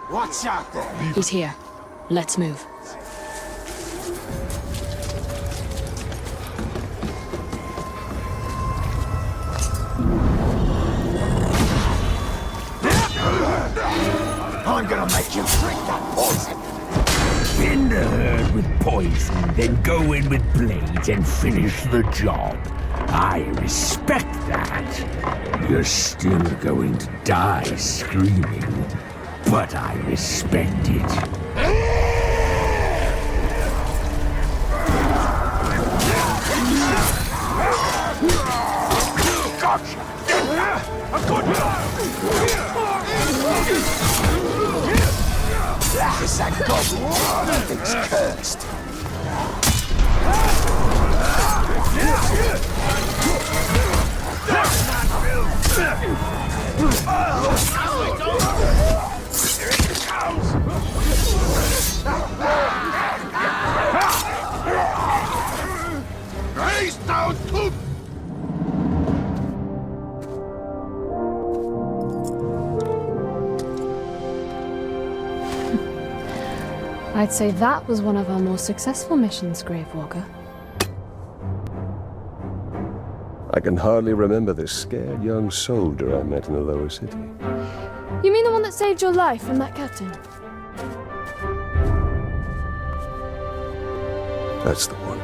What's out there? He's here. Let's move. I'm gonna make you drink that poison. Thin the herd with poison, then go in with blades and finish the job. I respect that. You're still going to die screaming, but I respect it. Gotcha! A good Is that god? Nothing's cursed. I'd say that was one of our more successful missions, Gravewalker. I can hardly remember the scared young soldier I met in the lower city. You mean the one that saved your life from that captain? That's the one.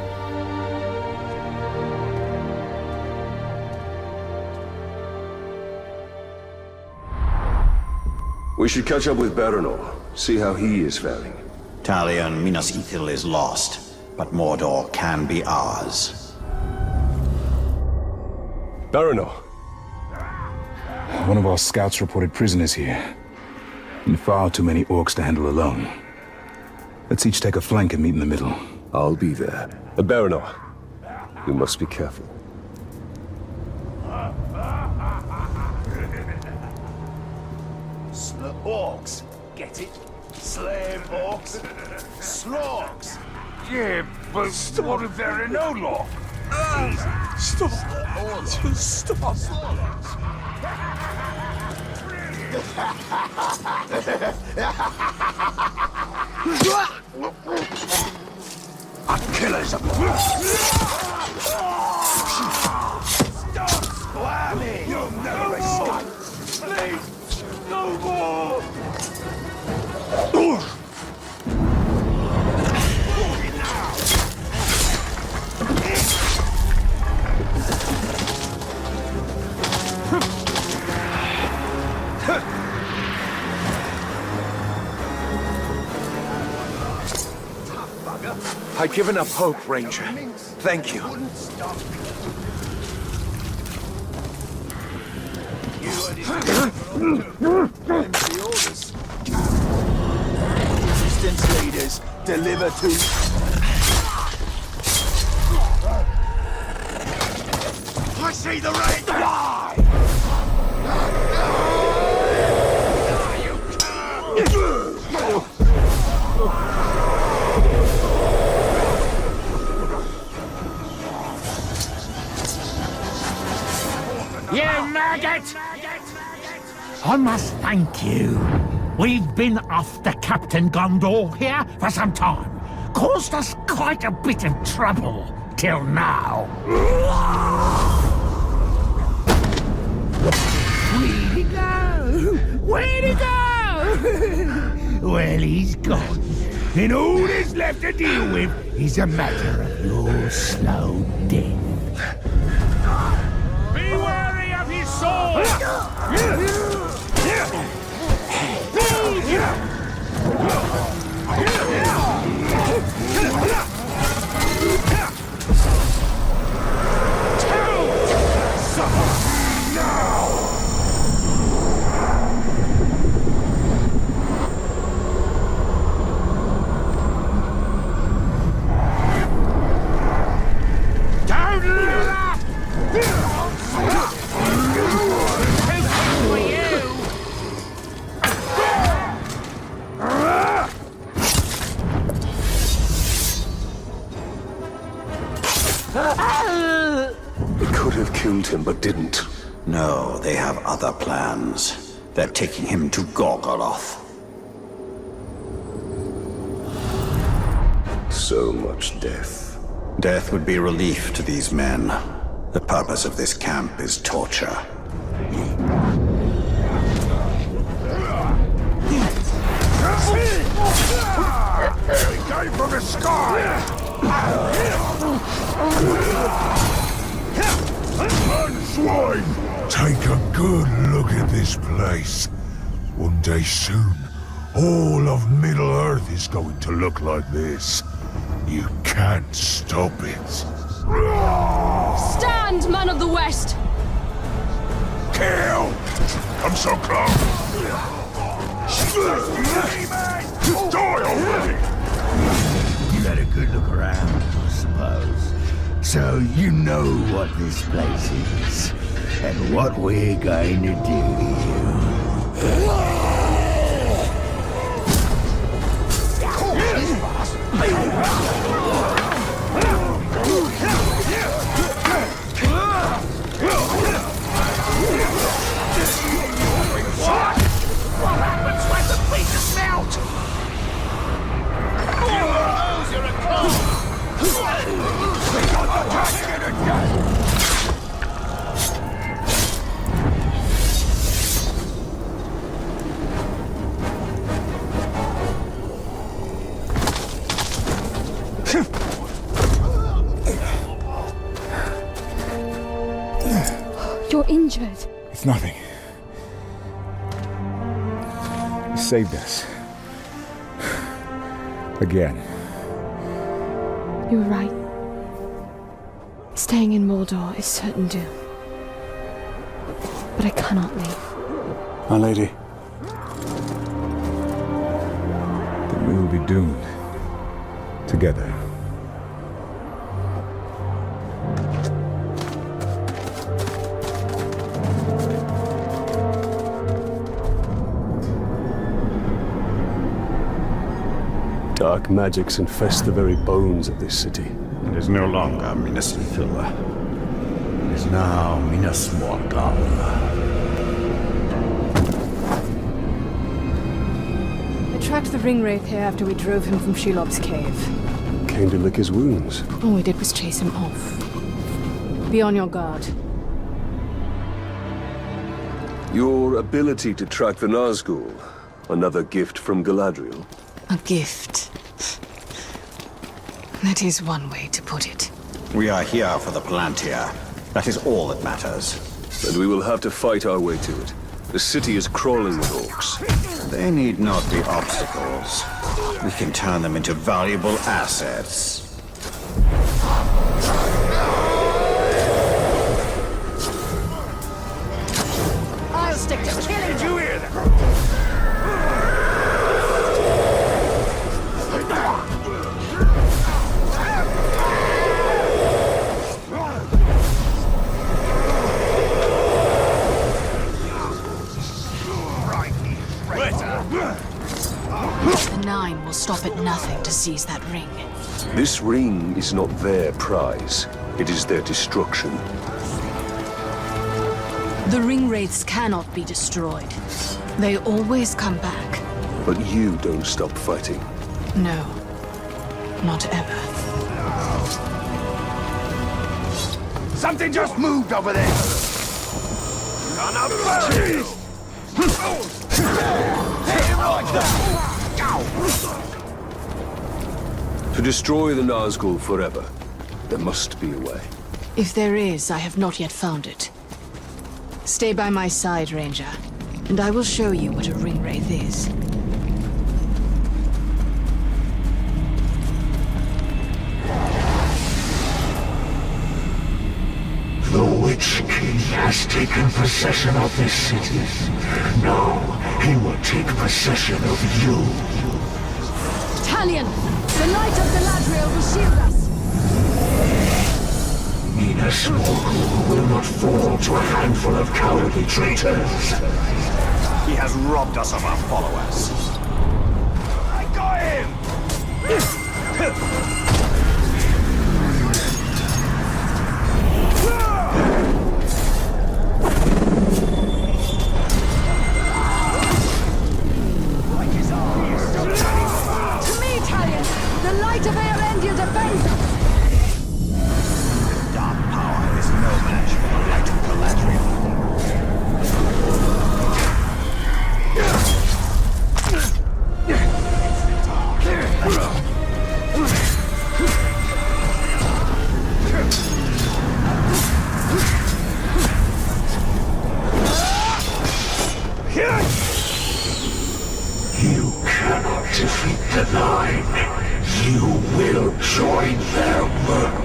We should catch up with Baranor, see how he is faring. Talion, Minas Ithil is lost, but Mordor can be ours. Baranor. One of our scouts reported prisoners here. And far too many orcs to handle alone. Let's each take a flank and meet in the middle. I'll be there. Baranor, you must be careful. Orcs, get it? Slave orcs? Slorks? Yeah, but what if there are no law? Stop! Just stop! A killer's a Stop! Whammy! You'll never escape! Please! No more! I'd given up hope, Ranger. Thank you. Resistance leaders, deliver to... I see the wraith! Die! You maggot! I must thank you. We've been after Captain Gondor here for some time. Caused us quite a bit of trouble, till now. Where'd he go? Where'd he go? Well, he's gone. And all that's left to deal with is a matter of your slow death. Be wary of his sword! Don't killed him but didn't. No, they have other plans. They're taking him to Gorgoroth. So much death. Death would be relief to these men. The purpose of this camp is torture. He came from the sky! Swine, take a good look at this place. One day soon, all of Middle-earth is going to look like this. You can't stop it. Stand, man of the West! Kill! I'm so close! Die already! You had a good look around, I suppose. So you know what this place is, and what we're going to do to you. What happens when the pieces melt? You're a cop! You're injured. It's nothing. He saved us. Again. You were right. Staying in Mordor is certain doom. But I cannot leave. My lady. Then we will be doomed. Together. Dark magics infest the very bones of this city. It is no longer Minas Ithil. It is now Minas Morgul. I tracked the ring wraith here after we drove him from Shelob's cave. Came to lick his wounds. All we did was chase him off. Be on your guard. Your ability to track the Nazgul. Another gift from Galadriel. A gift. That is one way to put it. We are here for the Palantir. That is all that matters. And we will have to fight our way to it. The city is crawling with orcs. They need not be obstacles. We can turn them into valuable assets. I'll stick to killing. Did you hear that? The Nine will stop at nothing to seize that ring. This ring is not their prize. It is their destruction. The ring wraiths cannot be destroyed. They always come back. But you don't stop fighting. No. Not ever. Something just moved over there! Son of a cheese! To destroy the Nazgul forever, there must be a way. If there is, I have not yet found it. Stay by my side, Ranger, and I will show you what a ring wraith is. The Witch King has taken possession of this city. Now, he will take possession of you. Talion! The Knight of Galadriel will shield us! Minas Morgul will not fall to a handful of cowardly traitors. He has robbed us of our followers. I got him! to thine. You will join them.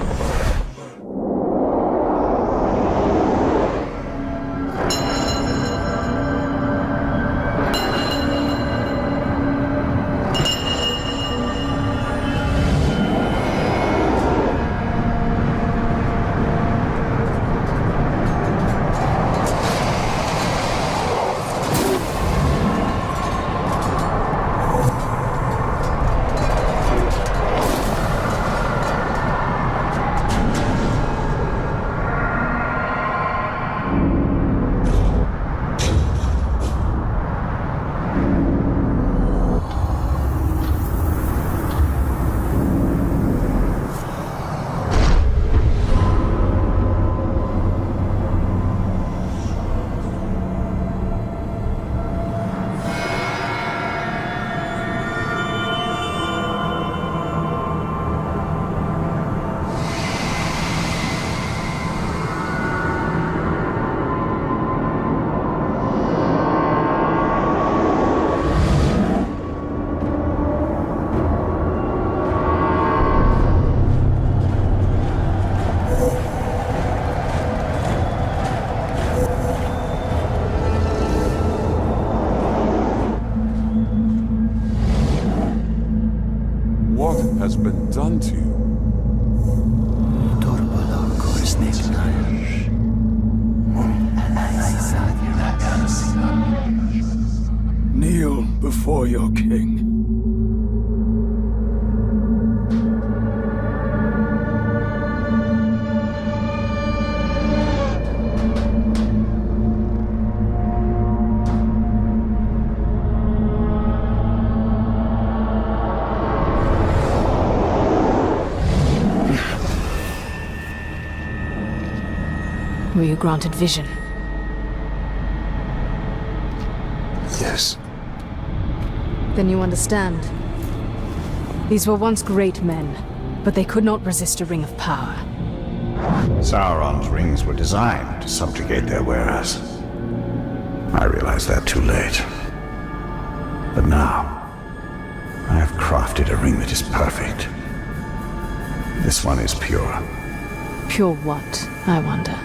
Has been done to you. Kneel before your king. Were you granted vision? Yes. Then you understand. These were once great men, but they could not resist a ring of power. Sauron's rings were designed to subjugate their wearers. I realized that too late. But now, I have crafted a ring that is perfect. This one is pure. Pure what, I wonder?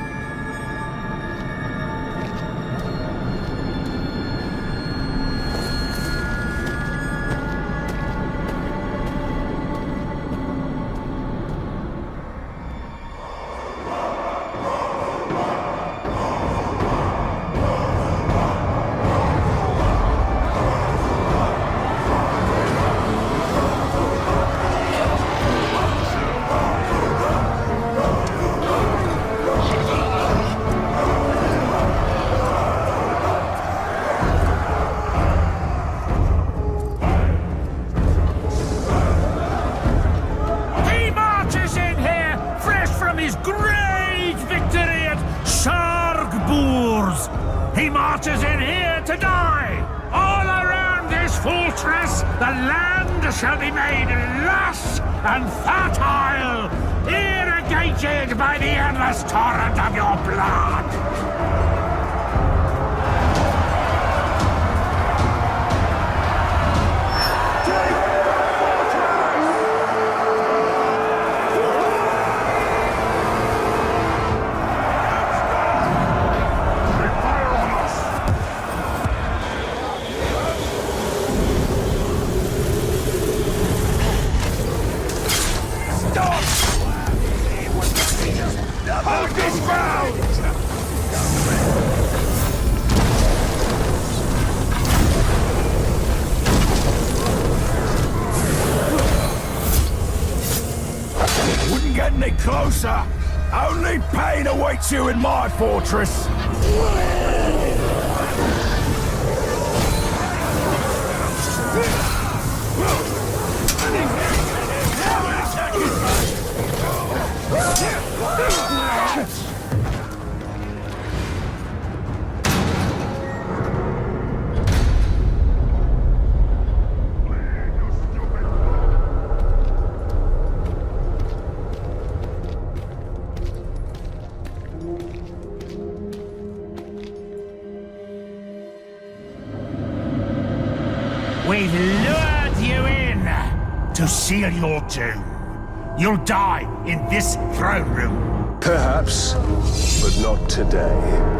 He marches in here to die! All around this fortress, the land shall be made lush and fertile, irrigated by the endless torrent of your blood! Wouldn't get any closer. Only pain awaits you in my fortress. We've lured you in! to seal your doom. You'll die in this throne room. Perhaps, but not today.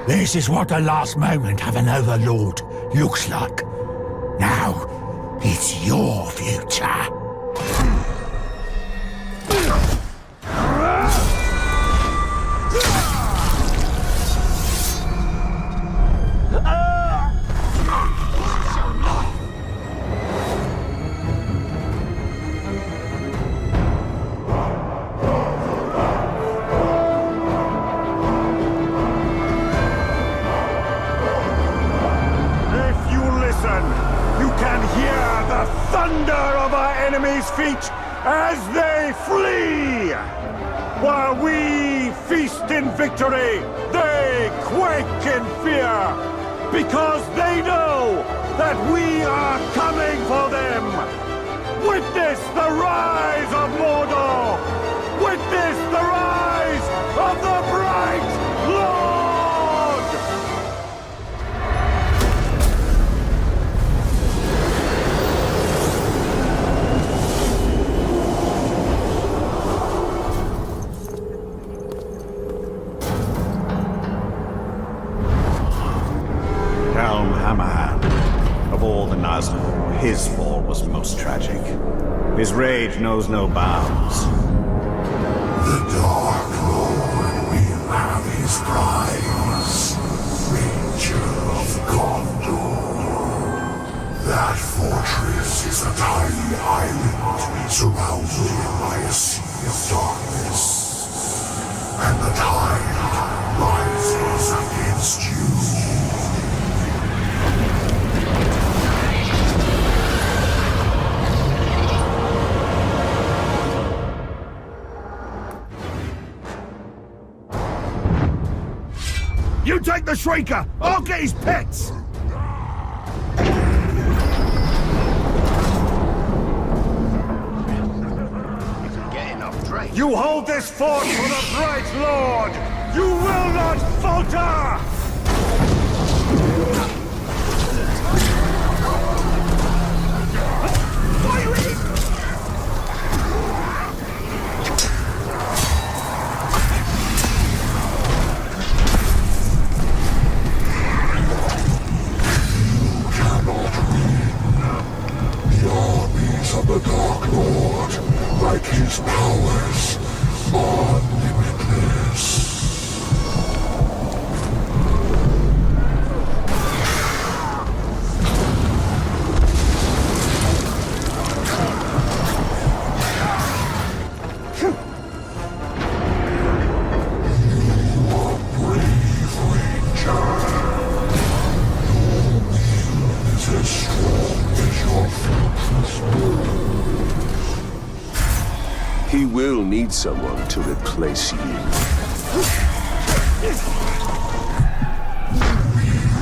This is what the last moment of an overlord looks like. Now, it's your future. Feet as they flee. While we feast in victory, they quake in fear, because they know that we are coming for them. Witness the rise of Mordor! Witness the rise of the Bright Lord! Of all the Nazgûl, his fall was most tragic. His rage knows no bounds. The Dark Lord will have his prize. Ranger of Gondor. That fortress is a tiny island surrounded by a sea of darkness. And the tide rises against you. You take the Shrieker! I'll get his pets! You hold this fort for the Bright Lord! You will not falter! The Dark Lord, like his powers, are limitless. You are brave, Ranger. Your will is as strong as your fortress. He will need someone to replace you. We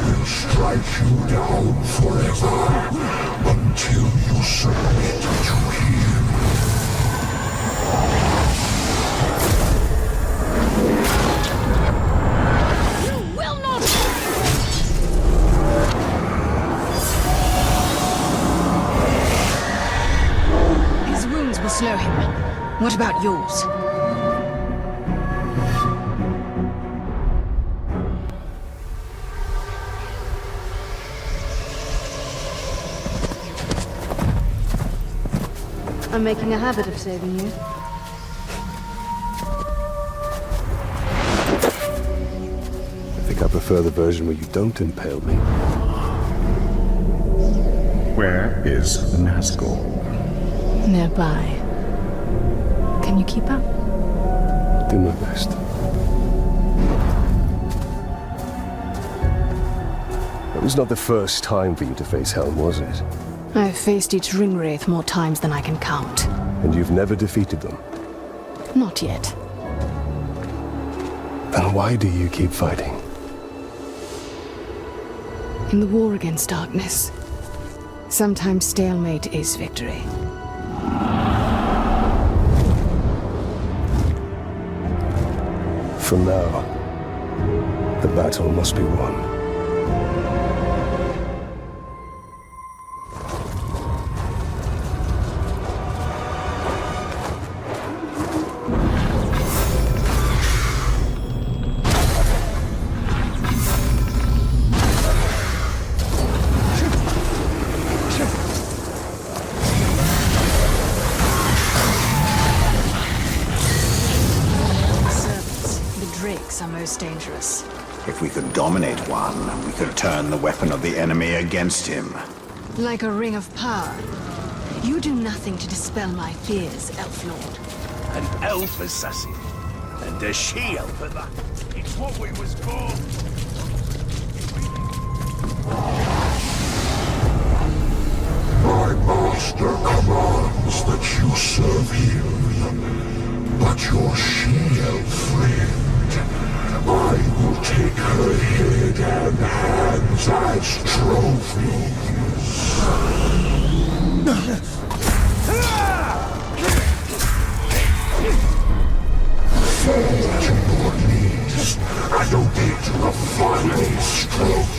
will strike you down forever until you submit to him. You will not! What about yours? I'm making a habit of saving you. I think I prefer the version where you don't impale me. Where is Nazgul? Nearby. Can you keep up? Do my best. It was not the first time for you to face Helm, was it? I've faced each ring wraith more times than I can count. And you've never defeated them? Not yet. Then why do you keep fighting? In the war against darkness, sometimes stalemate is victory. For now, the battle must be won. Are most dangerous. If we could dominate one, we could turn the weapon of the enemy against him. Like a ring of power. You do nothing to dispel my fears, Elf Lord. An elf assassin. And a she-elf at that. It's what we was called. My master commands that you serve him. But your she-elf friend, I will take her head and hands as trophies. Fall to your knees and obey to the final stroke.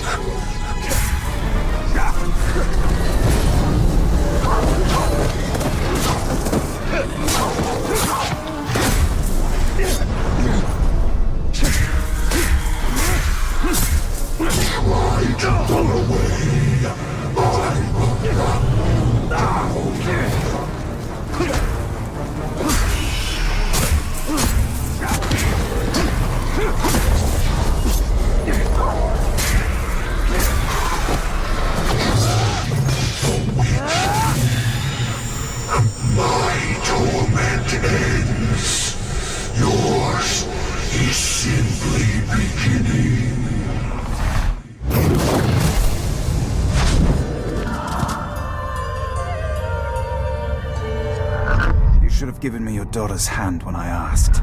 Try to pull away. I will not now. My torment ends. Yours is simply beginning. You should have given me your daughter's hand when I asked.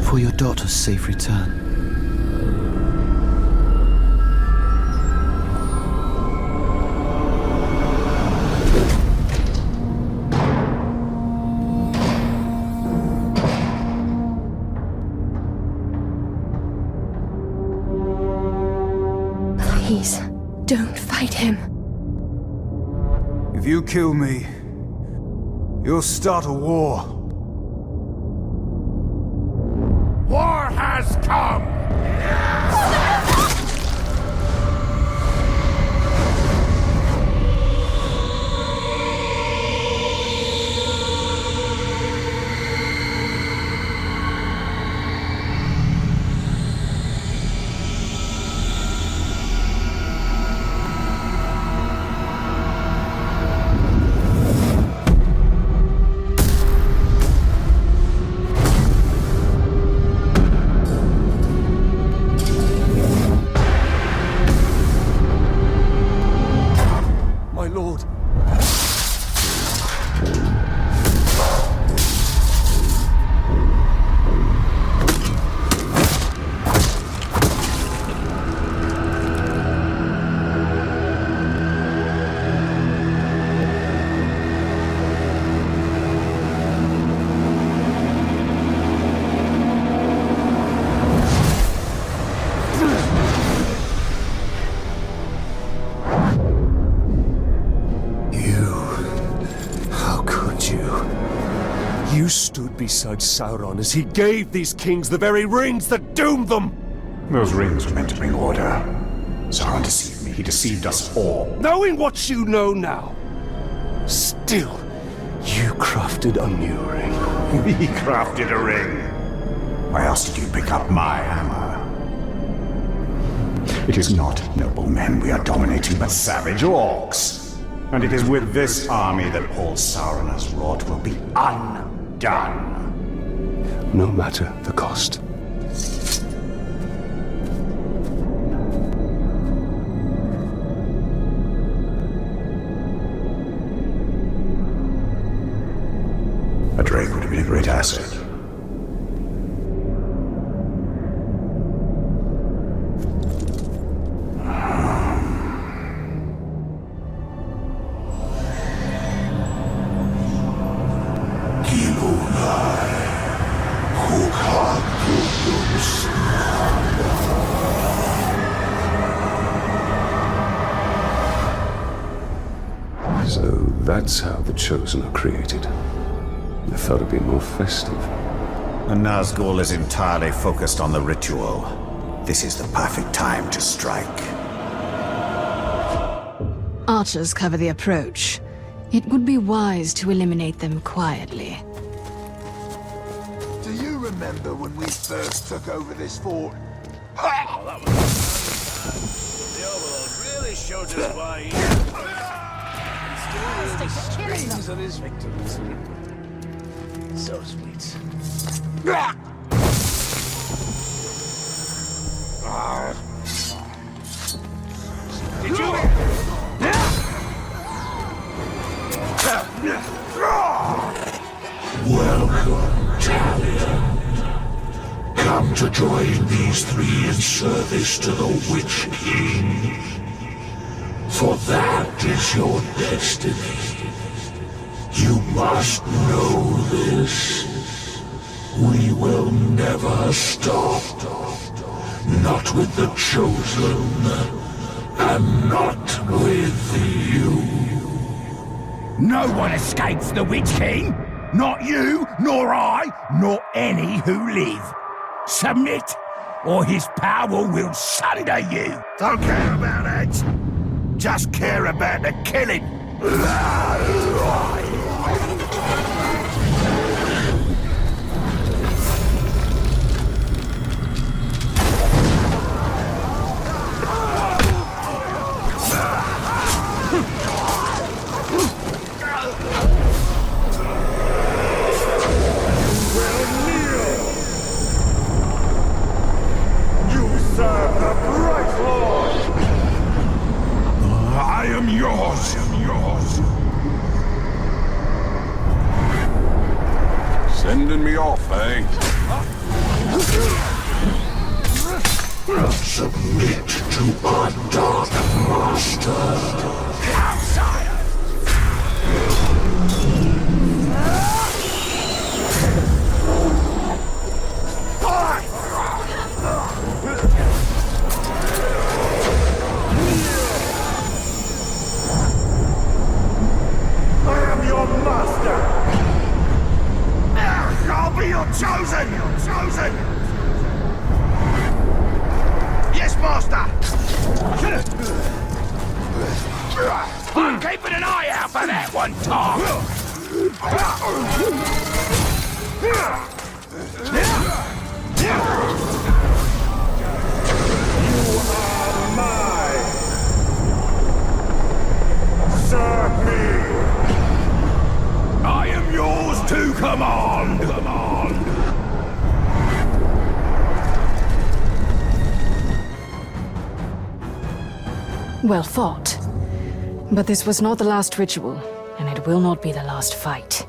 For your daughter's safe return. Please, don't fight him. If you kill me, you'll start a war. War has come! God besides Sauron as he gave these kings the very rings that doomed them? Those rings were meant to bring order. Sauron deceived me. He deceived us all. Knowing what you know now, still, you crafted a new ring. He crafted a ring. Why else did you pick up my hammer? It is not noble men we are dominating, but savage orcs. And it is with this army that all Sauron has wrought will be undone. No matter the cost. A Drake would have been a great asset. So that's how the Chosen are created. I thought it'd be more festive. The Nazgul is entirely focused on the ritual. This is the perfect time to strike. Archers cover the approach. It would be wise to eliminate them quietly. Do you remember when we first took over this fort? Oh, that was the Overlord really showed us why he still the screams of his victims. So sweet. Did you? Welcome, Talion. Come to join these three in service to the Witch King. For that is your destiny. You must know this. We will never stop. Not with the Chosen, and not with you. No one escapes the Witch King. Not you, nor I, nor any who live. Submit, or his power will sunder you. Don't care about that. Just care about the killing. I am yours. Sending me off, eh? Submit to our dark master. Outside! I'll be your chosen! Yes, master! I'm keeping an eye out for that one, Tom! Serve me! I am yours to command! Well fought. But this was not the last ritual, and it will not be the last fight.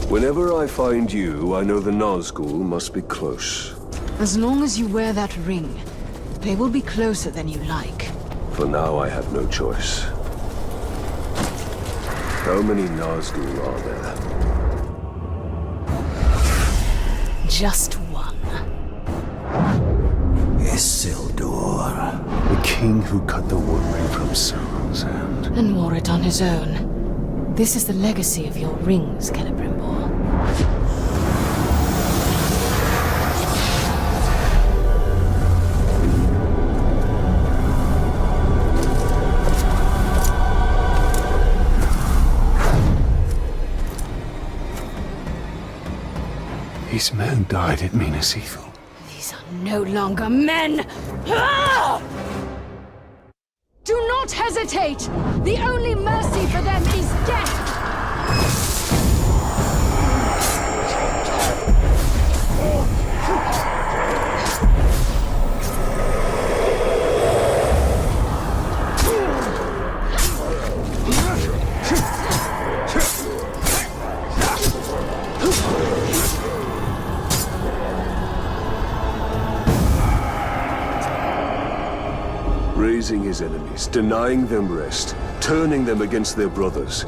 Whenever I find you, I know the Nazgul must be close. As long as you wear that ring, they will be closer than you like. For now, I have no choice. How many Nazgul are there? just one. Isildur. The king who cut the One Ring from Sauron's hand. And wore it on his own. This is the legacy of your rings, Celebrimbor. These men died at Minas Ithil. These are no longer men! Ah! Do not hesitate! The only mercy for them is death! Raising his enemies, denying them rest, turning them against their brothers.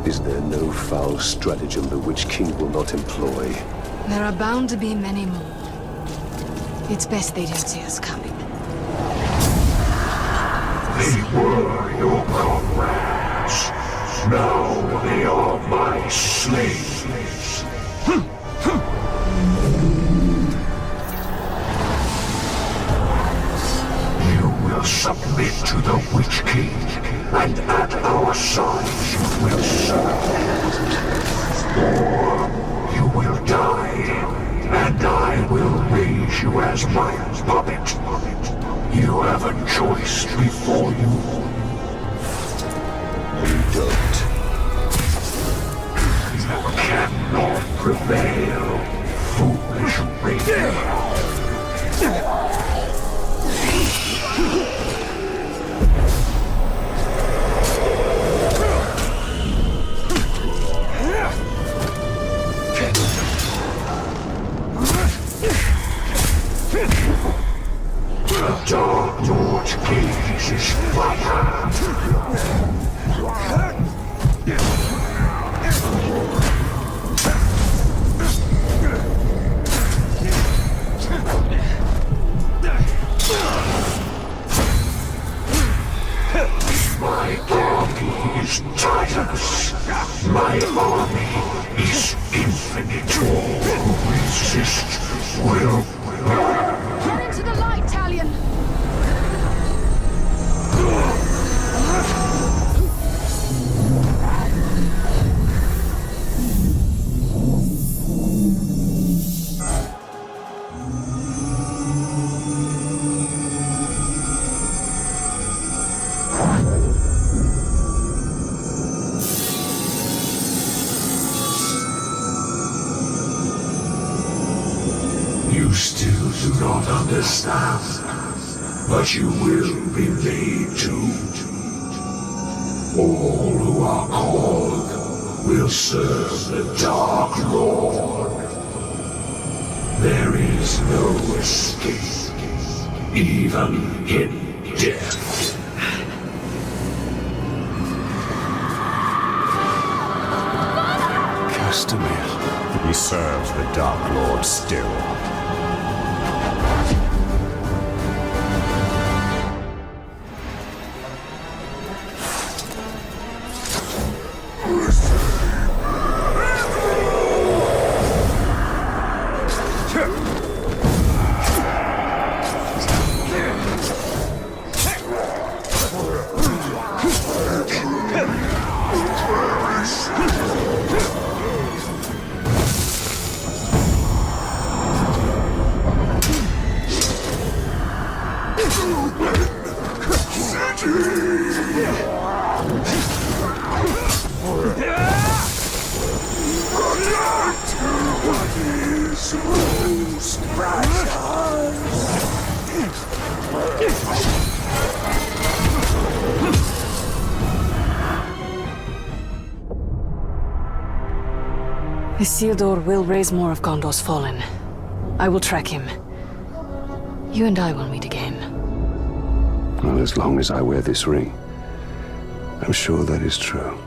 Is there no foul stratagem the Witch King will not employ? There are bound to be many more. It's best they don't see us coming. They were your comrades. Now they are my slaves. Submit to the Witch King, and at our side you will serve. Or you will die, and I will raise you as my puppet. You have a choice before you. You don't. You cannot prevail, foolish Ranger. The Dark Lord's gaze is fire. My army is tireless. My army is infinite. All who resist will burn. Get into the light, Talion! You still do not understand, but you will be made to. All who are called will serve the Dark Lord. There is no escape, even in death. Castamere. He serves the Dark Lord still. Isildur will raise more of Gondor's fallen. I will track him. You and I will meet again. Well, as long as I wear this ring, I'm sure that is true.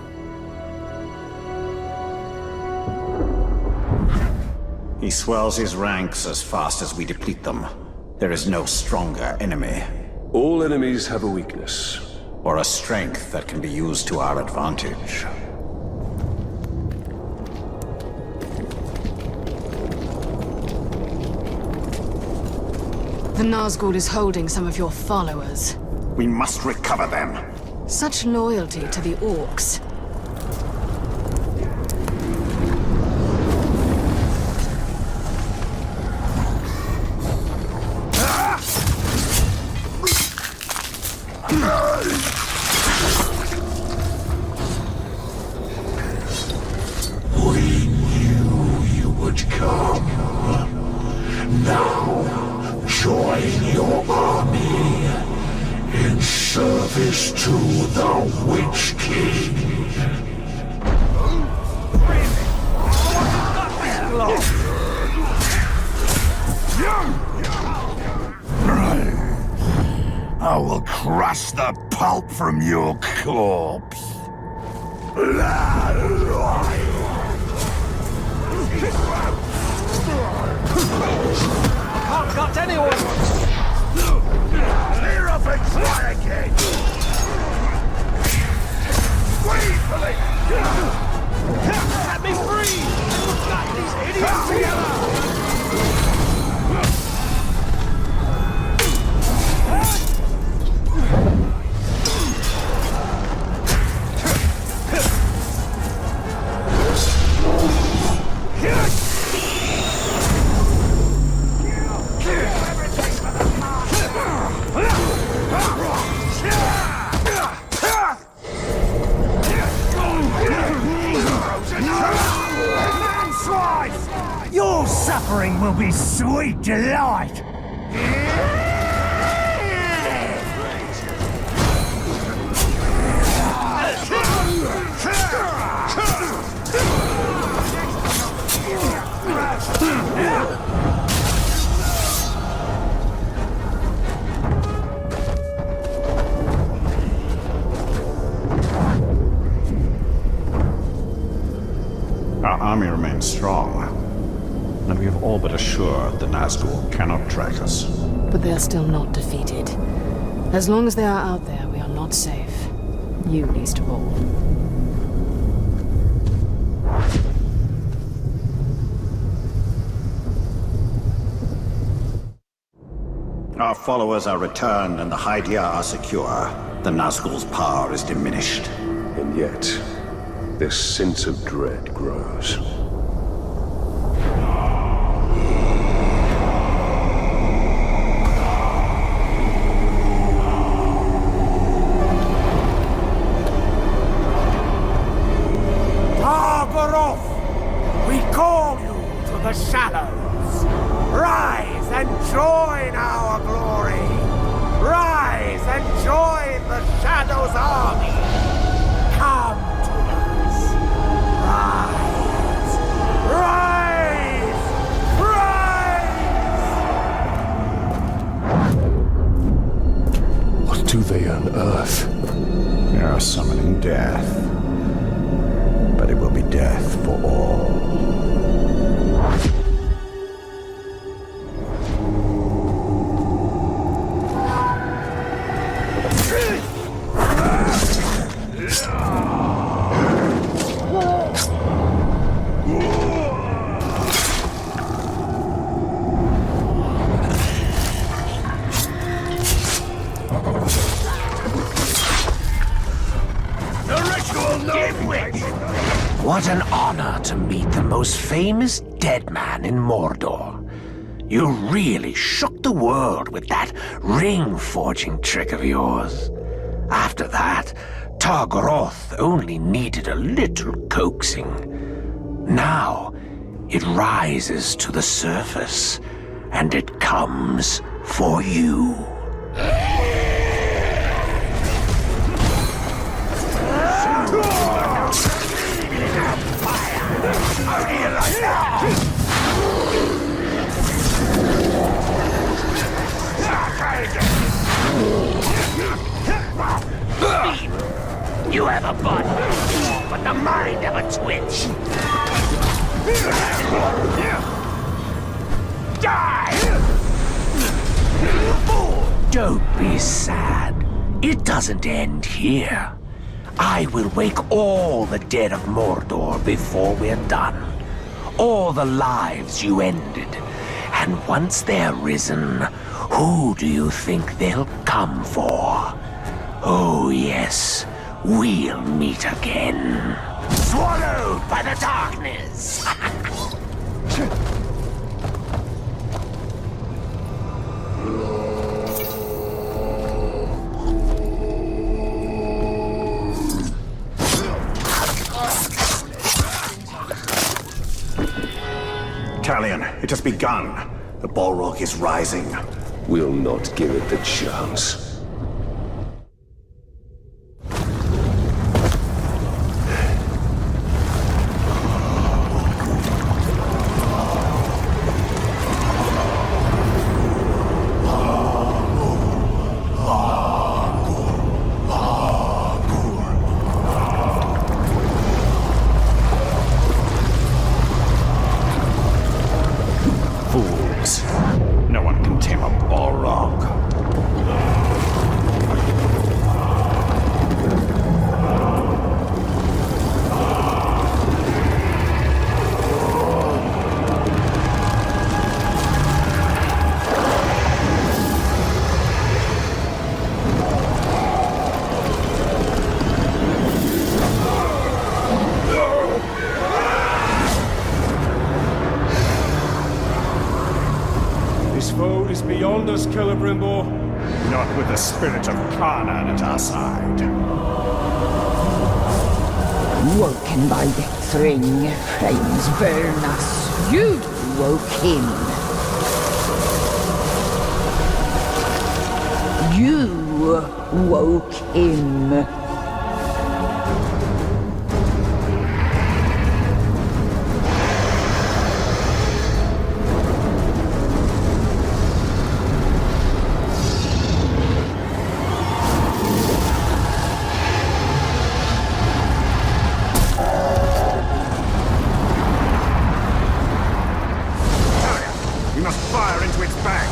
He swells his ranks as fast as we deplete them. There is no stronger enemy. All enemies have a weakness. Or a strength that can be used to our advantage. The Nazgul is holding some of your followers. We must recover them. Such loyalty to the orcs. We knew you would come. Now, join your army in service to the Witch King. I will crush the pulp from your corpse. Can't cut anyone! Clear up and try again! Wait for me! Set me free! Got these idiots together! Your suffering will be sweet delight! Our army remains strong, and we have all but assured the Nazgul cannot track us. But they are still not defeated. As long as they are out there, we are not safe. You least of all. Our followers are returned and the Hydia are secure. The Nazgul's power is diminished. And yet, this sense of dread grows. Targaroth! We call you to the shadows! Rise and join our glory! Rise and join the Shadow's army! Come to us! Rise! Rise! Rise! What do they unearth? They are summoning death. But it will be death for all. What an honor to meet the most famous dead man in Mordor. You really shook the world with that ring-forging trick of yours. After that, Targaroth only needed a little coaxing. Now, it rises to the surface, and it comes for you. You have a body, but the mind of a twitch. Don't be sad. It doesn't end here. I will wake all the dead of Mordor before we're done. All the lives you ended. And once they're risen, who do you think they'll come for? Oh yes, we'll meet again. Swallowed by the darkness! Talion, it has begun. The Balrog is rising. We'll not give it the chance. No one can tame a Balrog. This foe is beyond us, Celebrimbor. Not with the spirit of Carnan at our side. Woken by the thring, flames burn us. You woke him. You woke him. We must fire into its back.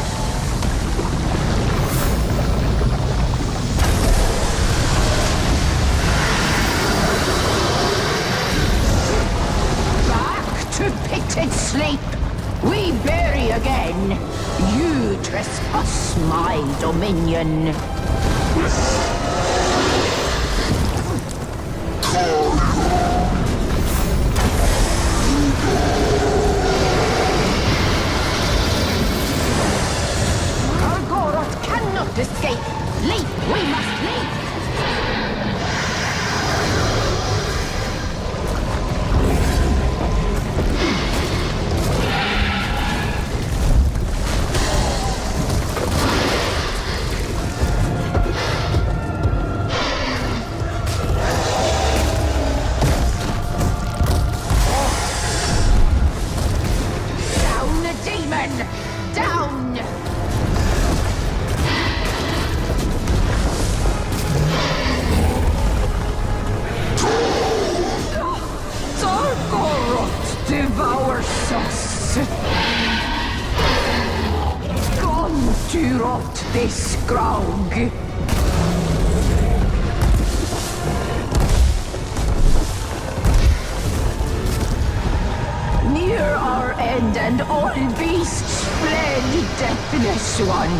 Back to pitted sleep. We bury again. You trespass my dominion. Gorgoroth cannot escape. Leap! We must leap! Down, demon! Down! Gorgoroth devours us. Gone to rot this grog. Near our end and all beasts fled, deathless one.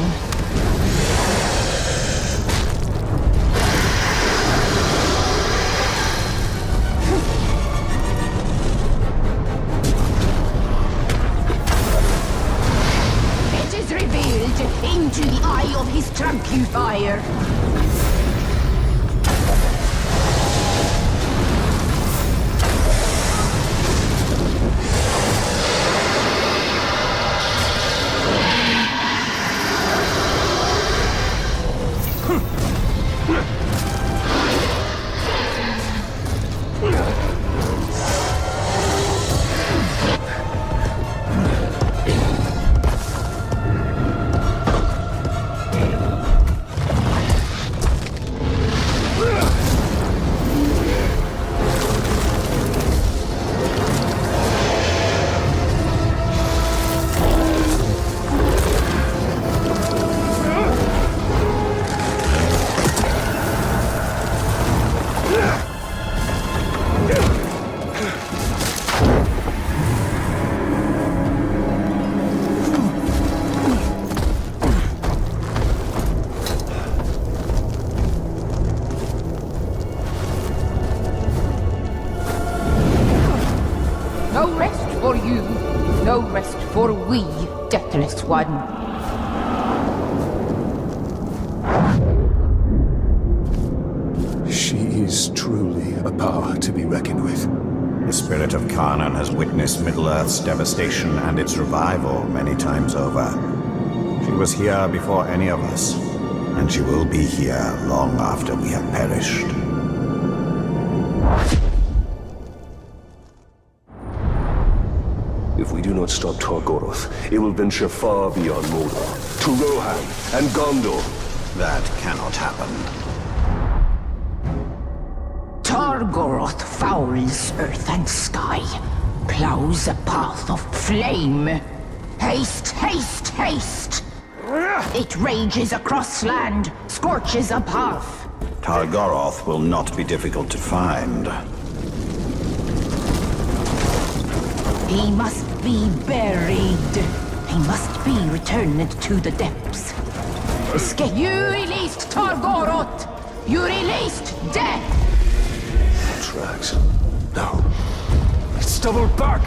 It is revealed into the eye of his trumpifier. treacherous one. She is truly a power to be reckoned with. The spirit of Kanan has witnessed Middle-earth's devastation and its revival many times over. She was here before any of us, and she will be here long after we have perished. If we do not stop Targoroth, it will venture far beyond Mordor, to Rohan and Gondor. That cannot happen. Targoroth fouls earth and sky, plows a path of flame. Haste, haste, haste! It rages across land, scorches a path. Targoroth will not be difficult to find. He must be buried. He must be returned to the depths. Escape. You released Targoroth! You released death! Tracks. No. It's doubled back!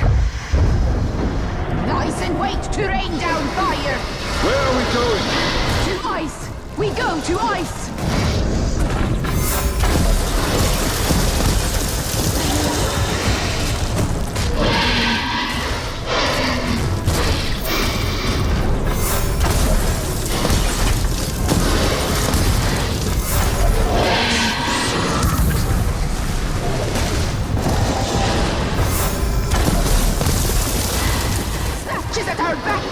Lies in wait to rain down fire! Where are we going? To ice! We go to ice! Snatches at our back!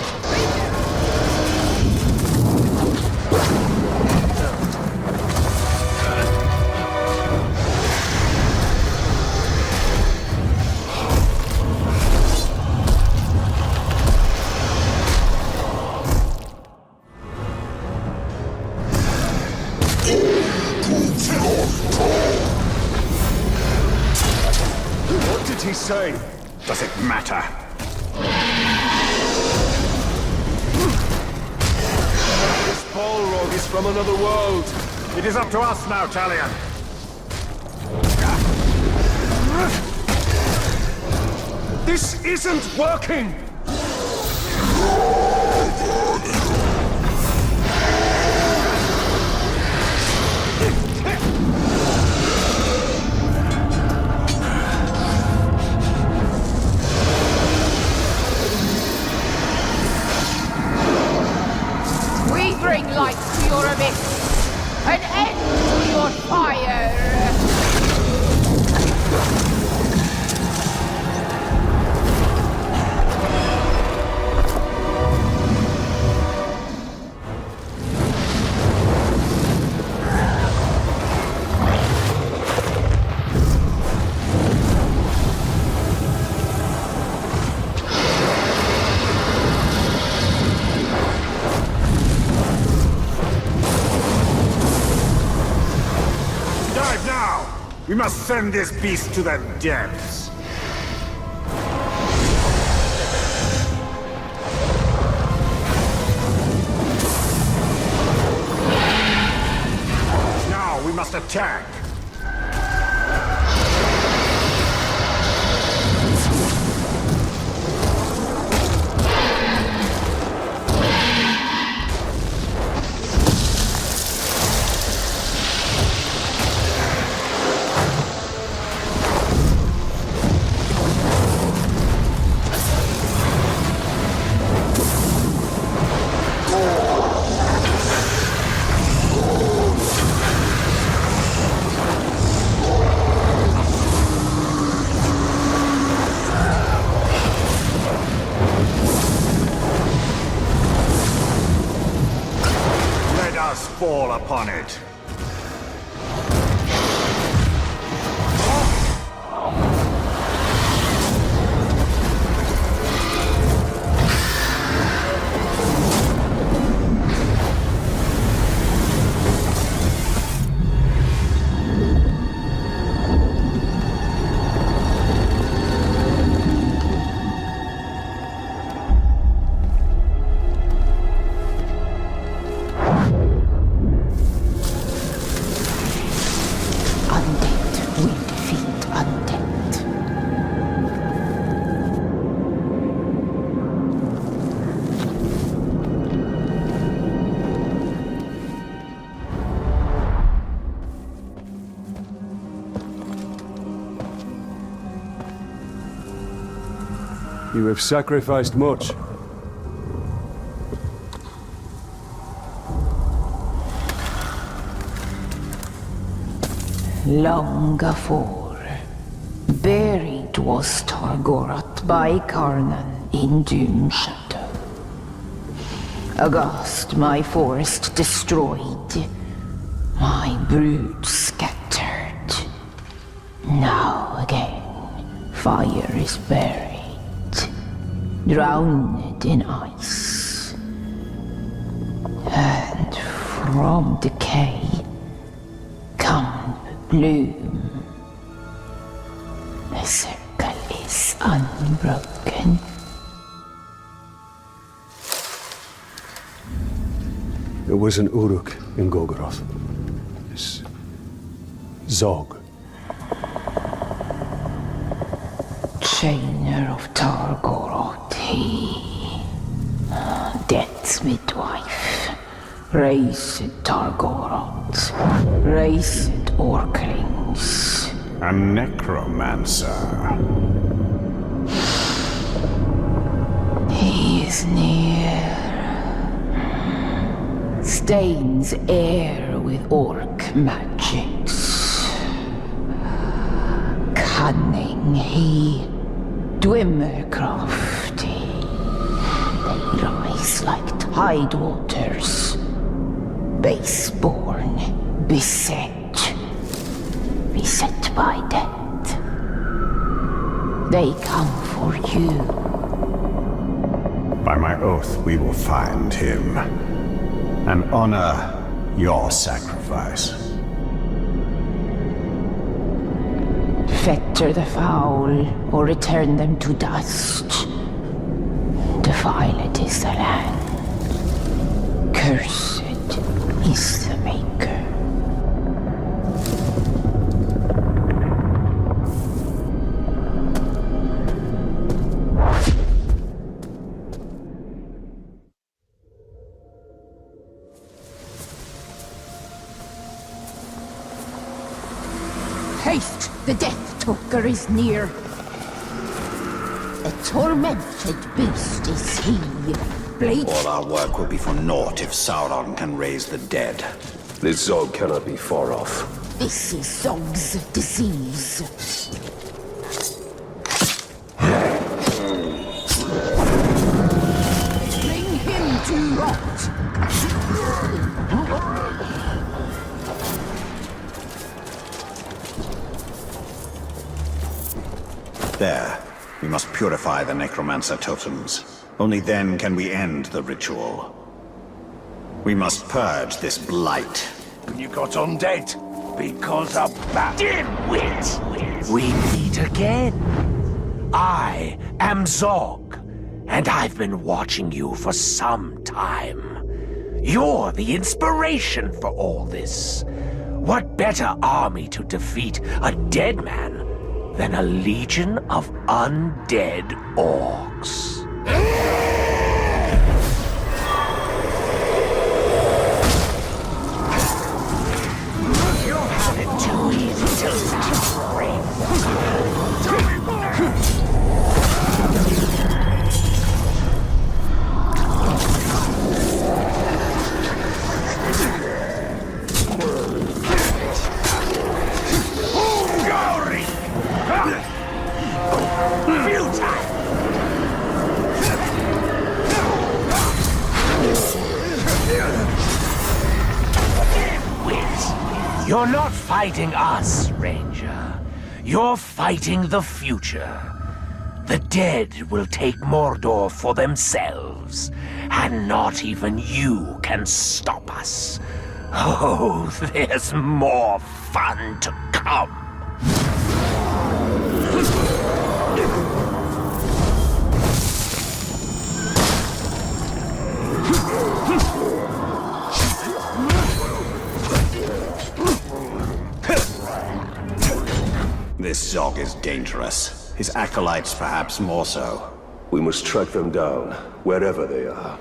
What did he say? Does it matter? This Balrog is from another world. It is up to us now, Talion. This isn't working! We bring light to your abyss! An end to your fire! Dive now! We must send this beast to the depths. Now we must attack. Let us fall upon it. You have sacrificed much. Long afore, buried was Targoroth by Carnan in Doom Shadow. Aghast my forest destroyed, my brood scattered. Now again, fire is buried, drowned in ice. And from decay come bloom. The circle is unbroken. There was an Uruk in Golgoroth. This Zog. Chainer of Targoroth, he. Death's midwife. Raised Targoroth. Raised Orklings. A necromancer. He is near. Stains air with orc magics. Cunning he, Dwemer crafty. They rise like tide waters. Baseborn, beset by death. They come for you. By my oath, we will find him and honor your sacrifice. Fetter the foul, or return them to dust. Defiled is the land. Cursed is the Maker. Haste! The Death Talker is near. A tormented beast is he. Blade. All our work will be for naught if Sauron can raise the dead. This Zog cannot be far off. This is Zog's disease. Bring him to rot. There. We must purify the necromancer totems. Only then can we end the ritual. We must purge this blight. You got undead because of that. Dimwit! We meet again. I am Zog, and I've been watching you for some time. You're the inspiration for all this. What better army to defeat a dead man than a legion of undead orcs? You'll have it too easy to stop, wraith. You're not fighting us, Ranger. You're fighting the future. The dead will take Mordor for themselves, and not even you can stop us. Oh, there's more fun to come. This Zog is dangerous. His acolytes perhaps more so. We must track them down, wherever they are.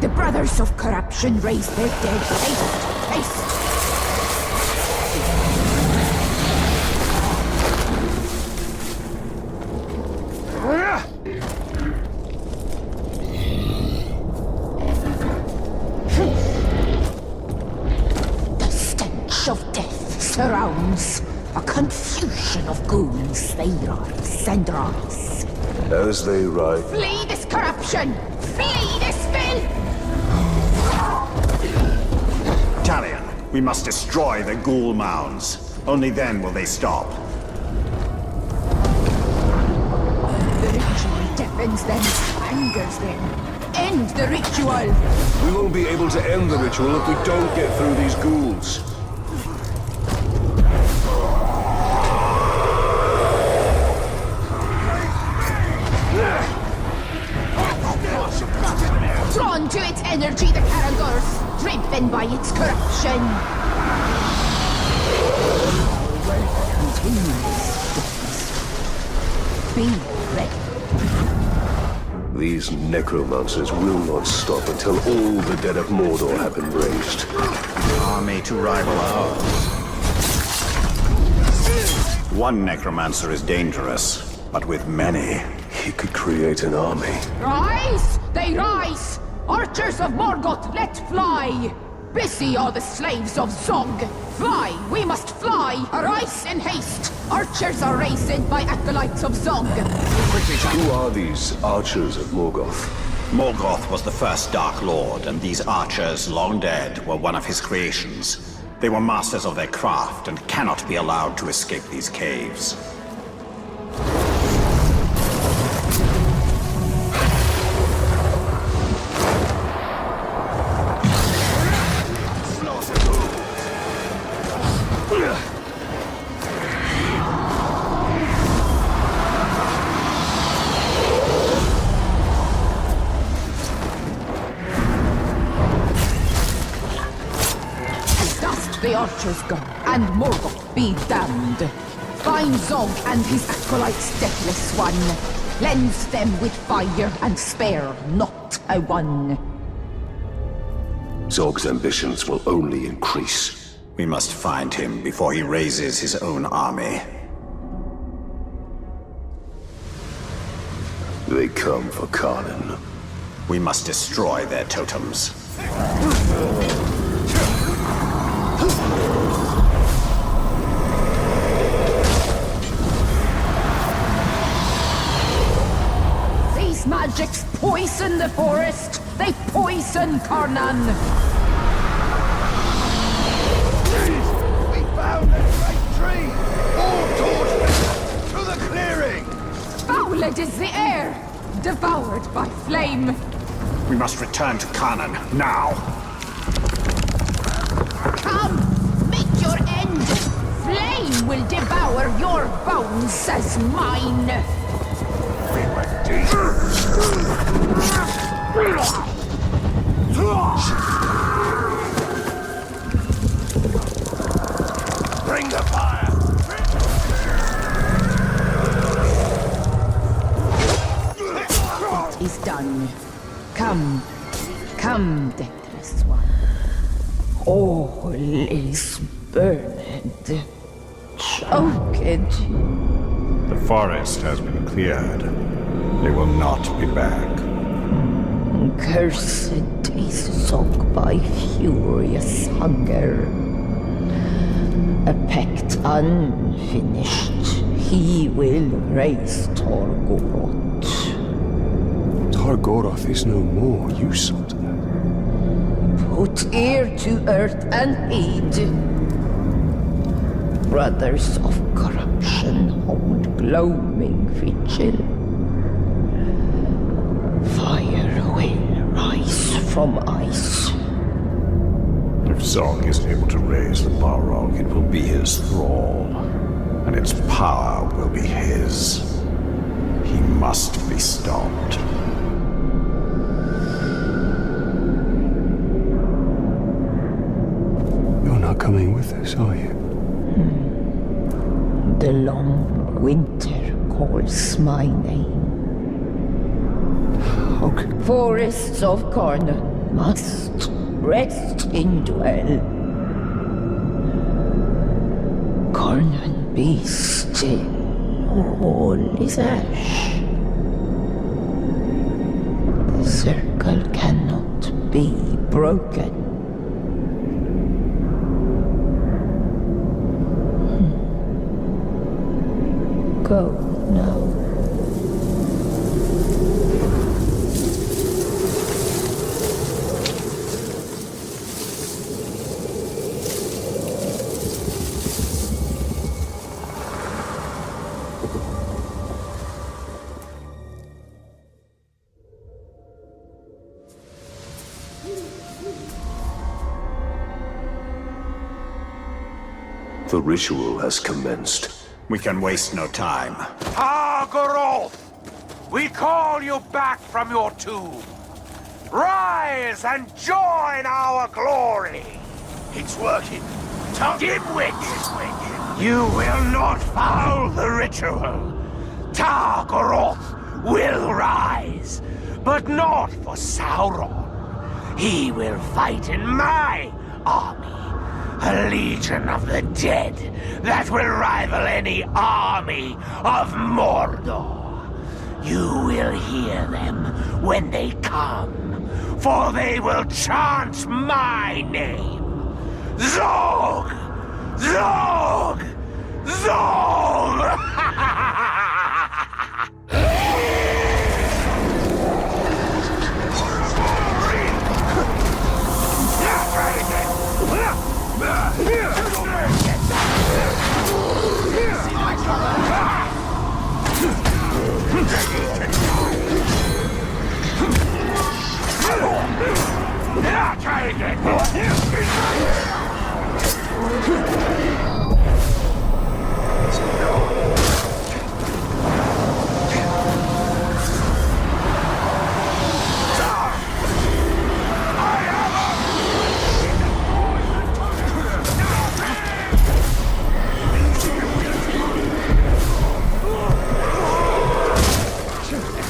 The Brothers of Corruption raise their dead. Haste! Haste! surrounds. A confusion of ghouls, thayrars, and rats. As they ride. Flee this corruption! Flee this filth! Talion, we must destroy the ghoul mounds. Only then will they stop. The ritual deafens them, angers them. End the ritual! We won't be able to end the ritual if we don't get through these ghouls. Drawn to its energy, the Caragors, driven by its corruption. Continues. Be ready. These necromancers will not stop until all the dead of Mordor have been raised. Army to rival ours. One necromancer is dangerous, but with many, he could create an army. Rise! They rise! Archers of Morgoth, let fly! Busy are the slaves of Zog. Fly! We must fly! Arise in haste! Archers are raised by acolytes of Zog. Who are these archers of Morgoth? Morgoth was the first Dark Lord, and these archers, long dead, were one of his creations. They were masters of their craft and cannot be allowed to escape these caves. The archers go, and Morgoth be damned. Find Zog and his acolytes, deathless one. Cleanse them with fire and spare not a one. Zog's ambitions will only increase. We must find him before he raises his own army. They come for Kharlan. We must destroy their totems. These magics poison the forest. They poison Karnan. We found a great tree! All towards to the clearing! Fouled is the air, devoured by flame. We must return to Karnan, now! Come, meet your end. Flame will devour your bones as mine. We went deep. Bring the fire! It is done. Come, come, deathless one. All is burned, choked. The forest has been cleared. They will not be back. Cursed is Zog by furious hunger. A pact unfinished, he will raise Torgoroth. Targoroth is no more, you saw to that. Put ear to earth and heed. Brothers of corruption hold gloaming vigil. Fire will rise from ice. If Zog is able to raise the Balrog, it will be his thrall, and its power will be his. He must be stopped. You're not coming with us, are you? The long winter calls my name. Okay. Forests of Karnan must rest in dwell. Karnan be still, all is ash. The circle cannot be broken. go now. The ritual has commenced. We can waste no time. Garroth! We call you back from your tomb. Rise and join our glory. It's working. Dimwit! You will not foul the ritual. Garroth will rise, but not for Sauron. He will fight in my army. A legion of the dead that will rival any army of Mordor. You will hear them when they come, for they will chant my name. Zog! Zog! Zog! Try again.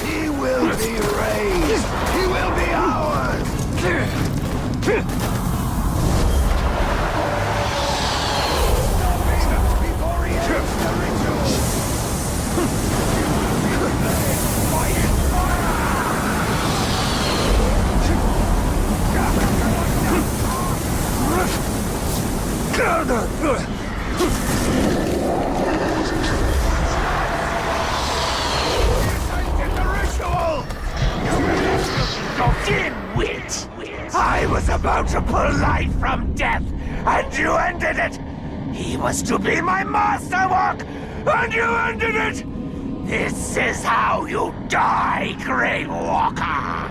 He will be raised. He will be ours. Dimwit! I was about to pull life from death, and you ended it! He was to be my masterwork, and you ended it! This is how you die, Grey Walker!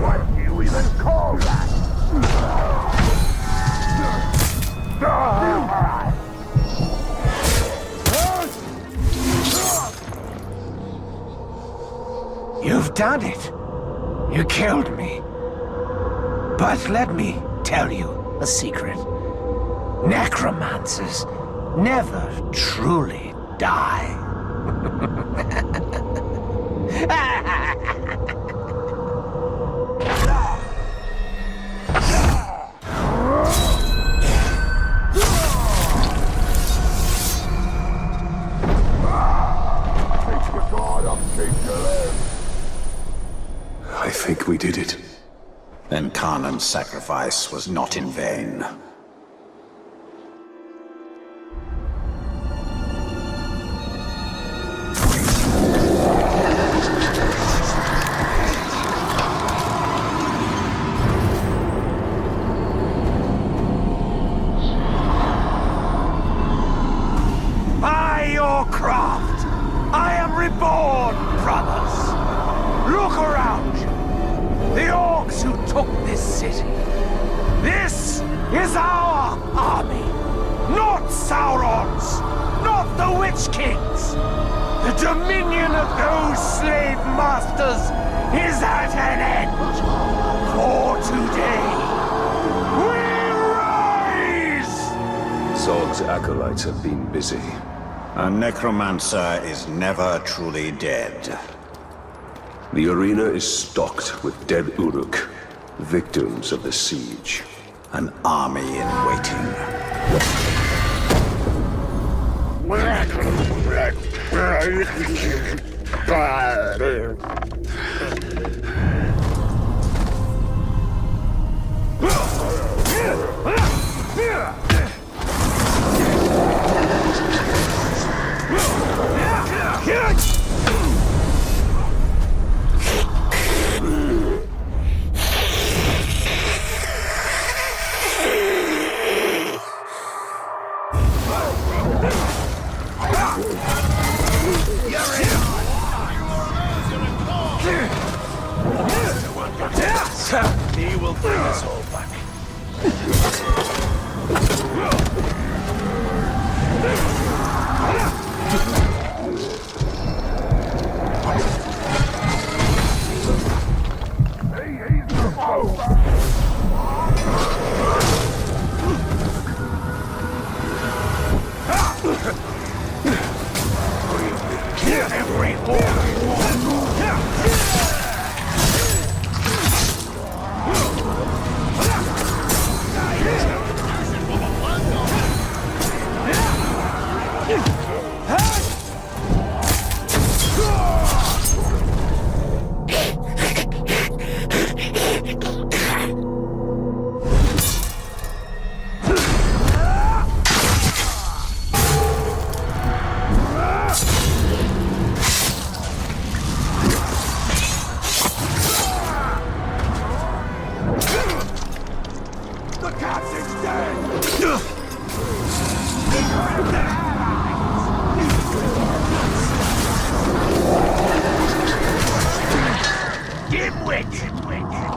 What do you even call that? You've done it. You killed me. But let me tell you a secret. Necromancers never truly die. I think we did it. Then Khan's sacrifice was not in vain. By your craft, I am reborn, brothers. Look around you. The orcs who took this city. This is our army. Not Sauron's. Not the Witch King's. The dominion of those slave masters is at an end. For today, we rise! Zog's acolytes have been busy. A necromancer is never truly dead. The arena is stocked with dead Uruk, victims of the siege. An army in waiting. He will bring us all back.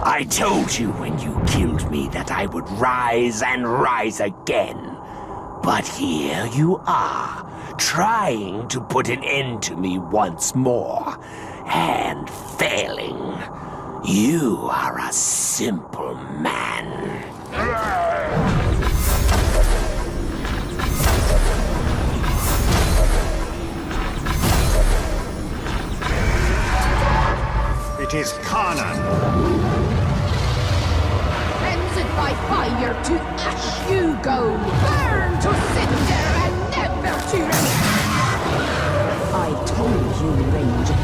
I told you when you killed me that I would rise and rise again. But here you are, trying to put an end to me once more, and failing. You are a simple man. It is Kanan. Cleansed by fire to ash you go, burn to cinder and never to remain. I told you, Ranger,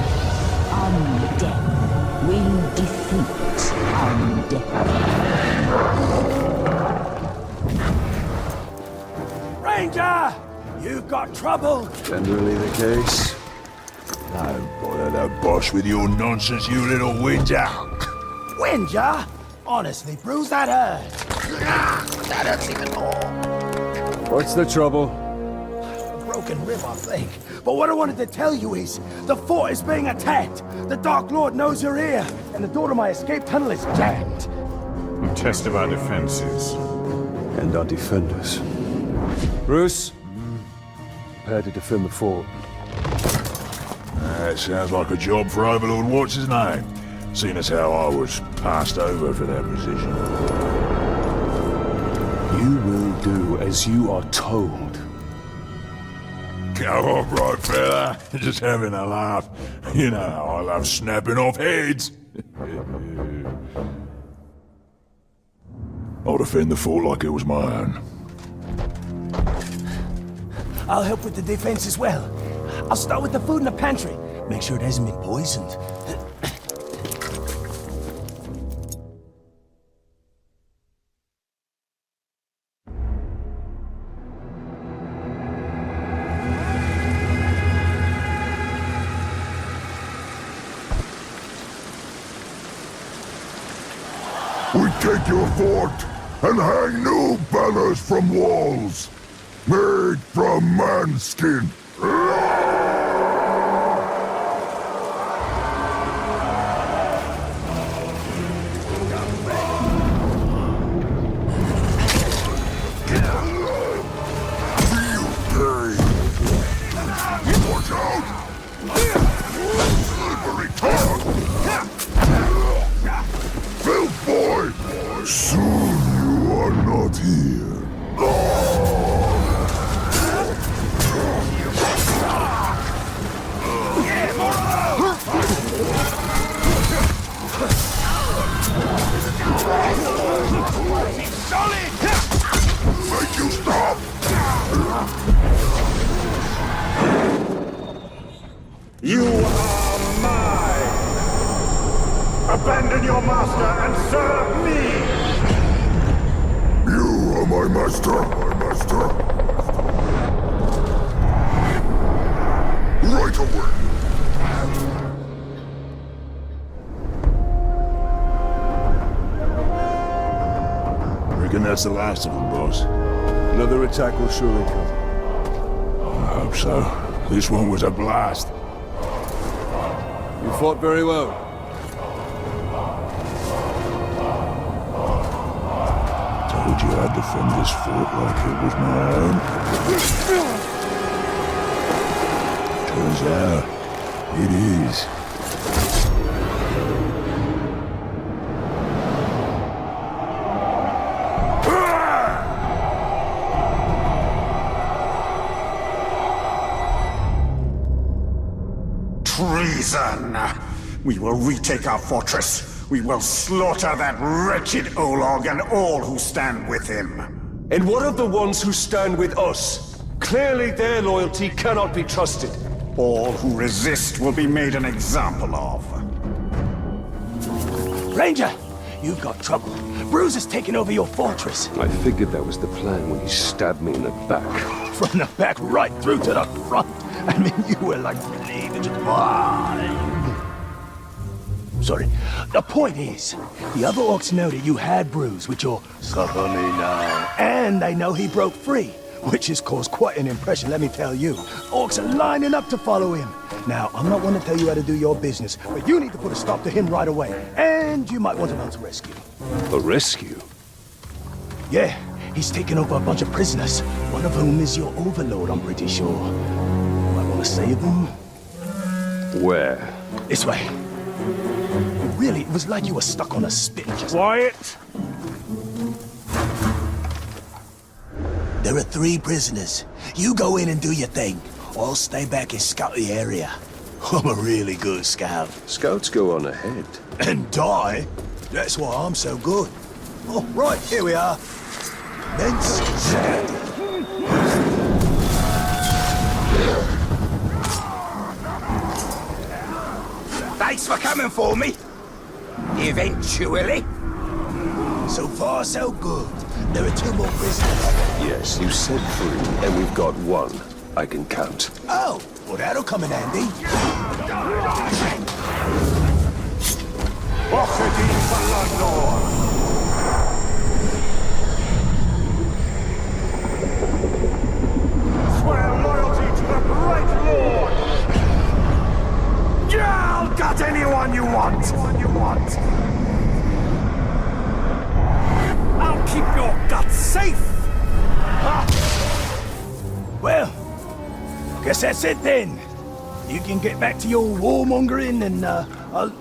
undead will defeat undead. Ranger! You've got trouble! Generally the case. Don't bother the boss with your nonsense, you little whinger. Whinger? Honestly, Bruce, that hurt. That hurts even more. What's the trouble? A broken rib, I think. But what I wanted to tell you is, the fort is being attacked. The Dark Lord knows you're here, and the door to my escape tunnel is jammed. A test of our defenses. And our defenders. Bruce, prepare to defend the fort. That sounds like a job for Overlord What's-His-Name, seeing as how I was passed over for that position. You will do as you are told. Come on, bright fella. Just having a laugh. You know how I love snapping off heads. I'll defend the fort like it was my own. I'll help with the defense as well. I'll start with the food in the pantry. Make sure it hasn't been poisoned. We take your fort and hang new banners from walls, made from man skin. Watch out! Slippery tongue! Filth boy! Soon you are not here. You are mine! Abandon your master and serve me! You are my master, Right away! Reckon that's the last of them, boss. Another attack will surely come. I hope so. This one was a blast. You fought very well. Told you I'd defend this fort like it was my own. Turns out, it is. Treason! We will retake our fortress. We will slaughter that wretched Olog and all who stand with him. And what of the ones who stand with us? Clearly their loyalty cannot be trusted. All who resist will be made an example of. Ranger, you've got trouble. Bruce has taken over your fortress. I figured that was the plan when he stabbed me in the back. From the back right through to the front. I mean, you were like bleeding. Sorry. The point is, the other orcs know that you had Bruce with your suffer me now. And they know he broke free, which has caused quite an impression, let me tell you. Orcs are lining up to follow him. Now, I'm not one to tell you how to do your business, but you need to put a stop to him right away. And you might want to mount a rescue. A rescue? Yeah, he's taken over a bunch of prisoners, one of whom is your overlord, I'm pretty sure. Might want to save them? Where? This way. Really, it was like you were stuck on a spit. Quiet! There are 3 prisoners. You go in and do your thing. I'll stay back and scout the area. I'm a really good scout. Scouts go on ahead. And die? That's why I'm so good. Oh, right, here we are. Men's Thanks for coming for me. Eventually. So far, so good. There are 2 more prisoners. Yes, you said 3, and we've got 1. I can count. Oh, well that'll come in handy. Swear loyalty to the Great Lord! I'll cut anyone you want! I'll keep your guts safe! Well, guess that's it then. You can get back to your warmongering and, I'll...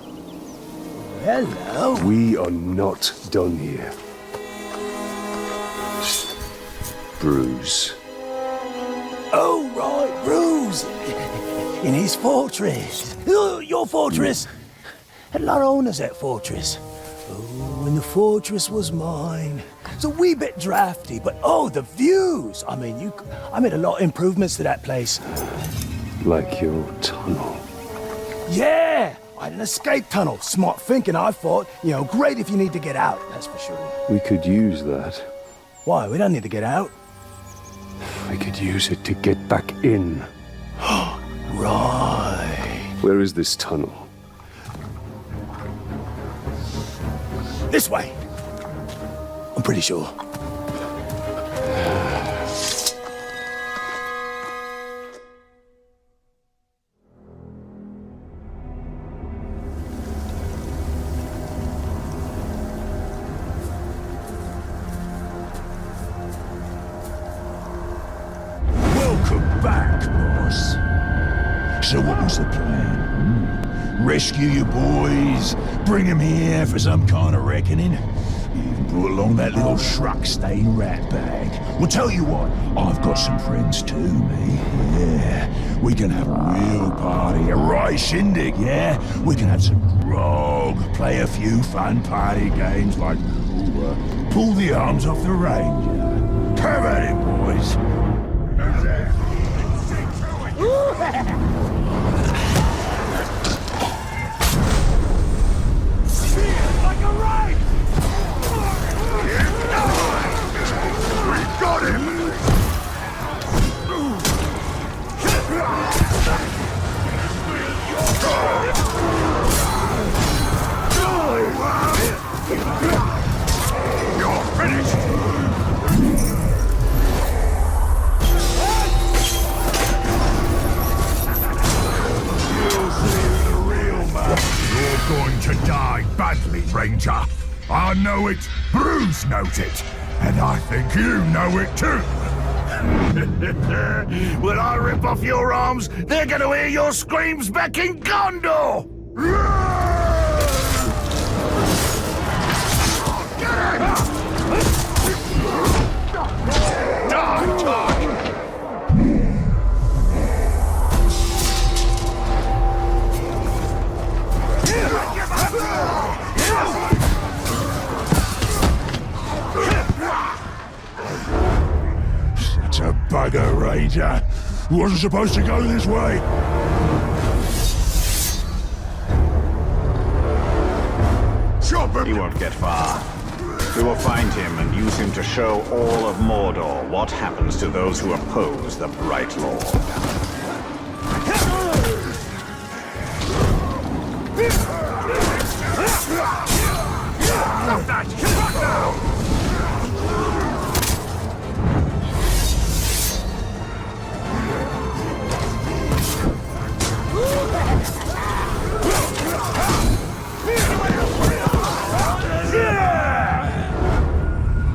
Hello? We are not done here. Bruce. Oh, right, Bruce. In his fortress. Your fortress. Had a lot of owners, that fortress. Oh, and the fortress was mine. It's a wee bit drafty, but oh, the views! I mean, I made a lot of improvements to that place. Like your tunnel. Yeah! I had an escape tunnel. Smart thinking, I thought. You know, great if you need to get out, that's for sure. We could use that. Why? We don't need to get out. We could use it to get back in. Right. Where is this tunnel? This way. I'm pretty sure. Welcome back, boss. So what was the plan? Rescue your boys? Bring them here for some kind of reckoning? You even brought along that little shrug-stained rat bag. Well, tell you what, I've got some friends too, me. Yeah, we can have a real party, a right shindig, yeah? We can have some grog, play a few fun party games like pull the arms off the ranger. Have at it, boys. Like a wraith! We got him! You're finished! You'll see the real man. You're going to die badly, Ranger. I know it, Bruce knows it, and I think you know it too. When I rip off your arms, they're going to hear your screams back in Gondor! Die, Tark! Such a bugger, Ranger. Wasn't supposed to go this way. He won't get far. We will find him and use him to show all of Mordor what happens to those who oppose the Bright Lord. Stop that! Fuck now!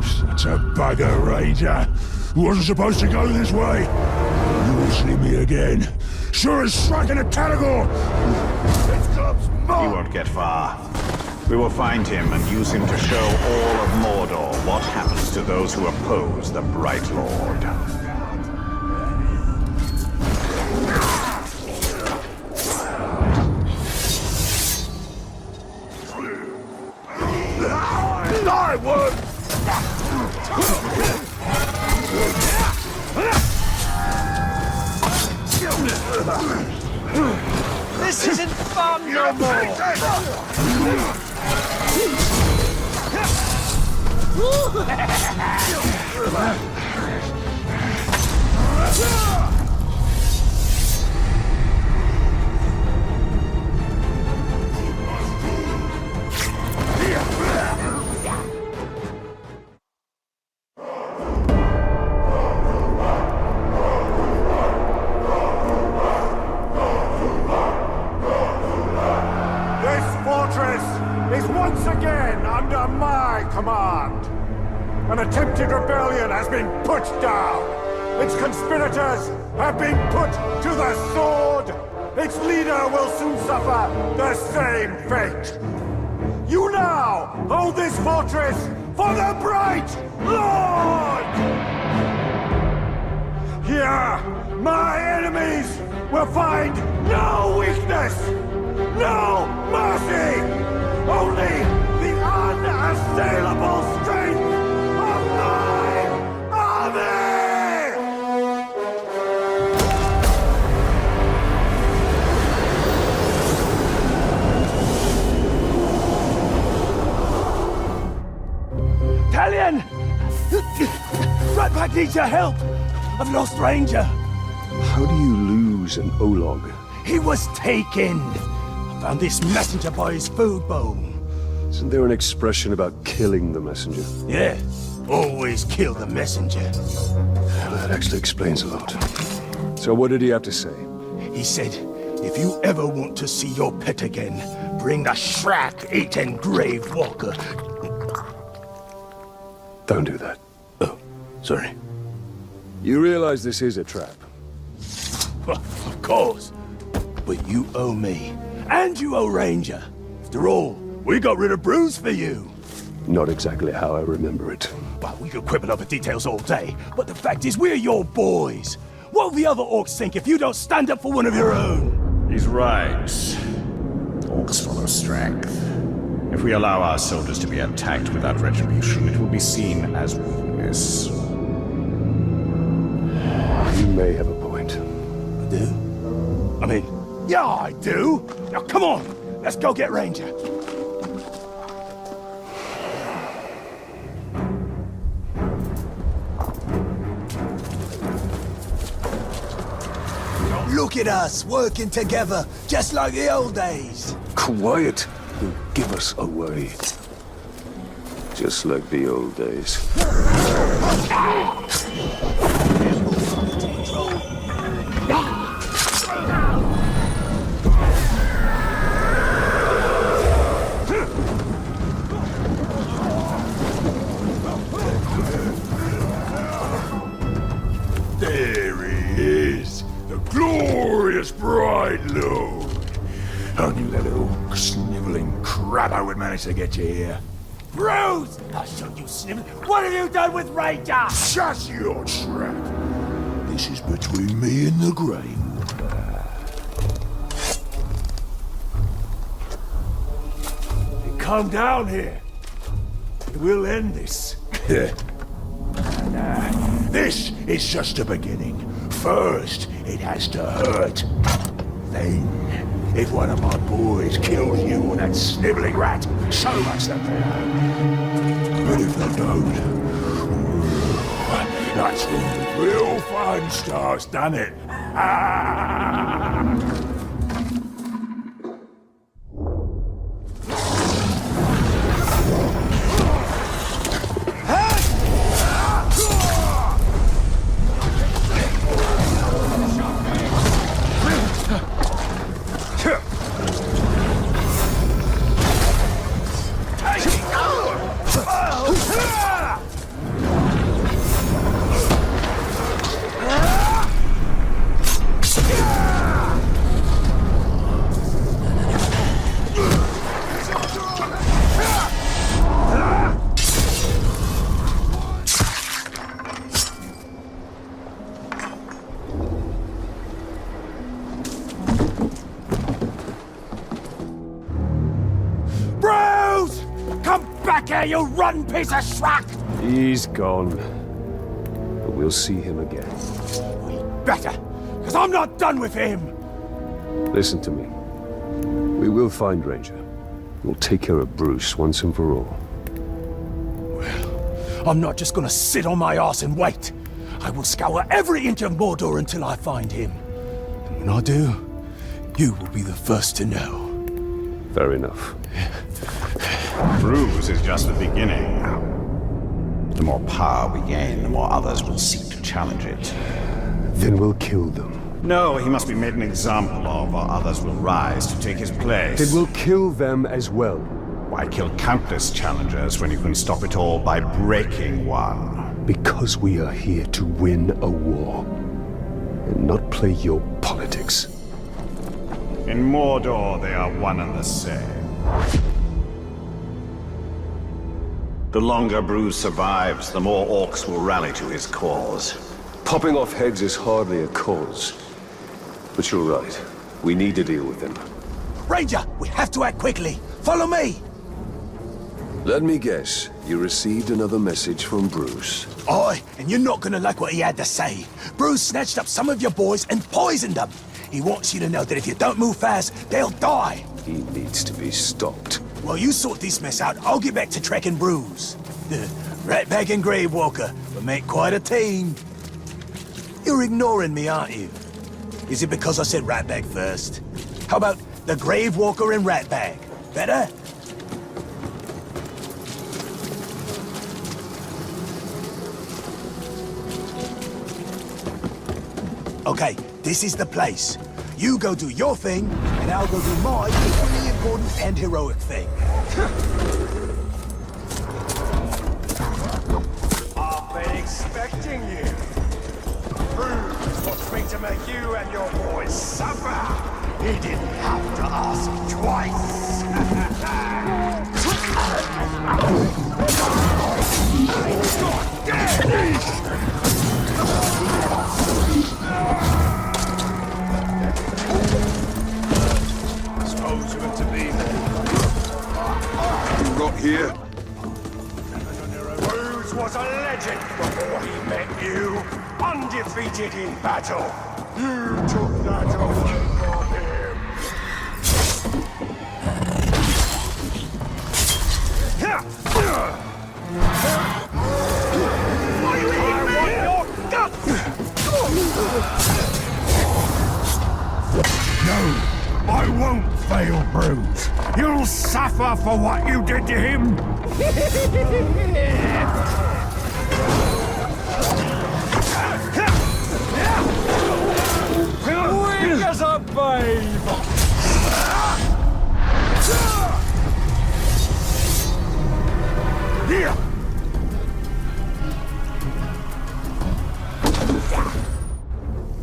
Such a bugger, Ranger. Wasn't supposed to go this way. You will see me again. Sure as striking a Talagor! He won't get far. We will find him and use him to show all of Mordor what happens to those who oppose the Bright Lord. I would! This isn't fun no more! An attempted rebellion has been put down. Its conspirators have been put to the sword. Its leader will soon suffer the same fate. You now hold this fortress for the Bright Lord! Here, my enemies will find no weakness, no mercy, only the unassailable strength of my army! Talion! Ratpack needs your help! I've lost Ranger. How do you lose an Olog? He was taken. I found this messenger by his food bowl. Isn't there an expression about killing the messenger? Yeah, always kill the messenger. Well, that actually explains a lot. So what did he have to say? He said, if you ever want to see your pet again, bring the shrap-eaten grave walker. Don't do that. Oh, sorry. You realize this is a trap? Of course. But you owe me. And you owe Ranger. After all, we got rid of Bruce for you. Not exactly how I remember it. Well, we could quibble over details all day, but the fact is we're your boys. What will the other orcs think if you don't stand up for one of your own? He's right. Orcs follow strength. If we allow our soldiers to be attacked without retribution, it will be seen as weakness. You may have a point. Do? I mean, yeah, I do. Now, come on. Let's go get Ranger. Look at us, working together, just like the old days. Quiet will give us away. Just like the old days. There he is, the glorious bride lord. I knew that little sniveling crabbo would manage to get you here. Bruce! I'll show you, Snivel. What have you done with Ranger? Shut your trap. This is between me and the grave. Come down here. We'll end this. Nah, this is just a beginning. First, it has to hurt. Then, if one of my boys kills you or that sniveling rat, so much the better. But if they don't, that's when the real fun starts, doesn't it? You rotten piece of schmuck! He's gone. But we'll see him again. Better, because I'm not done with him! Listen to me. We will find Ranger. We'll take care of Bruce once and for all. Well, I'm not just gonna sit on my ass and wait. I will scour every inch of Mordor until I find him. And when I do, you will be the first to know. Fair enough. Bruce is just the beginning. The more power we gain, the more others will seek to challenge it. Then we'll kill them. No, he must be made an example of, or others will rise to take his place. Then we'll kill them as well. Why kill countless challengers when you can stop it all by breaking one? Because we are here to win a war, and not play your politics. In Mordor, they are one and the same. The longer Bruce survives, the more orcs will rally to his cause. Popping off heads is hardly a cause. But you're right. We need to deal with him. Ranger, we have to act quickly. Follow me! Let me guess. You received another message from Bruce. Aye, and you're not gonna like what he had to say. Bruce snatched up some of your boys and poisoned them. He wants you to know that if you don't move fast, they'll die. He needs to be stopped. While you sort this mess out, I'll get back to Trek and Bruce. Ratbag and Gravewalker will make quite a team. You're ignoring me, aren't you? Is it because I said Ratbag first? How about the Gravewalker and Ratbag? Better? Okay, this is the place. You go do your thing, and I'll go do my equally important and heroic thing. I've been expecting you. Bruce wants me to make you and your boys suffer. He didn't have to ask twice. God damn! Suppose you were to be there. You got here? Bruce was a legend before he met you. defeated in battle. You took that away from him. No, I won't fail, Bruce. You'll suffer for what you did to him. Weak as a babe! Here!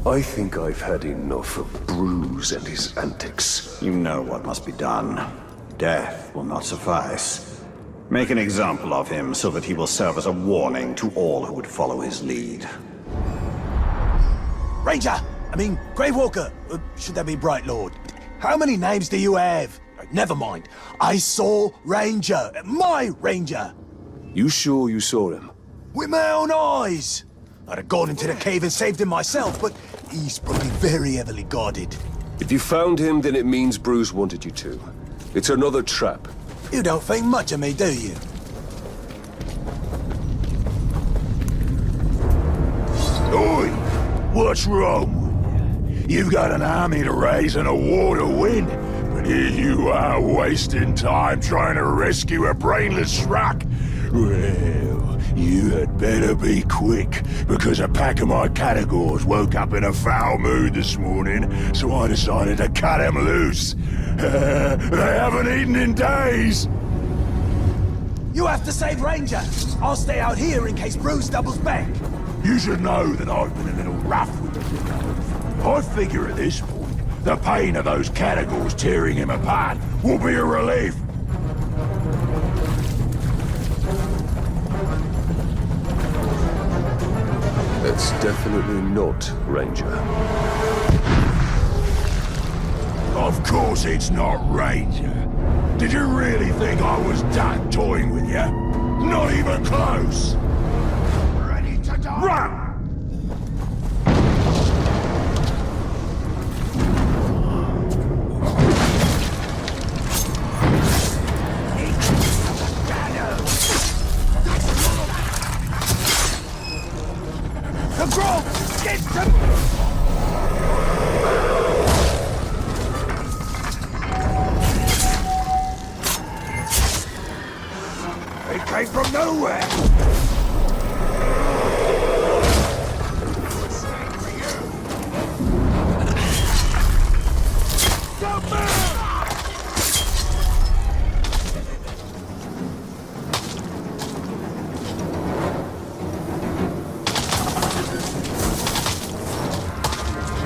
I think I've had enough of Bruce and his antics. You know what must be done. Death will not suffice. Make an example of him so that he will serve as a warning to all who would follow his lead. Ranger! Gravewalker! Should that be Bright Lord? How many names do you have? Never mind. I saw Ranger. My Ranger! You sure you saw him? With my own eyes! I'd have gone into the cave and saved him myself, but he's probably very heavily guarded. If you found him, then it means Bruce wanted you to. It's another trap. You don't think much of me, do you? Oi! What's wrong? You got an army to raise and a war to win, but here you are wasting time trying to rescue a brainless schmuck. Well, you had better be quick, because a pack of my categories woke up in a foul mood this morning, so I decided to cut them loose. They haven't eaten in days. You have to save Ranger. I'll stay out here in case Bruce doubles back. You should know that I've been a little rough with him. I figure at this point, the pain of those categories tearing him apart will be a relief. That's definitely not Ranger. Of course it's not Ranger. Did you really think I was done toying with you? Not even close. Ready to die? Run! The grove! Get them! They came from nowhere!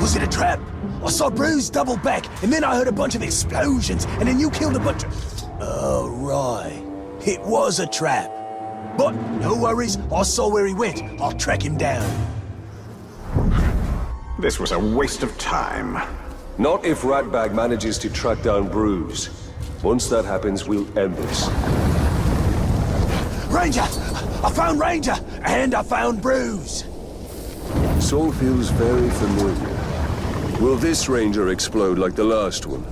Was it a trap? I saw Bruce double back, and then I heard a bunch of explosions, and then you killed a bunch of... Oh, right. It was a trap. But no worries, I saw where he went. I'll track him down. This was a waste of time. Not if Ratbag manages to track down Bruce. Once that happens, we'll end this. Ranger! I found Ranger, and I found Bruce. This all feels very familiar. Will this Ranger explode like the last one?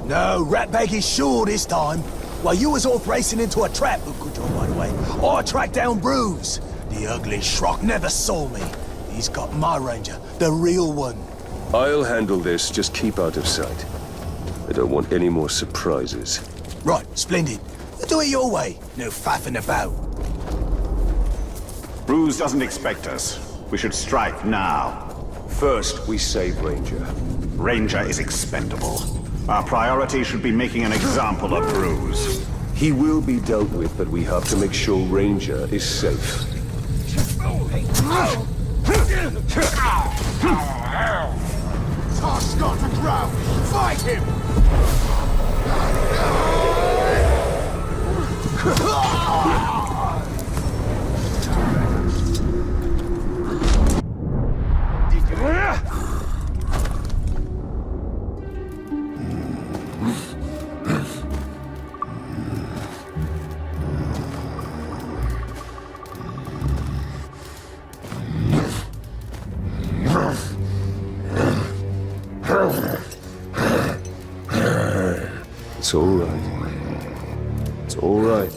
No, Ratbag is sure this time. While you was off racing into a trap, good job by the way, I tracked down Bruce. The ugly schrock never saw me. He's got my Ranger, the real one. I'll handle this, just keep out of sight. I don't want any more surprises. Right, splendid. Do it your way, no faffing about. Bruce doesn't expect us. We should strike now. First, we save Ranger. Ranger is expendable. Our priority should be making an example of Bruce. He will be dealt with, but we have to make sure Ranger is safe. Toss got the ground! Fight him! It's all right. It's all right.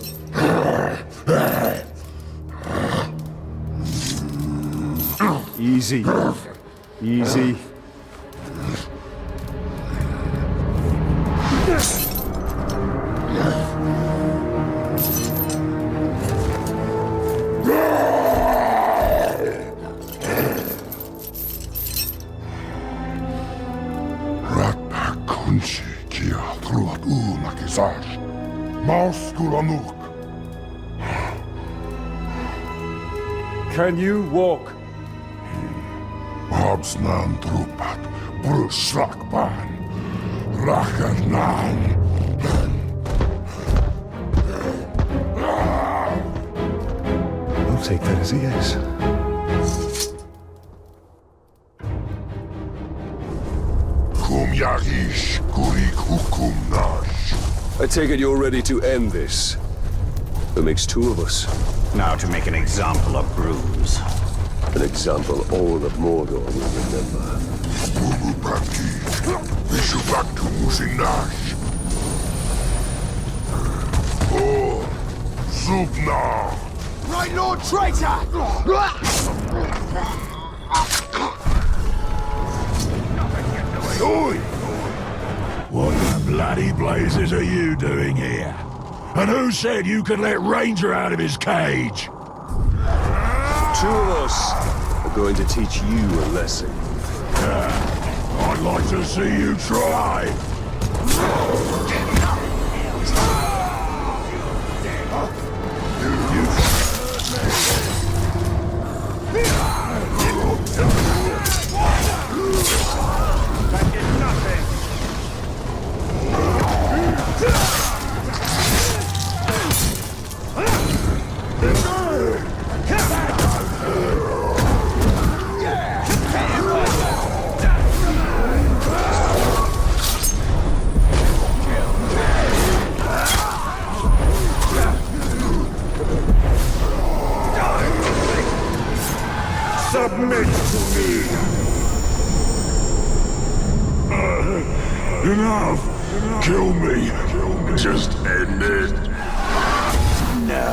Easy. Easy. Can you walk? Habsnan trupat, bruslakban, rakarnan. I'll take that as a yes. Kum yagish kurik hukum nash. I take it you're ready to end this. That makes two of us. Now to make an example of Bruce. An example all of Mordor will remember. Mumu Baki, issue back to Musinash. Oh, Subna. Right, Lord Traitor! Oi! What the bloody blazes are you doing here? And who said you could let Ranger out of his cage? Two of us are going to teach you a lesson. I'd like to see you try. Submit to me! Enough! Kill me! Just end it! No!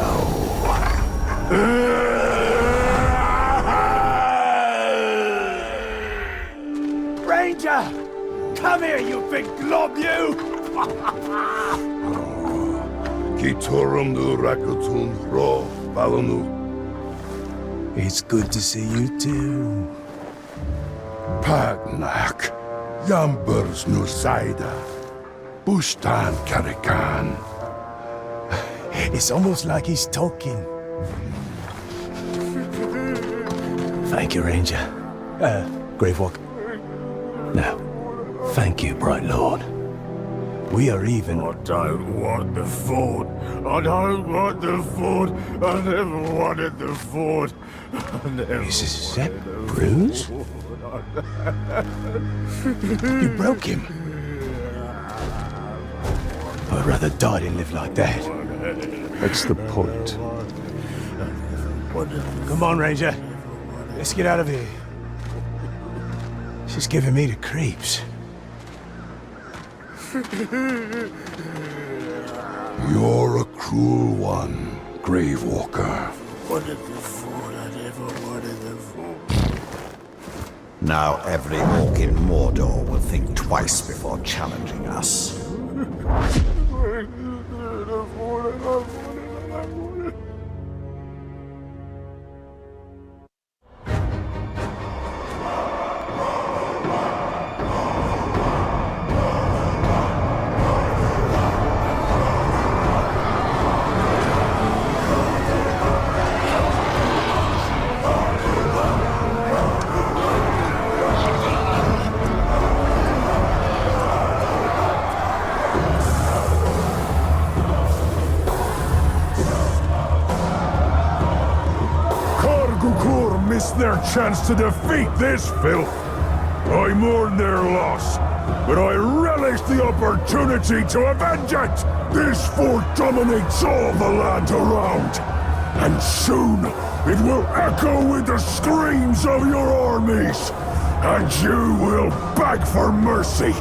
Ranger! Come here, you big glob, you! Kitorumdu Rakutun Ro Balonu. It's good to see you too. Pagnak, Yambers Nursaida, Bustan Karikan. It's almost like he's talking. Thank you, Ranger. Gravewalk. No. Thank you, Bright Lord. We are even. I don't want the fort. I don't want the fort. I never wanted the fort. Is that Bruce? You broke him. I'd rather die than live like that. That's the point. Come on, Ranger. Let's get out of here. She's giving me the creeps. You're a cruel one, Gravewalker. Now every orc in Mordor will think twice before challenging us. Their chance to defeat this filth. I mourn their loss, but I relish the opportunity to avenge it. This fort dominates all the land around, and soon it will echo with the screams of your armies. and you will beg for mercy.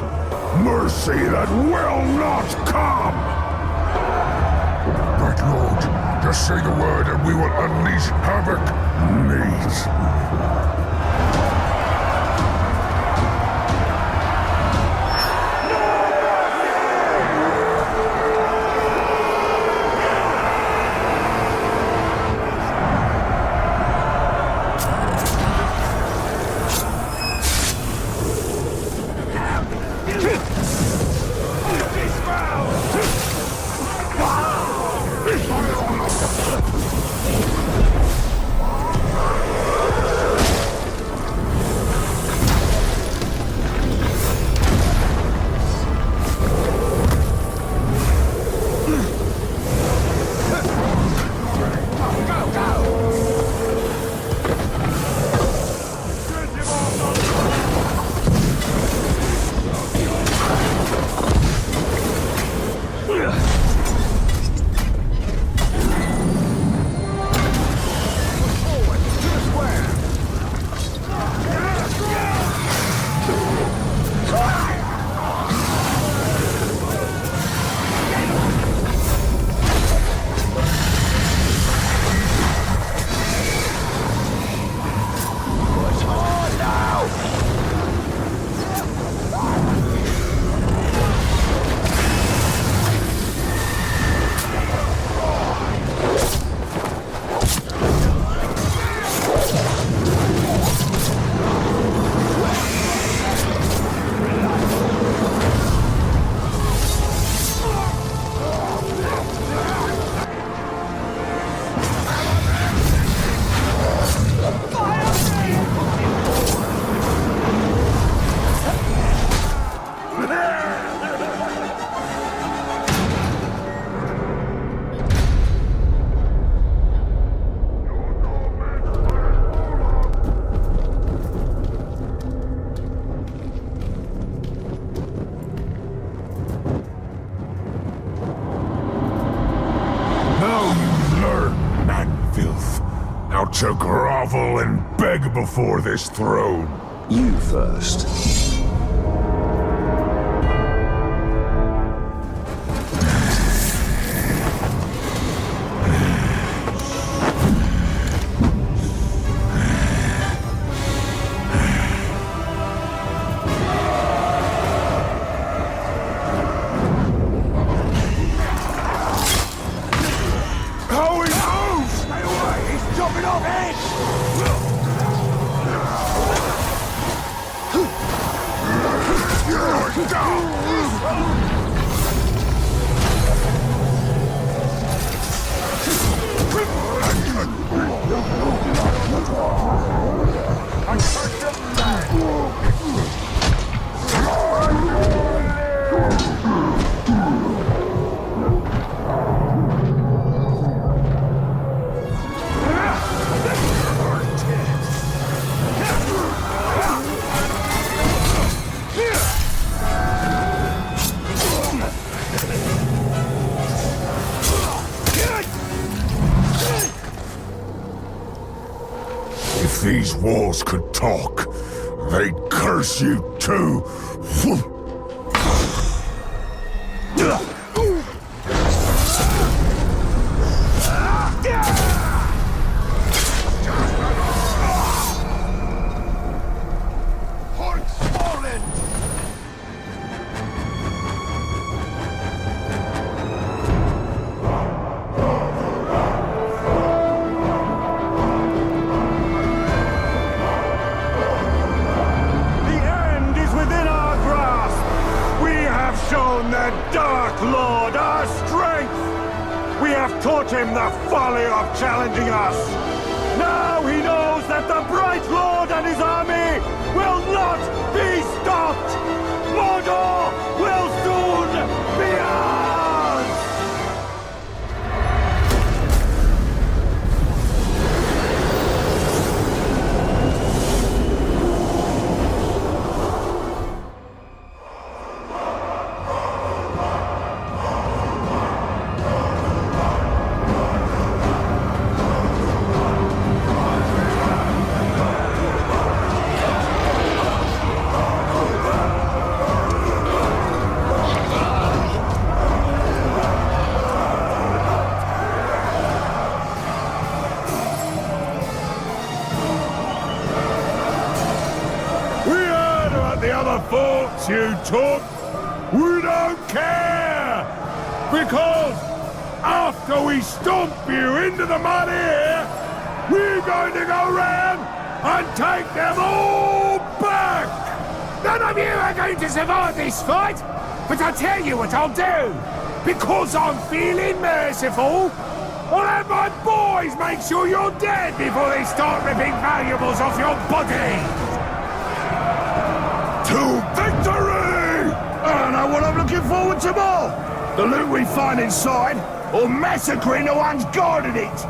Mercy that will not come! Great Lord, just say the word and we will unleash havoc. Meat. To grovel and beg before this throne. You first. If these walls could talk, they'd curse you too. Lord, our strength! We have taught him the folly of challenging us. Now he knows that the Bright Lord and his army will not be stopped! Mordor will soon be ours! about the other forts you took. We don't care! Because after we stomp you into the mud here, we're going to go round and take them all back! None of you are going to survive this fight, but I'll tell you what I'll do. Because I'm feeling merciful, I'll have my boys make sure you're dead before they start ripping valuables off your body! To victory! I know what I'm looking forward to more! The loot we find inside, or massacring the ones guarding it!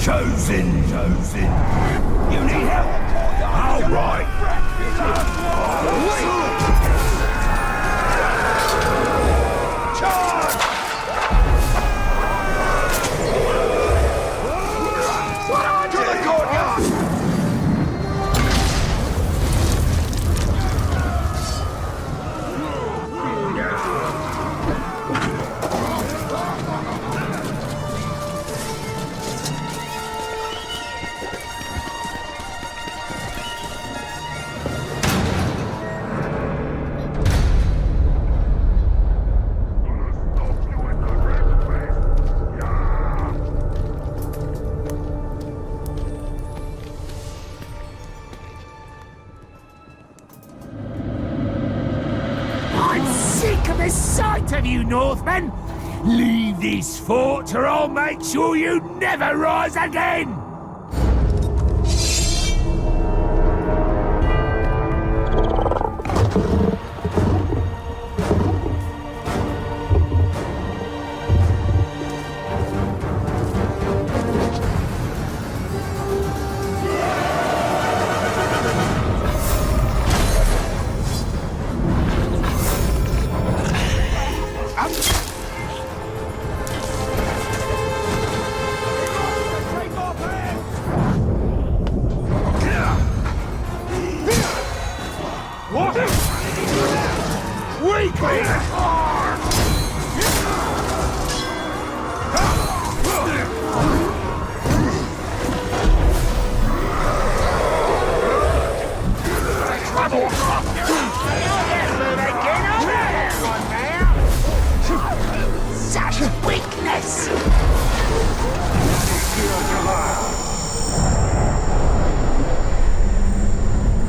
Chosen. You need help? All right. Charge! To the courtyard! Of you Northmen, leave this fort or I'll make sure you never rise again!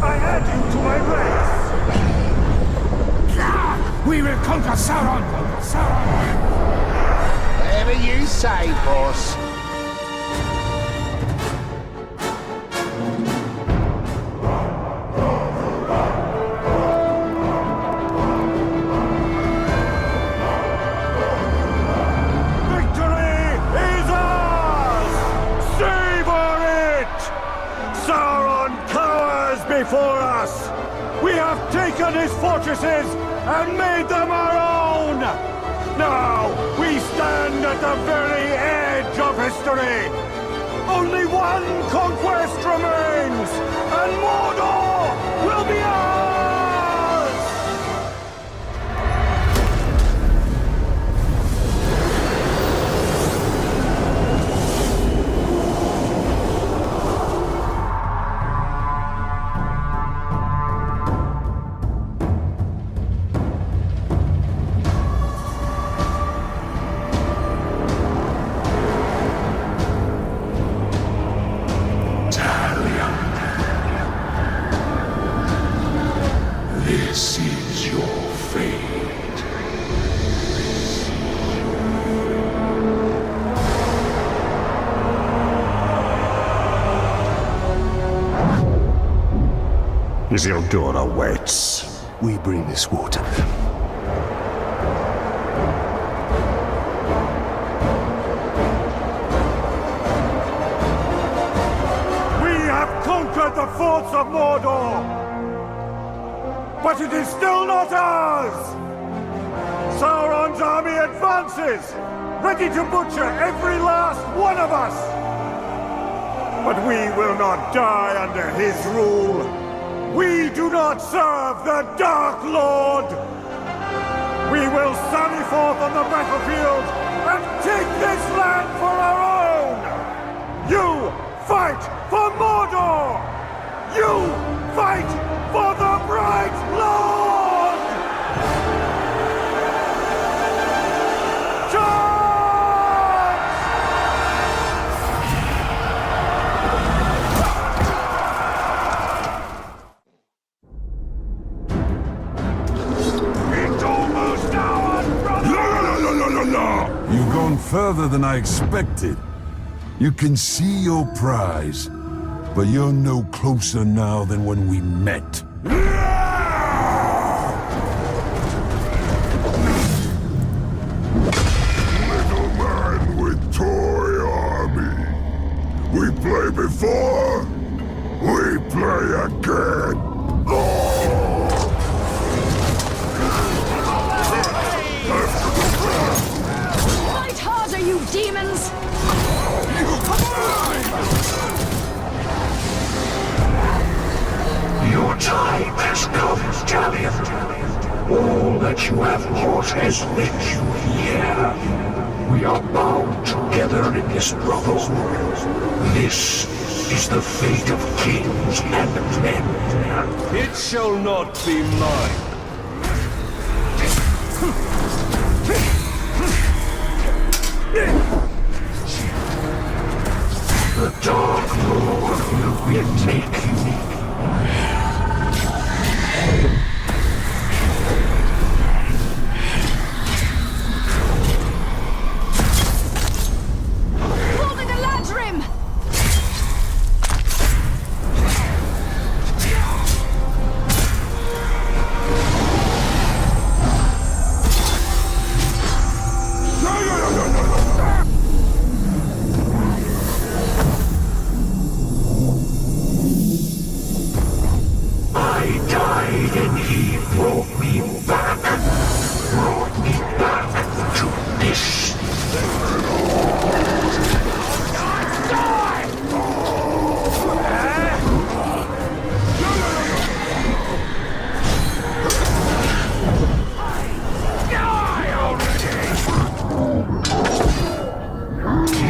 I add you to my race! We will conquer Sauron! Whatever you say, boss. Before us! We have taken his fortresses and made them our own! Now we stand at the very edge of history! Only one conquest remains, and Mordor will be ours! This is your fate. Isildur awaits. We bring this water. of Mordor! But it is still not ours! Sauron's army advances, ready to butcher every last one of us! But we will not die under his rule! We do not serve the Dark Lord! We will sally forth on the battlefield and take this land for our own! You fight for Mordor! You fight for the Bright Lord! You've gone further than I expected. You can see your prize, but you're no closer now than when we met. Little man with toy army. We play before, we play again. Fight harder, you demons! Your time has come, Talion. All that you have wrought has led you here. We are bound together in this brotherhood. This is the fate of kings and men. It shall not be mine. The Dark Lord will remake you. Holding a legendarium! I died and he brought me back. Brought me back to this.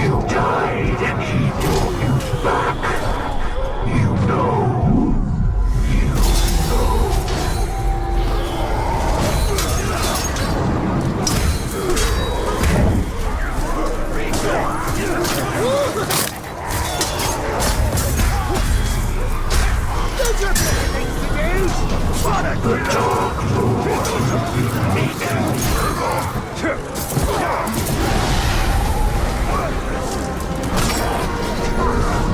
You died and he brought you back. You know. The Dark Lord will remake you.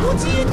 What do you do?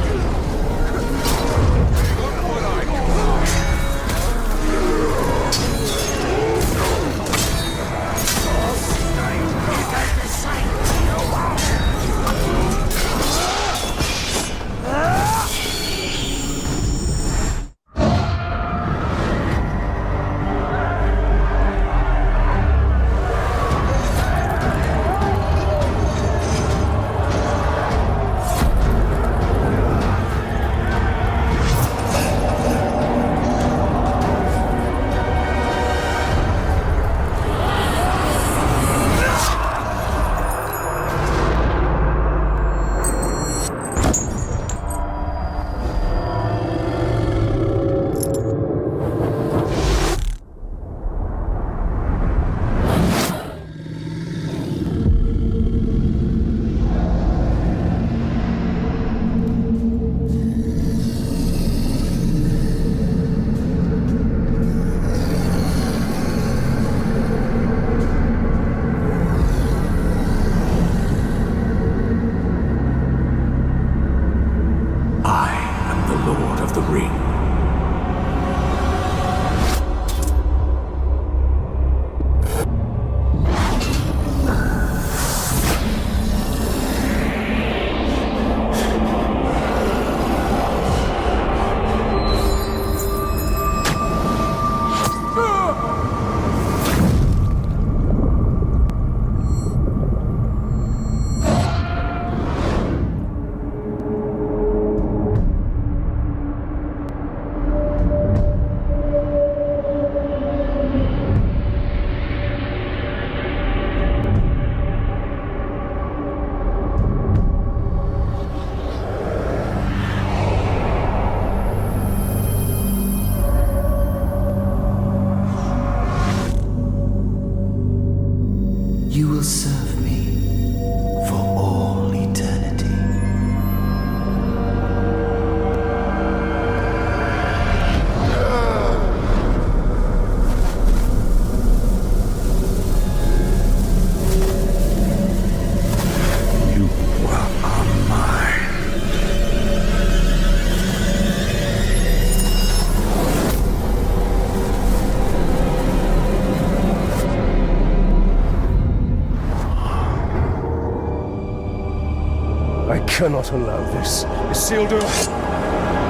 I cannot allow this. Isildur,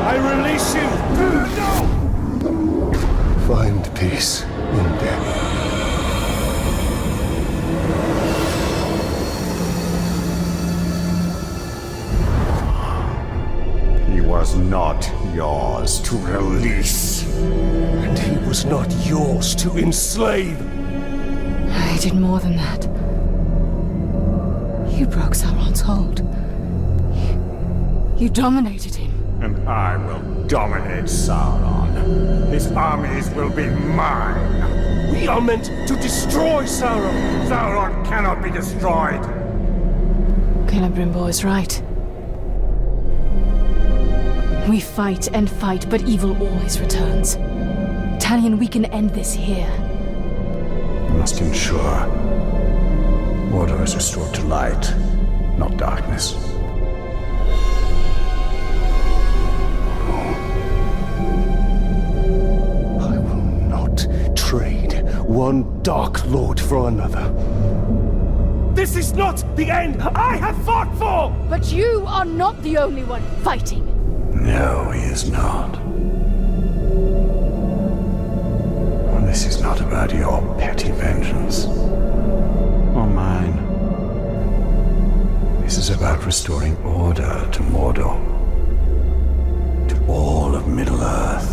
I release you! No! Find peace in death. He was not yours to release. And he was not yours to enslave. I did more than that. You broke Sauron's hold. You dominated him. And I will dominate Sauron. His armies will be mine. We are meant to destroy Sauron. Sauron cannot be destroyed. Celebrimbor is right. We fight and fight, but evil always returns. Talion, we can end this here. We must ensure order is restored to light, not darkness. I will not trade one Dark Lord for another. This is not the end I have fought for! But you are not the only one fighting. No, he is not. This is not about your petty vengeance. Or mine. This is about restoring order to Mordor. To all of Middle-earth.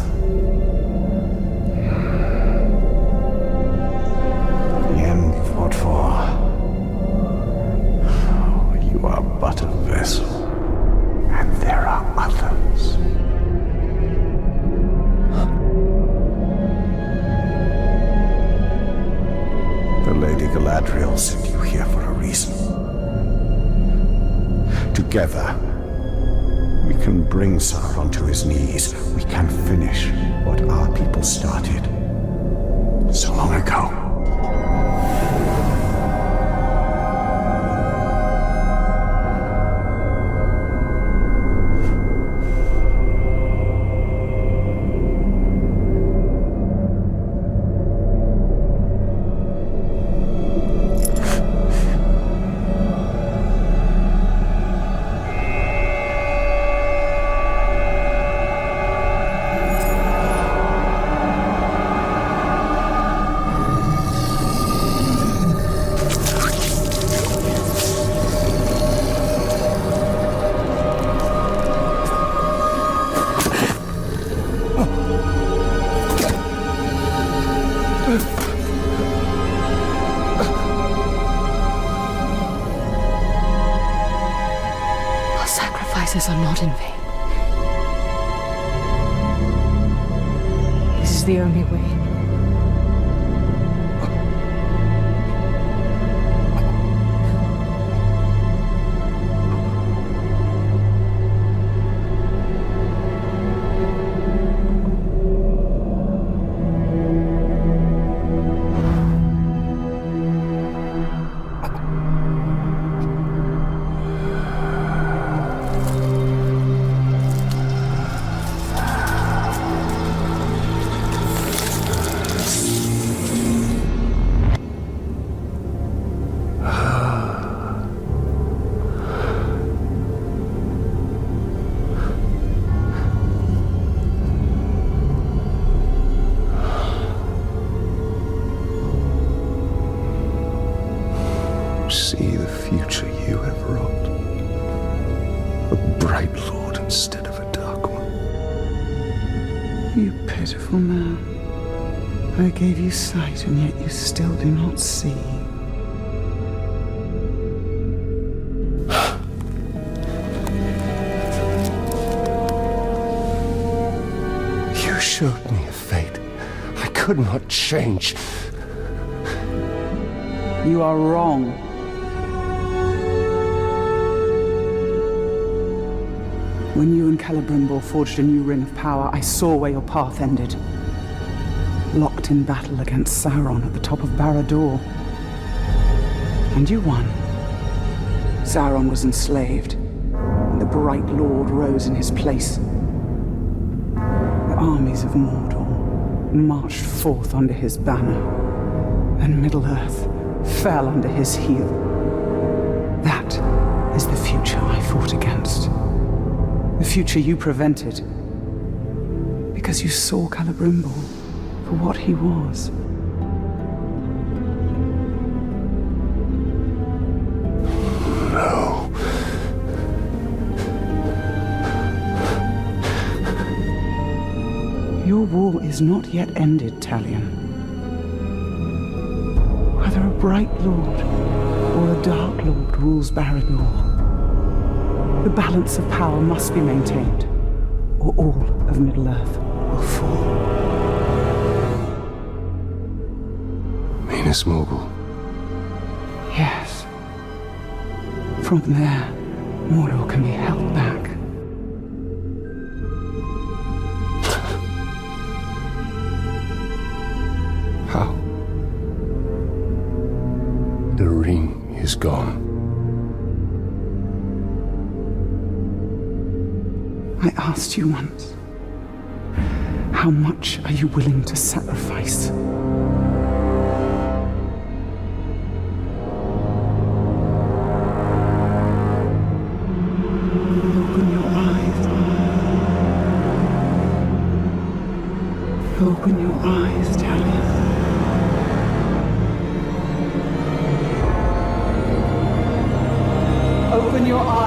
The end you fought for. You are but a vessel. And there are others. The Lady Galadriel sent you here for a reason. Together, we can bring Sauron to his knees. We can finish what our people started so long ago. Are not in vain. This is the only way. See the future you have wrought. A bright lord instead of a dark one. You pitiful man. I gave you sight, and yet you still do not see. You showed me a fate I could not change. You are wrong. When you and Celebrimbor forged a new ring of power, I saw where your path ended. Locked in battle against Sauron at the top of Barad-dûr. And you won. Sauron was enslaved, and the Bright Lord rose in his place. The armies of Mordor marched forth under his banner, and Middle-earth fell under his heel. That is the future I fought against. The future you prevented. Because you saw Celebrimbor for what he was. No. Your war is not yet ended, Talion. Whether a bright lord or a dark lord rules Barad-dûr, the balance of power must be maintained, or all of Middle-earth will fall. Minas Mogul. Yes. From there, Mordor can be held back. How? The ring is gone. I asked you once, how much are you willing to sacrifice? Open your eyes. Open your eyes, Talion. Open your eyes.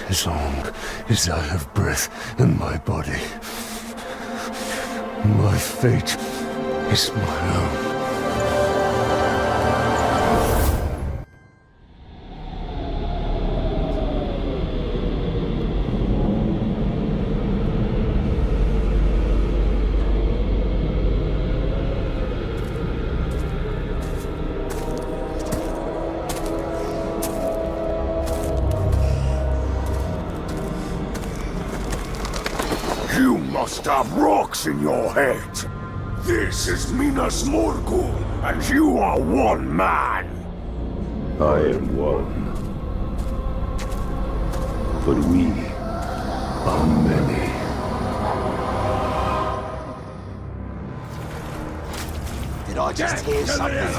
As long as I have breath in my body, my fate is my own. You must have rocks in your head. This is Minas Morgul, and you are one man. I am one. But we are many. Did I just hear something?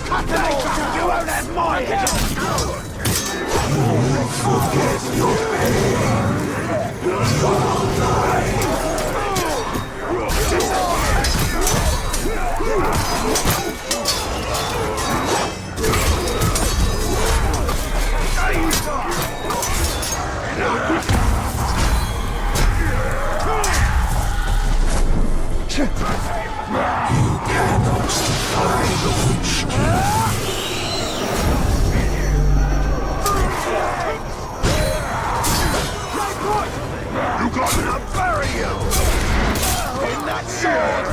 Cut them off! You won't have my head! Forget your pain. You cannot defy the Witch King. You got me to bury you! In that sword!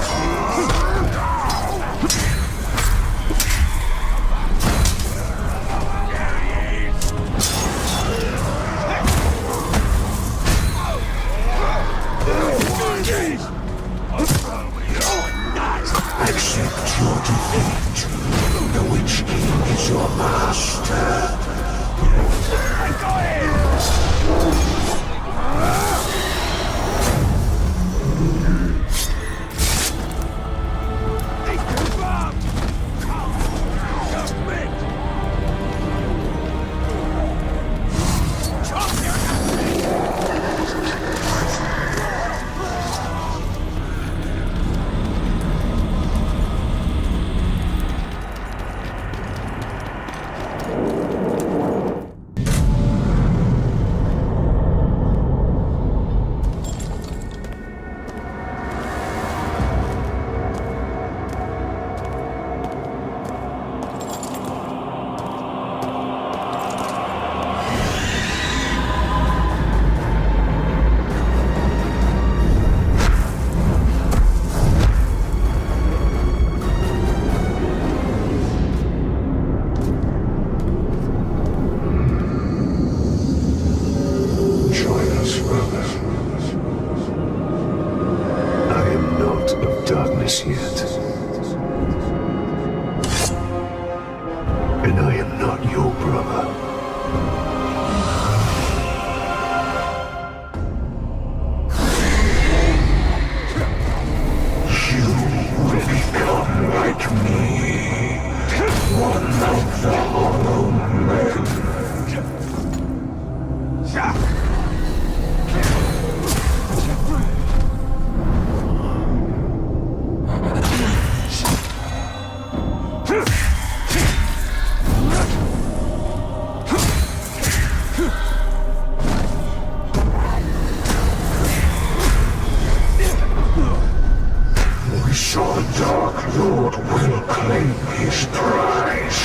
Accept your defeat. The Witch King is your master. us yet. And I am not your brother. You will become like me, one of the Hollow Men. We saw the Dark Lord will claim his prize.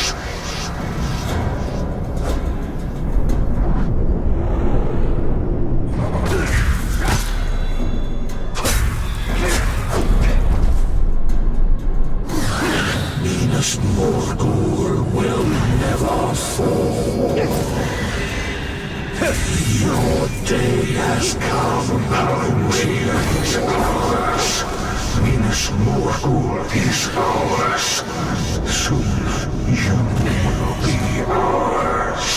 Minas Morgul will never fall. Your day has come, Palantir is ours. Minas Morgul is ours. Soon you will be ours.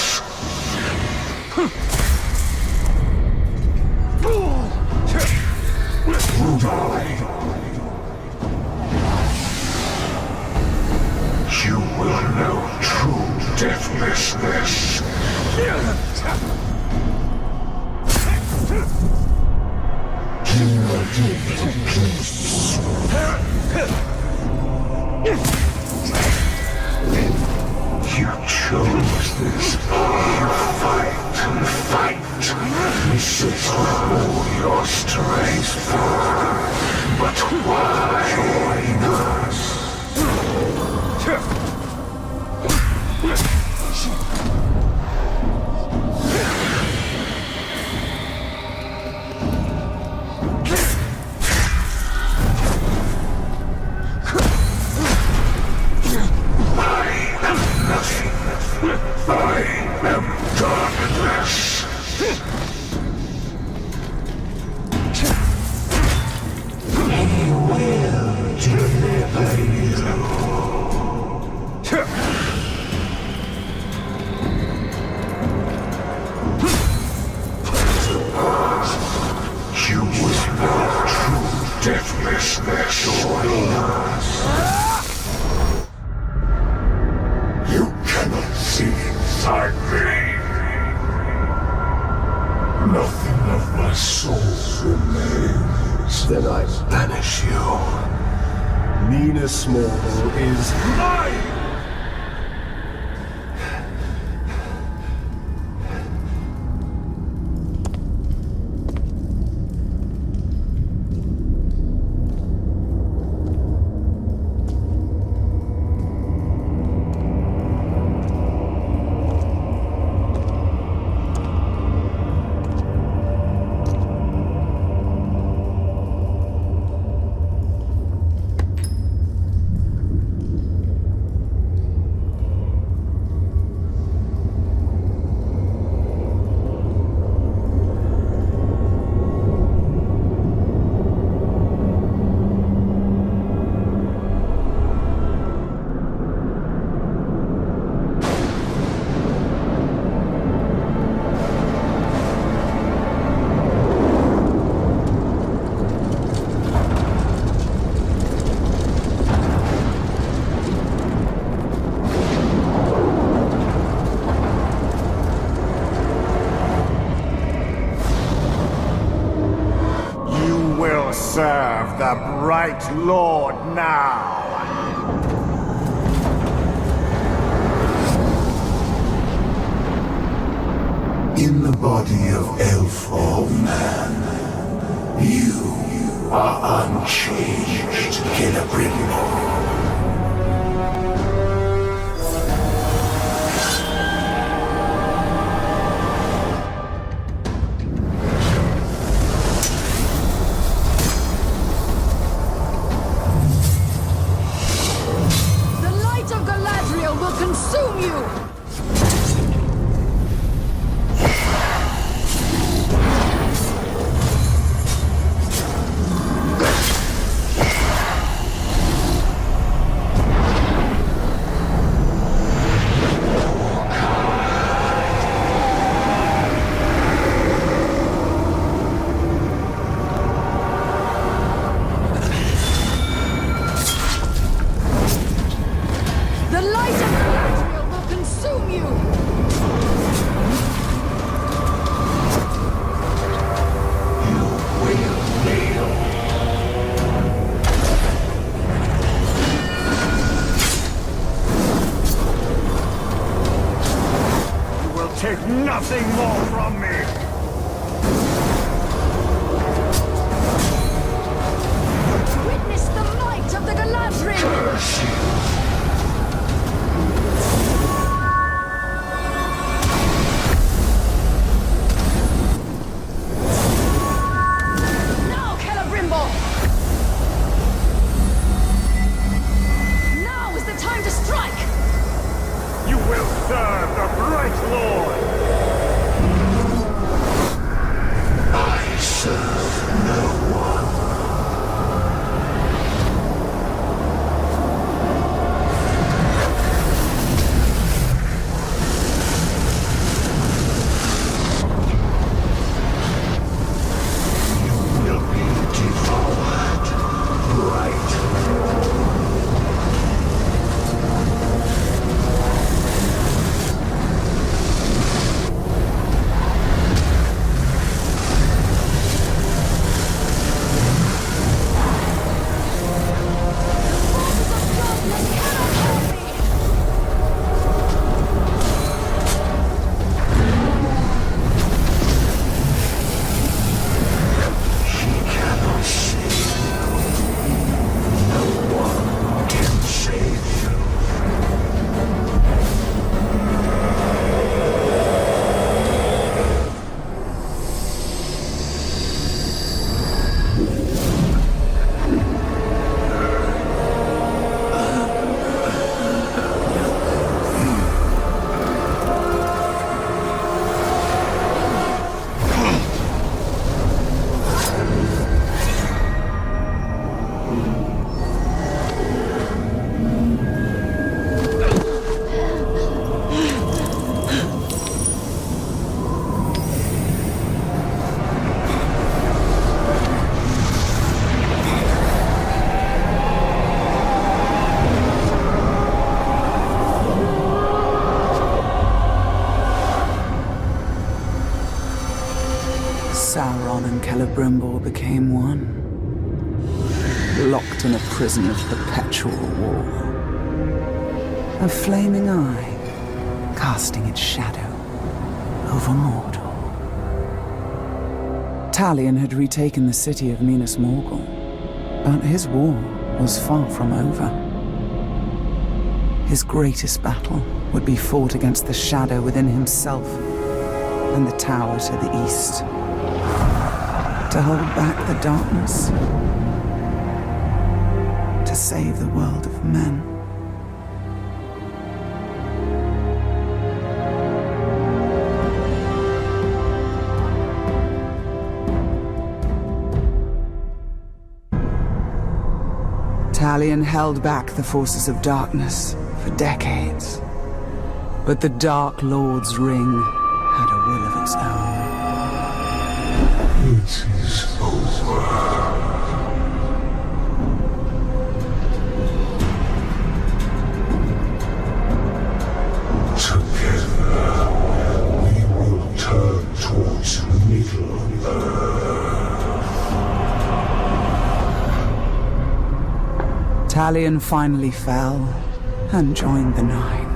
You will know true deathlessness. You chose this. You fight and fight. This is all your strength for. But why join us? I am darkness. He will deliver you. You will know true deathlessness. Join us. You cannot see inside me. Nothing of my soul remains. Then I banish you. Minas Morgul is mine! Serve the Bright Lord now! In the body of Elf Lord Man, you are unchanged, Celebrimbor. Consume you! nothing more from me! Witness the might of the Galadriel! Now, Celebrimbor! Now is the time to strike! You will serve the Bright Lord! I serve no one. You will be devoured, Bright. Sauron and Celebrimbor became one, locked in a prison of perpetual war. A flaming eye casting its shadow over Mordor. Talion had retaken the city of Minas Morgul, but his war was far from over. His greatest battle would be fought against the shadow within himself and the tower to the east. To hold back the darkness, to save the world of men. Talion held back the forces of darkness for decades, but the Dark Lord's ring had a will of its own. It is over. Together, we will turn towards Middle-earth. Talion finally fell and joined the Nine.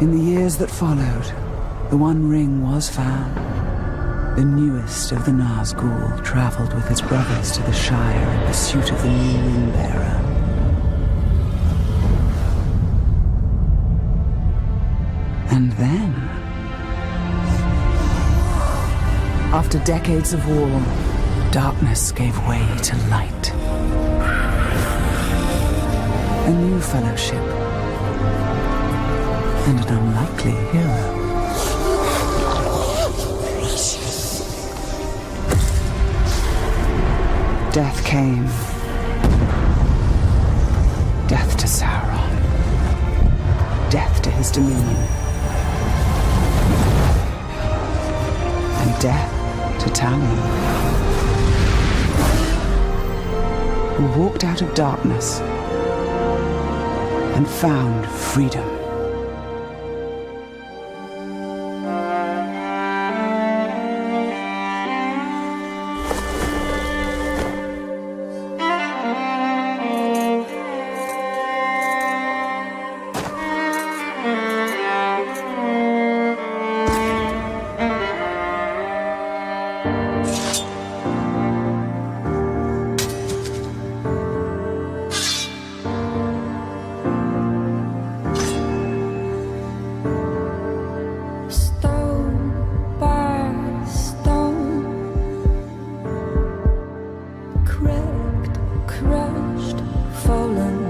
In the years that followed, the One Ring was found. The newest of the Nazgul traveled with his brothers to the Shire in pursuit of the new ring bearer. And then, after decades of war, darkness gave way to light. A new fellowship, and an unlikely hero. Death came. Death to Sauron. Death to his dominion. and death to Talion, who walked out of darkness and found freedom. Cracked, crushed, fallen.